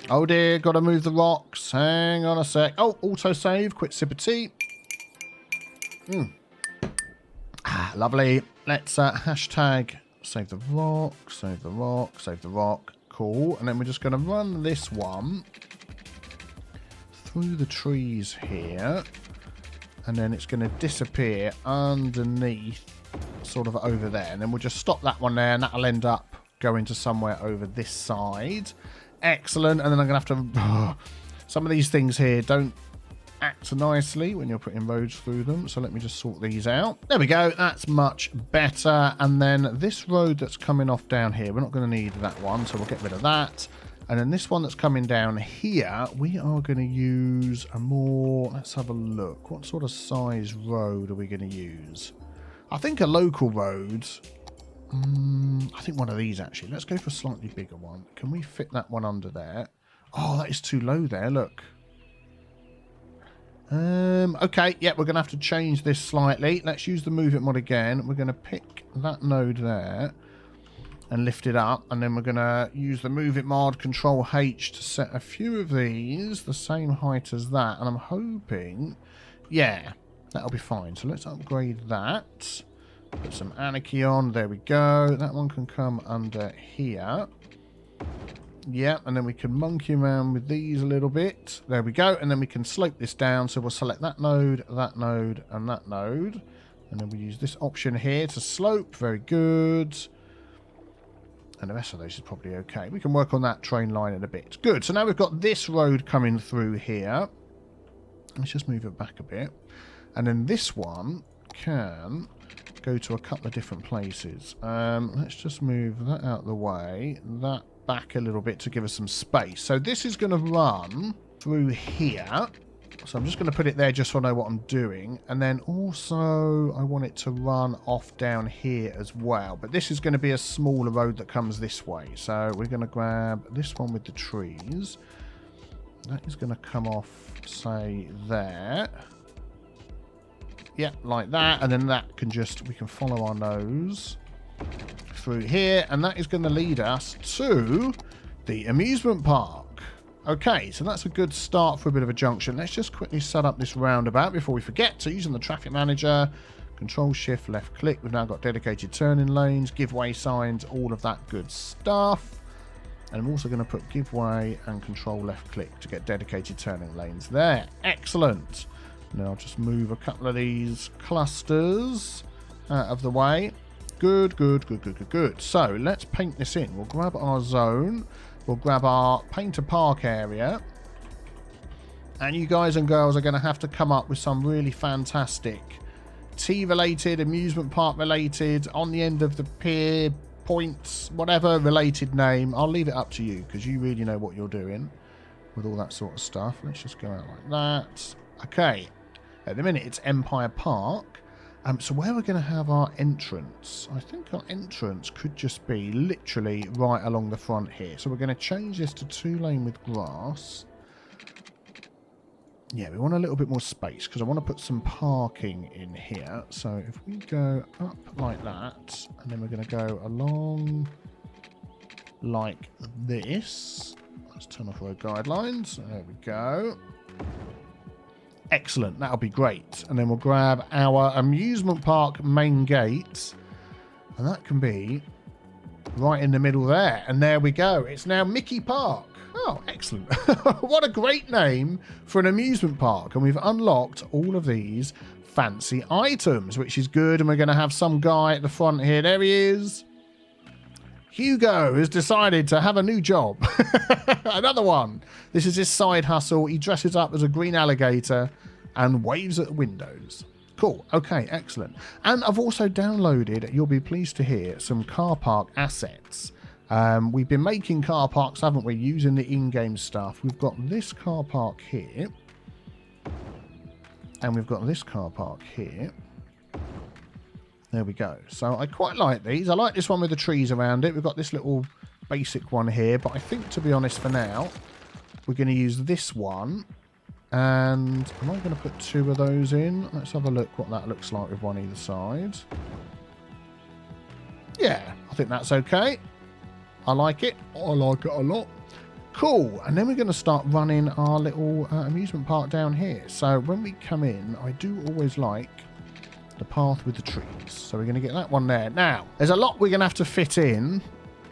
Oh dear, got to move the rocks. Hang on a sec. Oh, autosave. Quick sip of tea. Ah, lovely. Let's hashtag save the rock, save the rock, save the rock. Cool. And then we're just going to run this one through the trees here. And then it's going to disappear underneath, sort of over there. And then we'll just stop that one there, and that'll end up going to somewhere over this side. Excellent. And then I'm going to have to... some of these things here don't act nicely when you're putting roads through them. So let me just sort these out. There we go. That's much better. And then this road that's coming off down here, we're not going to need that one. So we'll get rid of that. And then this one that's coming down here, we are going to use a more... Let's have a look. What sort of size road are we going to use? I think a local road... I think one of these, actually. Let's go for a slightly bigger one. Can we fit that one under there? Oh, that is too low there. Look. Okay, yeah, we're going to have to change this slightly. Let's use the Move It mod again. We're going to pick that node there and lift it up. And then we're going to use the Move It mod, Control H, to set a few of these the same height as that. And I'm hoping, yeah, that'll be fine. So let's upgrade that. Put some anarchy on. There we go. That one can come under here. Yeah, and then we can monkey around with these a little bit. There we go. And then we can slope this down. So we'll select that node, and that node. And then we use this option here to slope. Very good. And the rest of those is probably okay. We can work on that train line in a bit. Good. So now we've got this road coming through here. Let's just move it back a bit. And then this one can go to a couple of different places. Let's just move that out of the way, that back a little bit to give us some space. So this is going to run through here. So I'm just going to put it there just so I know what I'm doing. And then also I want it to run off down here as well. But this is going to be a smaller road that comes this way. So we're going to grab this one with the trees. That is going to come off, say, there. Yeah, like that. And then that can just, we can follow our nose through here. And that is going to lead us to the amusement park. Okay, so that's a good start for a bit of a junction. Let's just quickly set up this roundabout before we forget. So using the traffic manager, control shift left click. We've now got dedicated turning lanes, give way signs, all of that good stuff. And I'm also going to put give way and control left click to get dedicated turning lanes there. Excellent. Now I'll just move a couple of these clusters out of the way. Good, good, good, good, good, good. So let's paint this in. We'll grab our zone. We'll grab our paint a park area. And you guys and girls are going to have to come up with some really fantastic tea-related, amusement park-related, on the end of the pier, points, whatever related name. I'll leave it up to you because you really know what you're doing with all that sort of stuff. Let's just go out like that. Okay. At the minute, it's Empire Park. So where we're going to have our entrance, I think our entrance could just be literally right along the front here. So we're going to change this to 2-lane with grass. Yeah, we want a little bit more space because I want to put some parking in here. So if we go up like that, and then we're going to go along like this. Let's turn off road guidelines. There we go. Excellent, that'll be great. And then we'll grab our amusement park main gate. And that can be right in the middle there. And there we go. It's now Mickey Park. Oh, excellent. What a great name for an amusement park. And we've unlocked all of these fancy items, which is good. And we're going to have some guy at the front here. There he is. Hugo has decided to have a new job. Another one. This is his side hustle. He dresses up as a green alligator and waves at windows. Cool. Okay, excellent. And I've also downloaded, you'll be pleased to hear, some car park assets. We've been making car parks, haven't we, using the in-game stuff. We've got this car park here. And we've got this car park here. There we go. So I quite like these. I like this one with the trees around it. We've got this little basic one here. But I think, to be honest, for now, we're going to use this one. And am I going to put 2 of those in? Let's have a look what that looks like with one either side. Yeah, I think that's okay. I like it. I like it a lot. Cool. And then we're going to start running our little amusement park down here. So when we come in, I do always like the path with the trees. So we're going to get that one there. Now, there's a lot we're going to have to fit in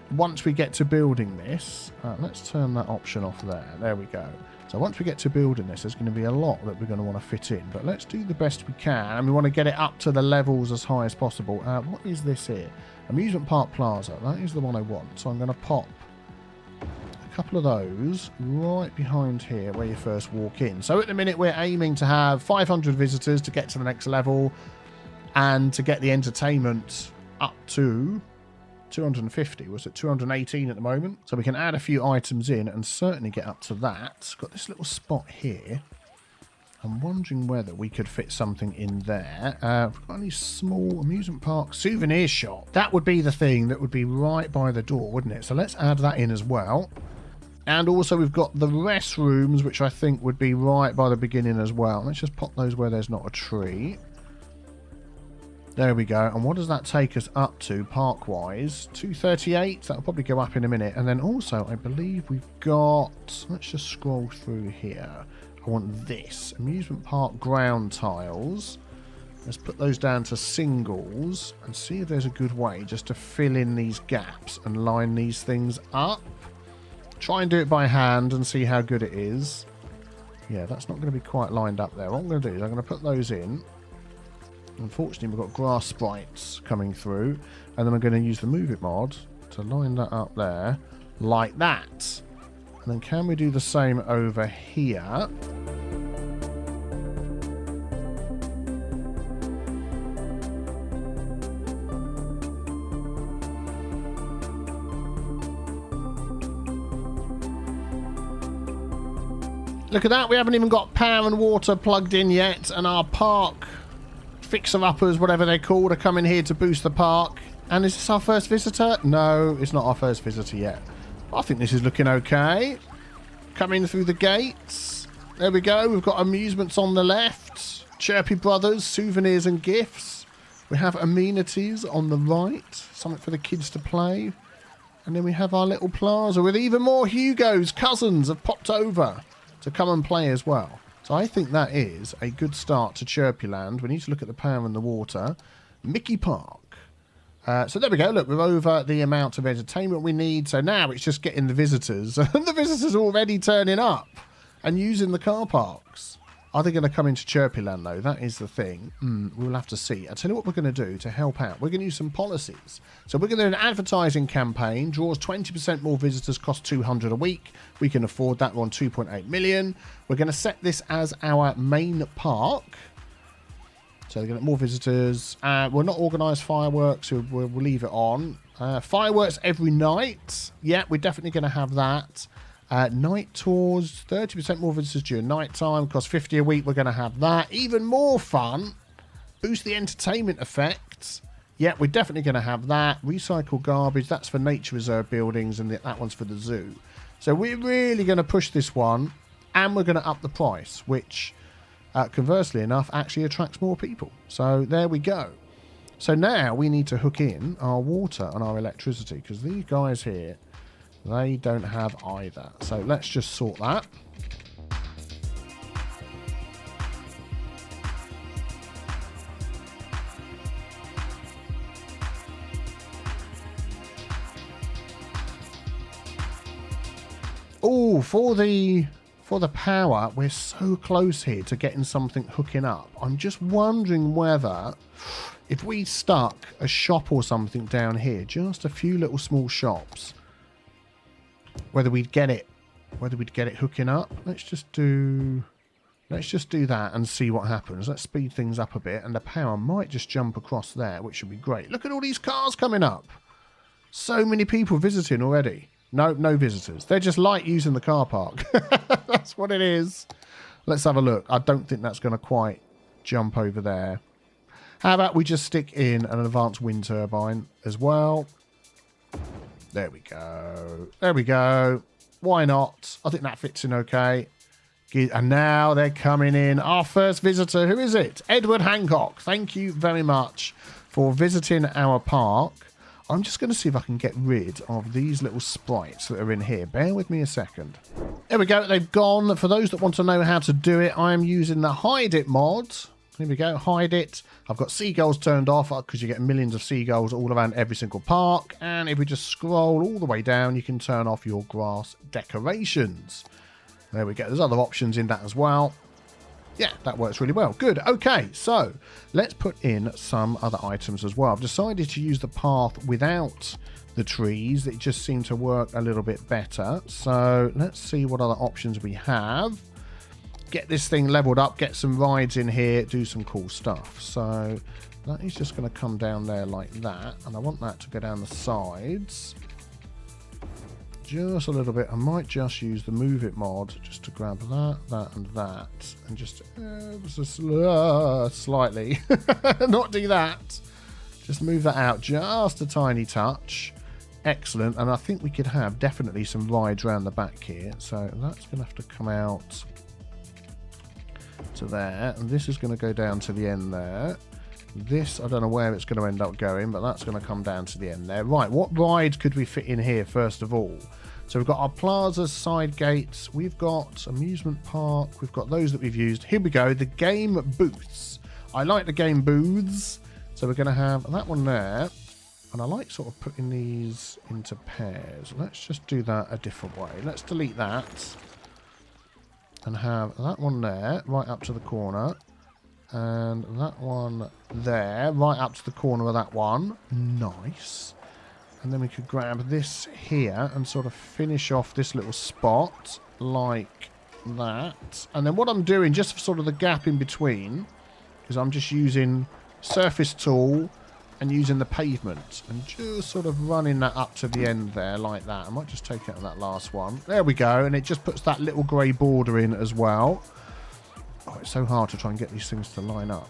once we get to building this. Let's turn that option off there. There we go. So once we get to building this, there's going to be a lot that we're going to want to fit in. But let's do the best we can. And we want to get it up to the levels as high as possible. What is this here? Amusement Park Plaza. That is the one I want. So I'm going to pop a couple of those right behind here where you first walk in. So at the minute, we're aiming to have 500 visitors to get to the next level. And to get the entertainment up to 250. Was it 218 at the moment? So we can add a few items in and certainly get up to that. Got this little spot here. I'm wondering whether we could fit something in there. We've got any small amusement park souvenir shop. That would be the thing that would be right by the door, wouldn't it? So let's add that in as well. And also we've got the restrooms, which I think would be right by the beginning as well. Let's just pop those where there's not a tree. There we go. And what does that take us up to park-wise? 238. That'll probably go up in a minute. And then also, I believe we've got... Let's just scroll through here. I want this. Amusement park ground tiles. Let's put those down to singles and see if there's a good way just to fill in these gaps and line these things up. Try and do it by hand and see how good it is. Yeah, that's not going to be quite lined up there. What I'm going to do is I'm going to put those in. Unfortunately, we've got grass sprites coming through, and then I'm going to use the Move It mod to line that up there, like that. And then can we do the same over here? Look at that. We haven't even got power and water plugged in yet. And our park fixer-uppers, whatever they're called, are coming here to boost the park. And is this our first visitor? No, it's not our first visitor yet. I think this is looking okay. Coming through the gates. There we go. We've got amusements on the left. Chirpy Brothers, souvenirs and gifts. We have amenities on the right. Something for the kids to play. And then we have our little plaza with even more Hugo's cousins have popped over to come and play as well. So I think that is a good start to Chirpyland. We need to look at the power and the water. Mickey Park. So there we go. Look, we're over the amount of entertainment we need. So now it's just getting the visitors. And the visitors are already turning up and using the car parks. Are they going to come into Chirpyland, though? That is the thing. We'll have to see. I'll tell you what we're going to do to help out. We're going to use some policies. So we're going to do an advertising campaign. Draws 20% more visitors, costs 200 a week. We can afford that. We're on 2.8 million. We're going to set this as our main park. So they're going to get more visitors. We're not organised fireworks, so we'll leave it on. Fireworks every night. Yeah, we're definitely going to have that. Night tours, 30% more visitors during night time. Costs 50 a week. We're going to have that. Even more fun. Boost the entertainment effects. Yeah, we're definitely going to have that. Recycle garbage. That's for nature reserve buildings, and that one's for the zoo. So we're really going to push this one, and we're going to up the price, which... conversely enough, actually attracts more people. So there we go. So now we need to hook in our water and our electricity, because these guys here, they don't have either. So let's just sort that. Oh, for the power, we're so close here to getting something hooking up. I'm just wondering whether, if we stuck a shop or something down here, just a few little small shops, whether we'd get it hooking up. Let's just do that and see what happens. Let's speed things up a bit, and the power might just jump across there, which would be great. Look at all these cars coming up. So many people visiting already. No visitors. They're just like using the car park. That's what it is. Let's have a look. I don't think that's going to quite jump over there. How about we just stick in an advanced wind turbine as well? There we go. There we go. Why not? I think that fits in okay. And now they're coming in. Our first visitor. Who is it? Edward Hancock. Thank you very much for visiting our park. I'm just going to see if I can get rid of these little sprites that are in here. Bear with me a second. There we go. They've gone. For those that want to know how to do it, I am using the Hide It mod. Here we go. Hide it. I've got seagulls turned off because you get millions of seagulls all around every single park. And if we just scroll all the way down, you can turn off your grass decorations. There we go. There's other options in that as well. Yeah, that works really well. Good. Okay, so let's put in some other items as well. I've decided to use the path without the trees. It just seemed to work a little bit better. So let's see what other options we have. Get this thing leveled up, get some rides in here, do some cool stuff. So that is just going to come down there like that. And I want that to go down the sides. Just a little bit. I might just use the Move It mod just to grab that, and that. And just slightly. Not do that. Just move that out just a tiny touch. Excellent. And I think we could have definitely some rides around the back here. So that's going to have to come out to there. And this is going to go down to the end there. This, I don't know where it's going to end up going, but that's going to come down to the end there. Right, what rides could we fit in here first of all? So we've got our plazas, side gates. We've got amusement park. We've got those that we've used. Here we go, the game booths. I like the game booths. So we're going to have that one there. And I like sort of putting these into pairs. Let's just do that a different way. Let's delete that. And have that one there, right up to the corner. And that one there, right up to the corner of that one. Nice. And then we could grab this here and sort of finish off this little spot like that. And then what I'm doing, just for sort of the gap in between, is I'm just using surface tool and using the pavement and just sort of running that up to the end there like that. I might just take it on that last one. There we go. And it just puts that little grey border in as well. Oh, it's so hard to try and get these things to line up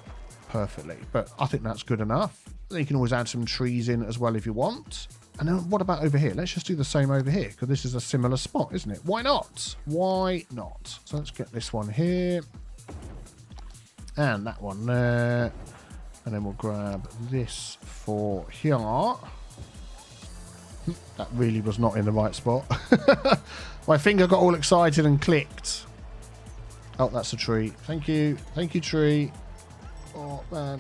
perfectly, but I think that's good enough. You can always add some trees in as well if you want. And then what about over here? Let's just do the same over here, because this is a similar spot, isn't it? Why not? Why not? So let's get this one here. And that one there. And then we'll grab this for here. That really was not in the right spot. My finger got all excited and clicked. Oh, that's a tree. Thank you. Thank you, tree. Oh, man.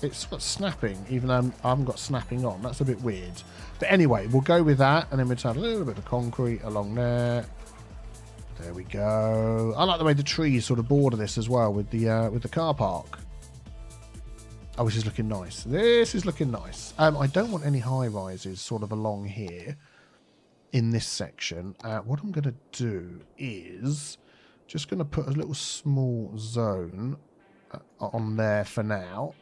It's got snapping, even though I haven't got snapping on. That's a bit weird. But anyway, we'll go with that. And then we'll add a little bit of concrete along there. There we go. I like the way the trees sort of border this as well with the car park. Oh, this is looking nice. This is looking nice. I don't want any high rises sort of along here in this section. What I'm going to do is just going to put a little small zone on there for now.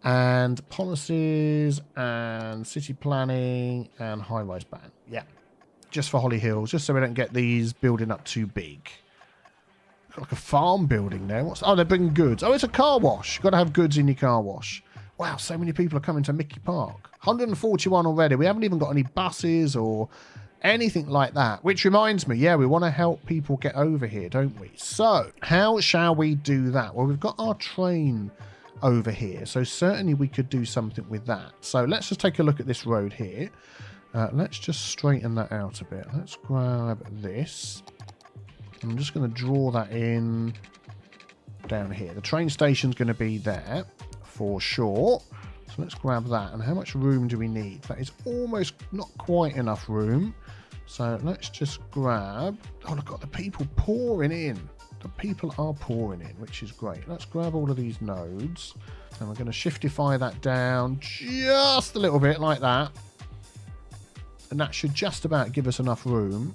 And policies and city planning and high rise ban. Yeah. Just for Holly Hills, just so we don't get these building up too big. Got like a farm building there. What's? Oh, they're bringing goods. Oh, it's a car wash. You've got to have goods in your car wash. Wow, so many people are coming to Mickey Park. 141 already. We haven't even got any buses or anything like that. Which reminds me, yeah, we want to help people get over here, don't we? So, how shall we do that? Well, we've got our train over here. So, certainly we could do something with that. So, let's just take a look at this road here. Let's just straighten that out a bit. Let's grab this. I'm just going to draw that in down here. The train station's going to be there for sure. So let's grab that. And how much room do we need? That is almost not quite enough room. So let's just grab... Oh, look at the people pouring in. The people are pouring in, which is great. Let's grab all of these nodes. And we're going to shiftify that down just a little bit like that. And that should just about give us enough room.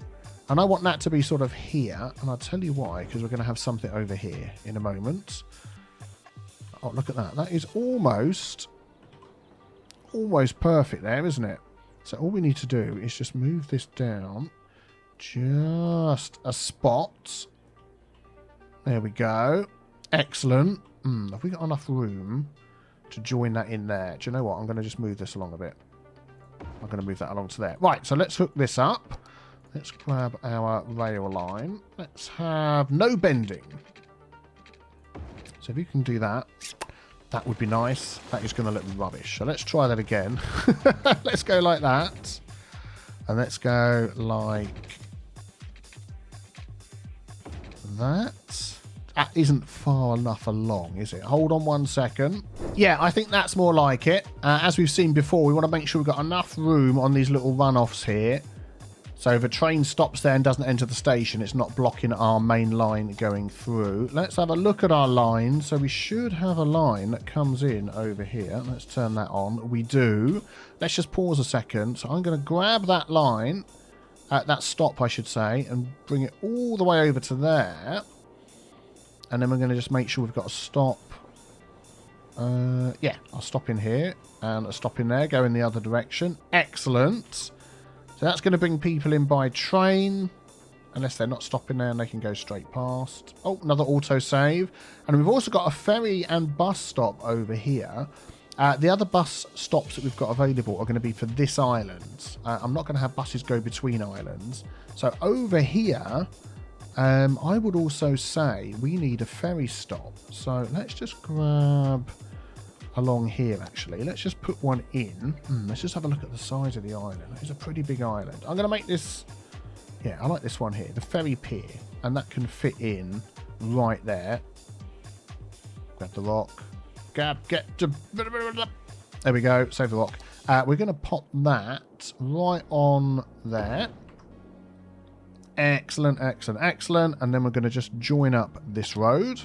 And I want that to be sort of here. And I'll tell you why, because we're going to have something over here in a moment. Oh, look at that. That is almost perfect there, isn't it? So all we need to do is just move this down just a spot. There we go. Excellent. Have we got enough room to join that in there? Do you know what? I'm going to just move this along a bit. I'm going to move that along to there. Right, so let's hook this up. Let's grab our rail line. Let's have no bending. So if you can do that, that would be nice. That is going to look rubbish. So let's try that again. Let's go like that. And let's go like that. That isn't far enough along, is it? Hold on 1 second. Yeah, I think that's more like it. As we've seen before, we want to make sure we've got enough room on these little runoffs here. So if a train stops there and doesn't enter the station, it's not blocking our main line going through. Let's have a look at our line. So we should have a line that comes in over here. Let's turn that on. We do. Let's just pause a second. So I'm going to grab that line, that stop, I should say, and bring it all the way over to there. And then we're going to just make sure we've got a stop. Yeah, I'll stop in here and a stop in there, go in the other direction. Excellent. So that's going to bring people in by train, unless they're not stopping there and they can go straight past. Oh, another autosave. And we've also got a ferry and bus stop over here. The other bus stops that we've got available are going to be for this island. I'm not going to have buses go between islands. So over here... I would also say we need a ferry stop. So let's just grab along here, actually. Let's just put one in. Let's just have a look at the size of the island. It's a pretty big island. I'm going to make this... Yeah, I like this one here. The ferry pier. And that can fit in right there. Grab the rock. Get to... There we go. Save the rock. We're going to pop that right on there. Excellent, excellent, excellent. And then we're going to just join up this road.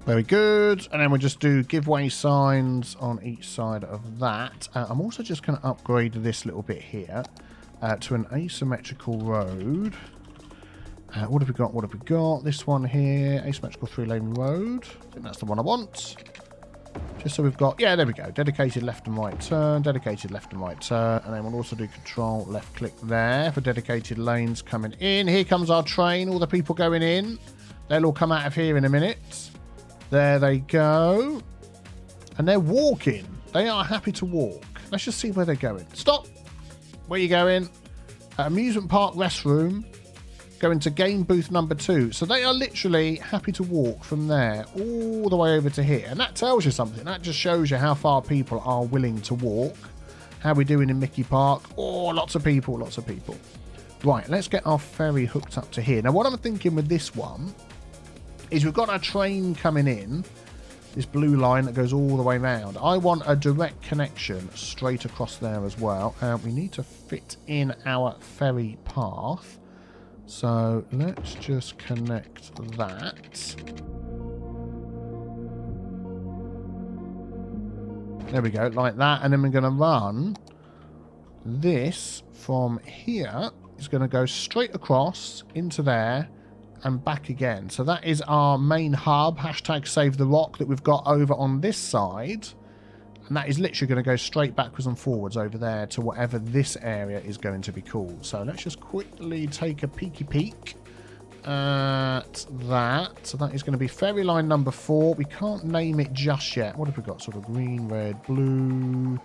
Very good. And then we'll just do giveaway signs on each side of that. I'm also just going to upgrade this little bit here to an asymmetrical road. What have we got? What have we got? This one here, asymmetrical 3-lane road. I think that's the one I want. Just so we've got, yeah, there we go. Dedicated left and right turn, dedicated left and right turn. And then we'll also do control left click there for dedicated lanes coming in. Here comes our train, all the people going in. They'll all come out of here in a minute. There they go. And they're walking. They are happy to walk. Let's just see where they're going. Stop. Where are you going? Amusement park restroom. Going to game booth number 2. So they are literally happy to walk from there all the way over to here. And that tells you something. That just shows you how far people are willing to walk. How we doing in Mickey Park? Oh, lots of people, lots of people. Right, let's get our ferry hooked up to here. Now, what I'm thinking with this one is we've got our train coming in. This blue line that goes all the way round. I want a direct connection straight across there as well. We need to fit in our ferry path. So let's just connect that. There we go, like that. And then we're going to run this from here. It's going to go straight across into there and back again. So that is our main hub, hashtag save the rock, that we've got over on this side. And that is literally going to go straight backwards and forwards over there to whatever this area is going to be called. So let's just quickly take a peeky peek at that. So that is going to be ferry line number 4. We can't name it just yet. What have we got? Sort of green, red, blue.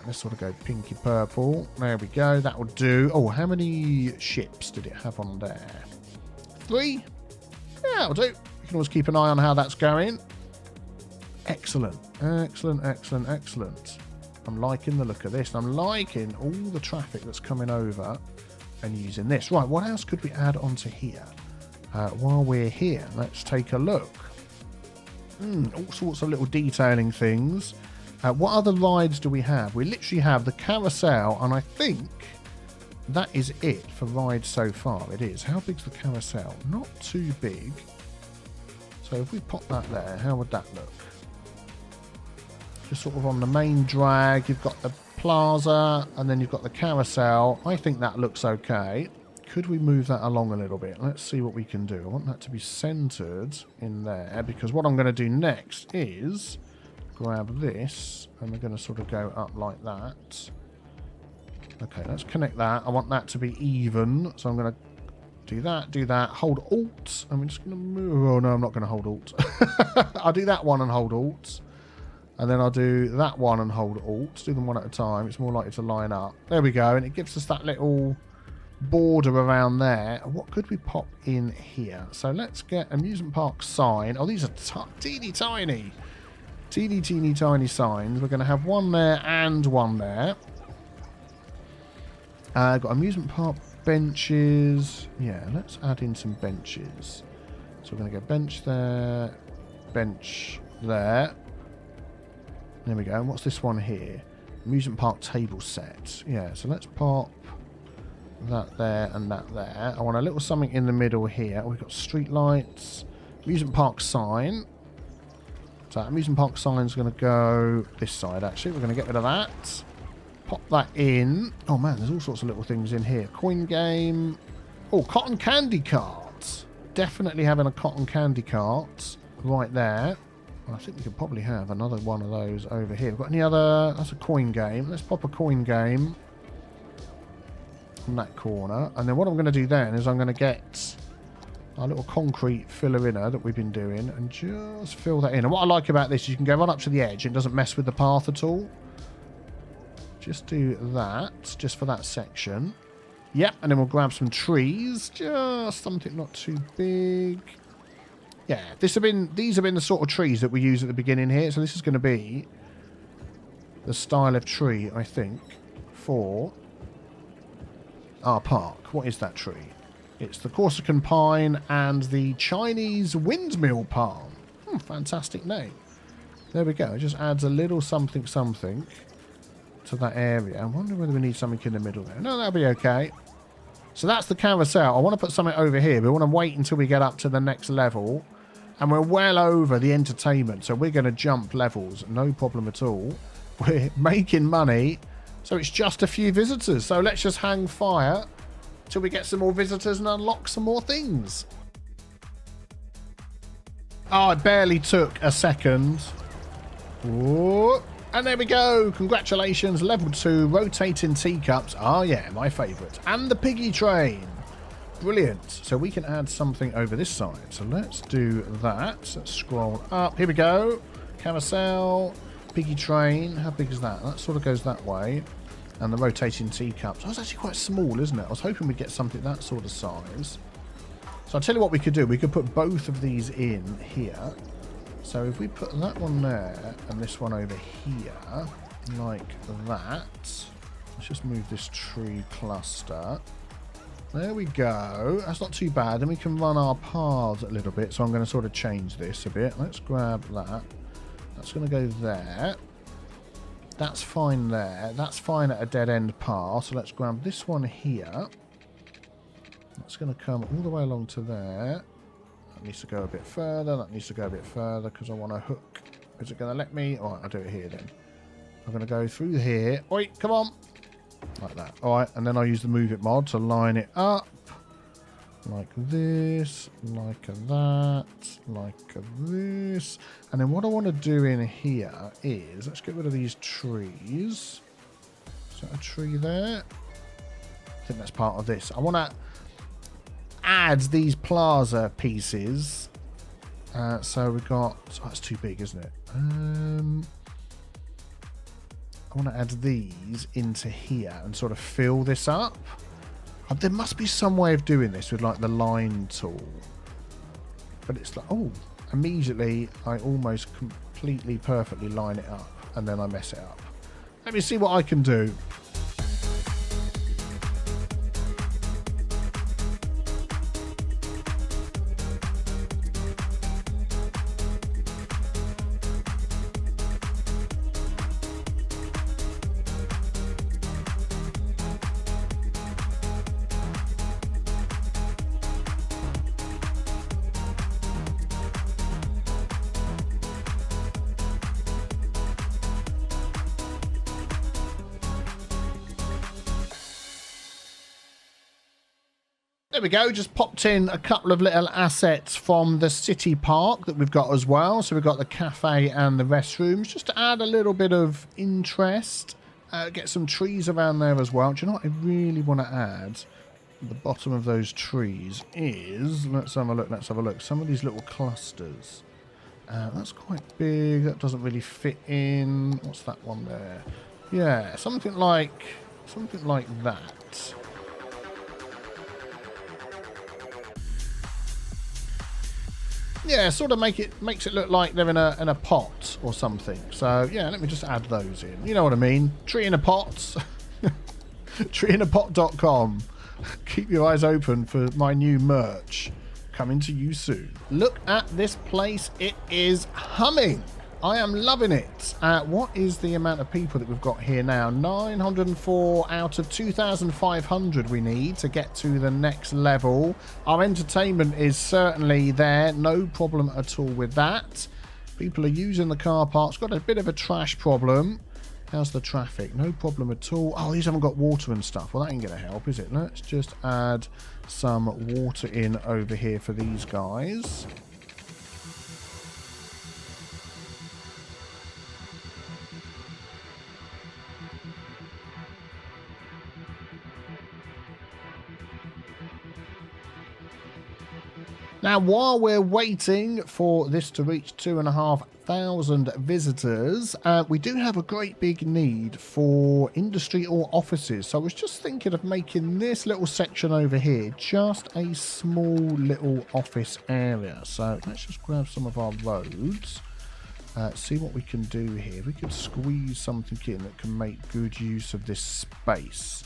Let's sort of go pinky purple. There we go. That will do. Oh, how many ships did it have on there? 3? Yeah, that'll do. You can always keep an eye on how that's going. Excellent. Excellent, excellent, excellent. I'm liking the look of this. I'm liking all the traffic that's coming over and using this. Right, what else could we add onto here? While we're here, let's take a look. All sorts of little detailing things. What other rides do we have? We literally have the carousel, and I think that is it for rides so far. It is. How big's the carousel? Not too big. So if we pop that there, how would that look? Just sort of on the main drag, you've got the plaza, and then you've got the carousel. I think that looks okay. Could we move that along a little bit? Let's see what we can do. I want that to be centered in there, because what I'm going to do next is grab this, and we're going to sort of go up like that. Okay, let's connect that. I want that to be even, so I'm going to do that, hold Alt, and we're just going to move. Oh, no, I'm not going to hold Alt. I'll do that one and hold Alt. And then I'll do that one and hold Alt. Do them one at a time. It's more likely to line up. There we go. And it gives us that little border around there. What could we pop in here? So let's get amusement park sign. Oh, these are teeny tiny. Teeny tiny signs. We're going to have one there and one there. Got amusement park benches. Yeah, let's add in some benches. So we're going to go bench there. Bench there. There we go. And what's this one here? Amusement park table set. Yeah, so let's pop that there and that there. I want a little something in the middle here. We've got street lights. Amusement park sign. So amusement park sign is going to go this side, actually. We're going to get rid of that. Pop that in. Oh, man, there's all sorts of little things in here. Coin game. Oh, cotton candy carts. Definitely having a cotton candy cart right there. I think we could probably have another one of those over here. We've got any other... That's a coin game. Let's pop a coin game in that corner. And then what I'm going to do then is I'm going to get our little concrete filler inner that we've been doing and just fill that in. And what I like about this is you can go right up to the edge. It doesn't mess with the path at all. Just do that, just for that section. Yep, and then we'll grab some trees. Just something not too big. Yeah, these have been the sort of trees that we use at the beginning here. So this is going to be the style of tree, I think, for our park. What is that tree? It's the Corsican pine and the Chinese windmill palm. Fantastic name. There we go. It just adds a little something to that area. I wonder whether we need something in the middle there. No, that'll be okay. So that's the carousel. I want to put something over here. We want to wait until we get up to the next level And we're well over the entertainment, so we're going to jump levels, no problem at all. We're making money, so it's just a few visitors. So let's just hang fire till we get some more visitors and unlock some more things. Oh, it barely took a second. Whoa. And there we go. Congratulations. Level 2, rotating teacups. Oh, yeah, my favourite. And the piggy train. Brilliant. So we can add something over this side. So let's do that. Let's scroll up. Here we go. Carousel. Piggy train. How big is that? That sort of goes that way. And the rotating teacups. Oh, it's actually quite small, isn't it? I was hoping we'd get something that sort of size. So I'll tell you what we could do. We could put both of these in here. So if we put that one there and this one over here, like that. Let's just move this tree cluster. There we go. That's not too bad. Then we can run our paths a little bit. So I'm going to sort of change this a bit. Let's grab that. That's going to go there. That's fine there. That's fine at a dead end path. So let's grab this one here. That's going to come all the way along to there. That needs to go a bit further. That needs to go a bit further because I want to hook. Is it going to let me? All right, I'll do it here then. I'm going to go through here. Oi, come on. Like that. All right, and then I'll use the move it mod to line it up. Like this, like that, like this. And then what I want to do in here is, let's get rid of these trees. Is that a tree there? I think that's part of this. I want to add these plaza pieces. So we've got, oh, that's too big, isn't it? I want to add these into here and sort of fill this up. There must be some way of doing this with like the line tool. But it's like, oh, immediately I almost completely perfectly line it up and then I mess it up. Let me see what I can do. There we go, just popped in a couple of little assets from the city park that we've got as well. So we've got the cafe and the restrooms, just to add a little bit of interest. Get some trees around there as well. Do you know what I really want to add at the bottom of those trees is, let's have a look, some of these little clusters. That's quite big, that doesn't really fit in. What's that one there? Yeah, something like that. Yeah, sort of makes it look like they're in a pot or something. So yeah, let me just add those in. You know what I mean? Tree in a pot. Treeinapot.com. Keep your eyes open for my new merch coming to you soon. Look at this place. It is humming. I am loving it. What is the amount of people that we've got here now? 904 out of 2,500 we need to get to the next level. Our entertainment is certainly there. No problem at all with that. People are using the car parks. Got a bit of a trash problem. How's the traffic? No problem at all. Oh, these haven't got water and stuff. Well, that ain't going to help, is it? Let's just add some water in over here for these guys. Now, while we're waiting for this to reach 2,500 visitors, we do have a great big need for industry or offices. So I was just thinking of making this little section over here just a small little office area. So let's just grab some of our roads, see what we can do here. We could squeeze something in that can make good use of this space,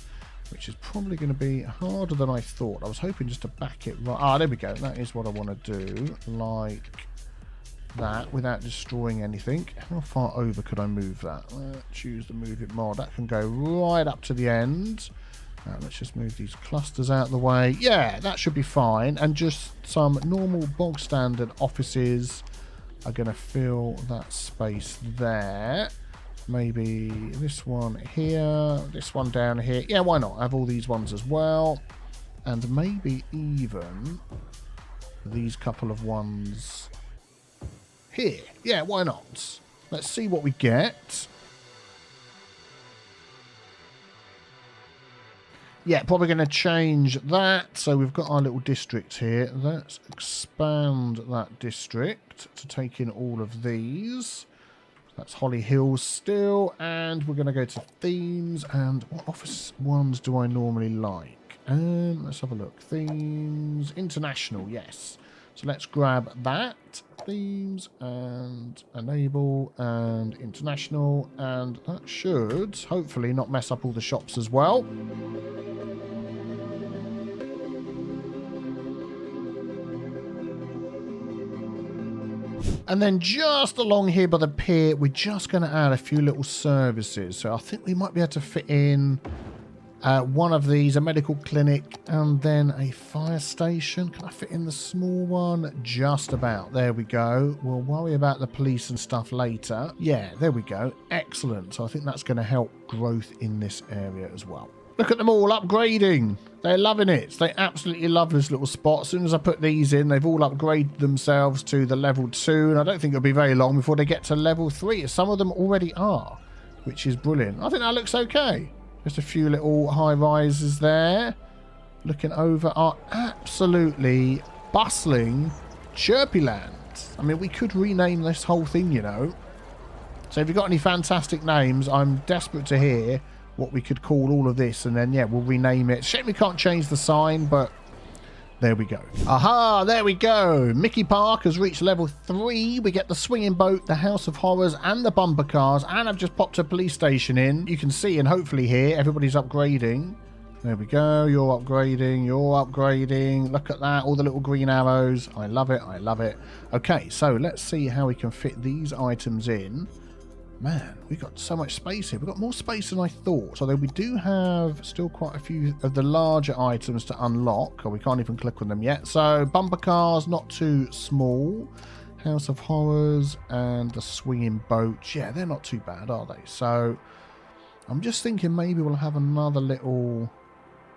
which is probably going to be harder than I thought. I was hoping just to back it right. Ah, there we go. That is what I want to do, like that, without destroying anything. How far over could I move that? Choose the move it mod. That can go right up to the end. Let's just move these clusters out of the way. Yeah, that should be fine. And just some normal bog standard offices are going to fill that space there. Maybe this one here, this one down here. Yeah, why not? Have all these ones as well. And maybe even these couple of ones here. Yeah, why not? Let's see what we get. Yeah, probably going to change that. So we've got our little district here. Let's expand that district to take in all of these. That's Holly Hills still. And we're going to go to themes. And what office ones do I normally like? Let's have a look. Themes. International, yes. So let's grab that. Themes and enable and international. And that should hopefully not mess up all the shops as well. And then just along here by the pier, we're just going to add a few little services. So I think we might be able to fit in one of these, a medical clinic, and then a fire station. Can I fit in the small one? Just about. There we go. We'll worry about the police and stuff later. Yeah, there we go. Excellent. So I think that's going to help growth in this area as well. Look at them all upgrading. They're loving it. They absolutely love this little spot. As soon as I put these in, they've all upgraded themselves to the level 2. And I don't think it'll be very long before they get to level 3. Some of them already are, which is brilliant. I think that looks okay. Just a few little high rises there. Looking over our absolutely bustling Chirpy Land. I mean, we could rename this whole thing, you know. So if you've got any fantastic names, I'm desperate to hear what we could call all of this, and then yeah, we'll rename it. Shame we can't change the sign, but there we go. Aha, there we go. Mickey Park has reached level 3. We get the swinging boat, the House of Horrors, and the bumper cars, and I've just popped a police station in. You can see and hopefully hear everybody's upgrading. There we go. You're upgrading. You're upgrading. Look at that. All the little green arrows. I love it. I love it. Okay, so let's see how we can fit these items in. Man, we've got so much space here. We've got more space than I thought. Although we do have still quite a few of the larger items to unlock. Or we can't even click on them yet. So, bumper cars, not too small. House of Horrors and the swinging boat. Yeah, they're not too bad, are they? So, I'm just thinking maybe we'll have another little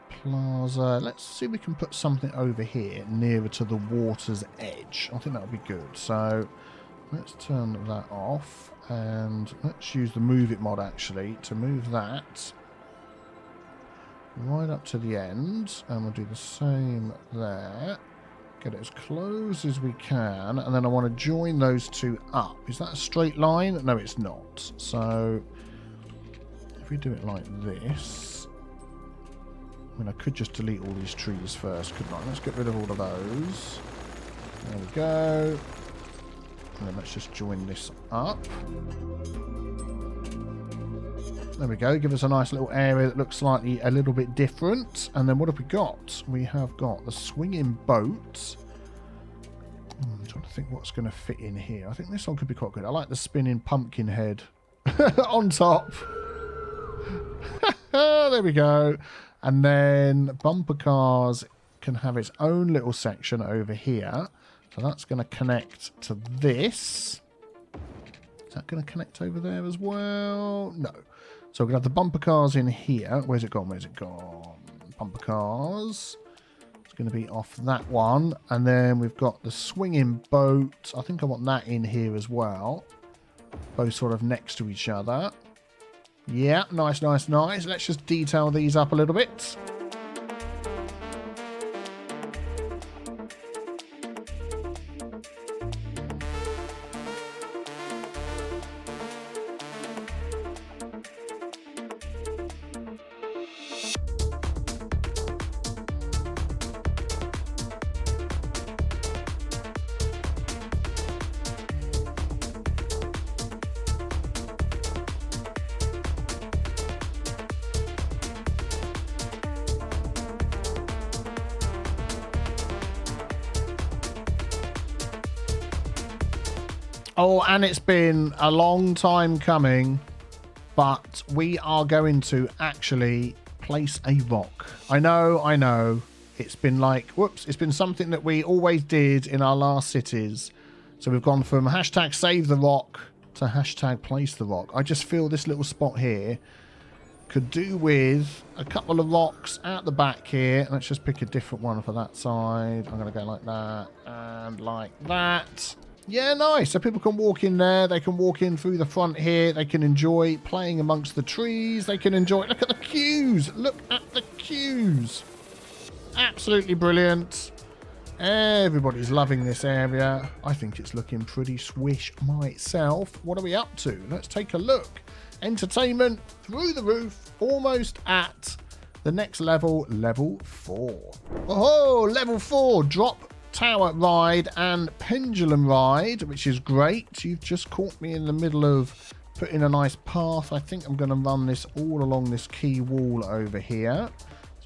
plaza. Let's see if we can put something over here nearer to the water's edge. I think that would be good. So, let's turn that off. And let's use the Move It mod, actually, to move that right up to the end. And we'll do the same there. Get it as close as we can. And then I want to join those two up. Is that a straight line? No, it's not. So if we do it like this... I mean, I could just delete all these trees first, couldn't I? Let's get rid of all of those. There we go. And then let's just join this up. There we go. Give us a nice little area that looks slightly a little bit different. And then what have we got? We have got the swinging boat. I'm trying to think what's going to fit in here. I think this one could be quite good. I like the spinning pumpkin head on top. There we go. And then bumper cars can have its own little section over here. So that's going to connect to this. Is that going to connect over there as well? No. So we're going to have the bumper cars in here. Where's it gone? Where's it gone? Bumper cars. It's going to be off that one. And then we've got the swinging boat. I think I want that in here as well. Both sort of next to each other. Yeah, nice, nice, nice. Let's just detail these up a little bit. Oh, and it's been a long time coming, but we are going to actually place a rock. I know. It's been like, whoops, it's been something that we always did in our last cities. So we've gone from hashtag save the rock to hashtag place the rock. I just feel this little spot here could do with a couple of rocks out the back here. Let's just pick a different one for that side. I'm going to go like that and like that. Yeah, nice. So people can walk in there. They can walk in through the front here. They can enjoy playing amongst the trees. They can enjoy... Look at the queues. Look at the queues. Absolutely brilliant. Everybody's loving this area. I think it's looking pretty swish myself. What are we up to? Let's take a look. Entertainment through the roof. Almost at the next level, level 4. Oh, level 4. Drop tower ride and pendulum ride, which is great. You've just caught me in the middle of putting a nice path. I think I'm going to run this all along this key wall over here.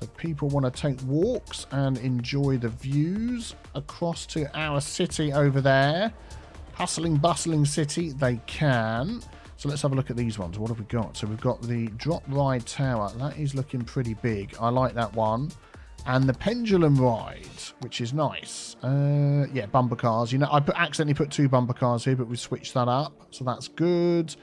So people want to take walks and enjoy the views across to our city over there. Hustling, bustling city, they can. So let's have a look at these ones. What have we got? So we've got the drop ride tower. That is looking pretty big. I like that one. And the pendulum ride, which is nice. Yeah, bumper cars. You know, I accidentally put 2 bumper cars here, but we switched that up. So that's good.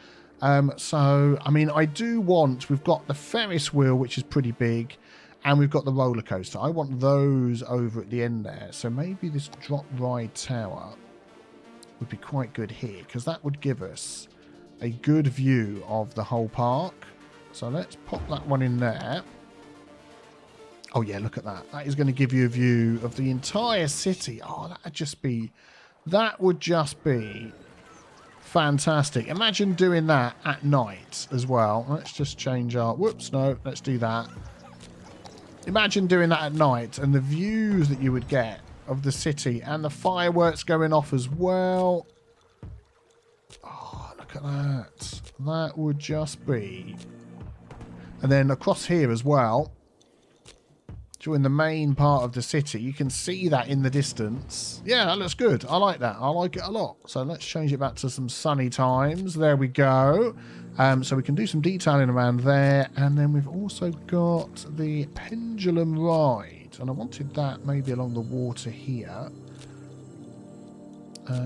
So, I mean, I do want... We've got the Ferris wheel, which is pretty big. And we've got the roller coaster. I want those over at the end there. So maybe this drop ride tower would be quite good here, because that would give us a good view of the whole park. So let's pop that one in there. Oh yeah, look at that. That is going to give you a view of the entire city. Oh, that would just be fantastic. Imagine doing that at night as well. Let's just change our... Whoops, no, let's do that. Imagine doing that at night and the views that you would get of the city and the fireworks going off as well. Oh, look at that. That would just be... And then across here as well, during the main part of the city, you can see that in the distance. Yeah, that looks good. I like that. I like it a lot. So let's change it back to some sunny times. There we go. So we can do some detailing around there. And then we've also got the pendulum ride. And I wanted that maybe along the water here.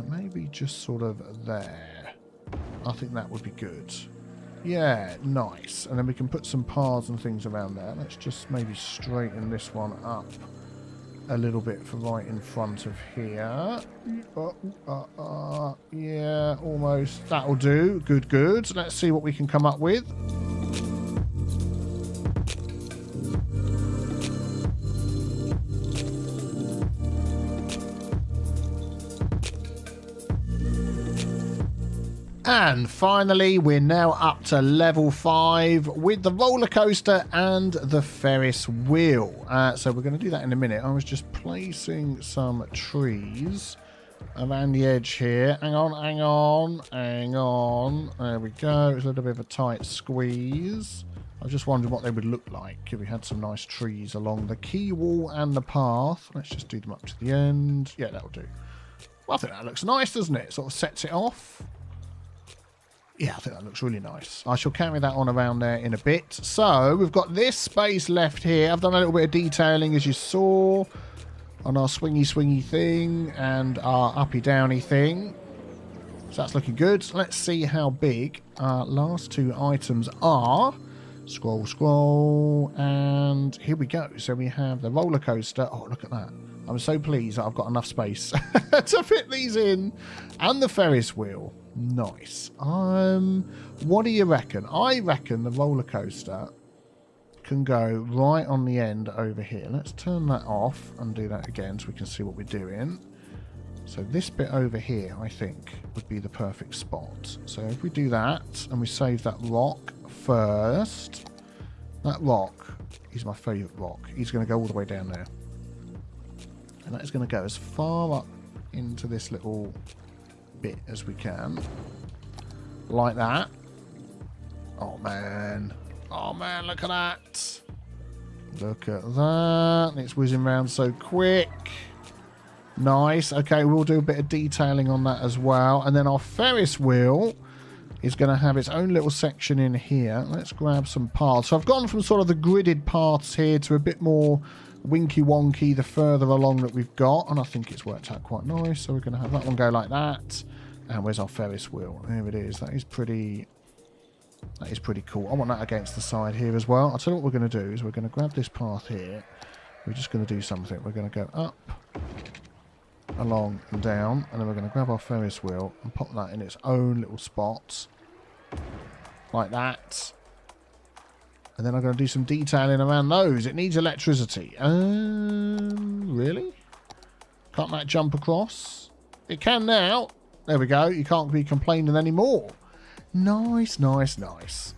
Maybe just sort of there. I think that would be good. Yeah, nice. And then we can put some paths and things around there. Let's just maybe straighten this one up a little bit for right in front of here. Yeah, almost. That'll do. Good, good. Let's see what we can come up with. And finally, we're now up to level 5 with the roller coaster and the Ferris wheel. So we're going to do that in a minute. I was just placing some trees around the edge here. Hang on, hang on, hang on. There we go. It's a little bit of a tight squeeze. I was just wondering what they would look like if we had some nice trees along the quay wall and the path. Let's just do them up to the end. Yeah, that'll do. Well, I think that looks nice, doesn't it? Sort of sets it off. Yeah, I think that looks really nice. I shall carry that on around there in a bit. So, we've got this space left here. I've done a little bit of detailing, as you saw, on our swingy thing and our uppy-downy thing. So, that's looking good. Let's see how big our last 2 items are. Scroll, scroll, and here we go. So, we have the roller coaster. Oh, look at that. I'm so pleased that I've got enough space to fit these in. And the Ferris wheel. Nice. What do you reckon? I reckon the roller coaster can go right on the end over here. Let's turn that off and do that again so we can see what we're doing. So this bit over here, I think, would be the perfect spot. So if we do that and we save that rock first, that rock is my favourite rock. He's going to go all the way down there. And that is going to go as far up into this little bit as we can, like that. Oh man, look at that, look at that. It's whizzing around so quick. Nice. Okay, we'll do a bit of detailing on that as well. And then our Ferris wheel is going to have its own little section in here. Let's grab some paths. So I've gone from sort of the gridded paths here to a bit more winky-wonky the further along that we've got. And I think it's worked out quite nice. So we're going to have that one go like that. And where's our Ferris wheel? There it is. That is pretty cool. I want that against the side here as well. I'll tell you what we're going to do is we're going to grab this path here. We're just going to do something. We're going to go up, along and down, and then we're going to grab our Ferris wheel and pop that in its own little spots like that. And then I'm going to do some detailing around those. It needs electricity. Really? Can't that jump across? It can now. There we go. You can't be complaining anymore. Nice, nice, nice.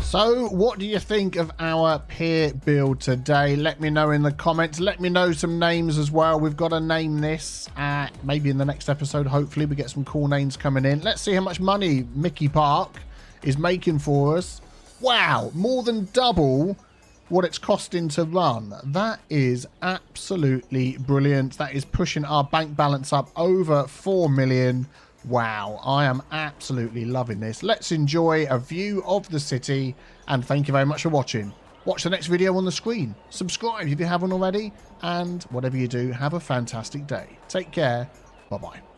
So, what do you think of our pier build today? Let me know in the comments. Let me know some names as well. We've got to name this. Maybe in the next episode, hopefully, we get some cool names coming in. Let's see how much money Mickey Park is making for us. Wow, more than double what it's costing to run. That is absolutely brilliant. That is pushing our bank balance up over 4 million. Wow, I am absolutely loving this. Let's enjoy a view of the city, and thank you very much for watching. Watch the next video on the screen. Subscribe if you haven't already, and whatever you do, have a fantastic day. Take care. Bye-bye.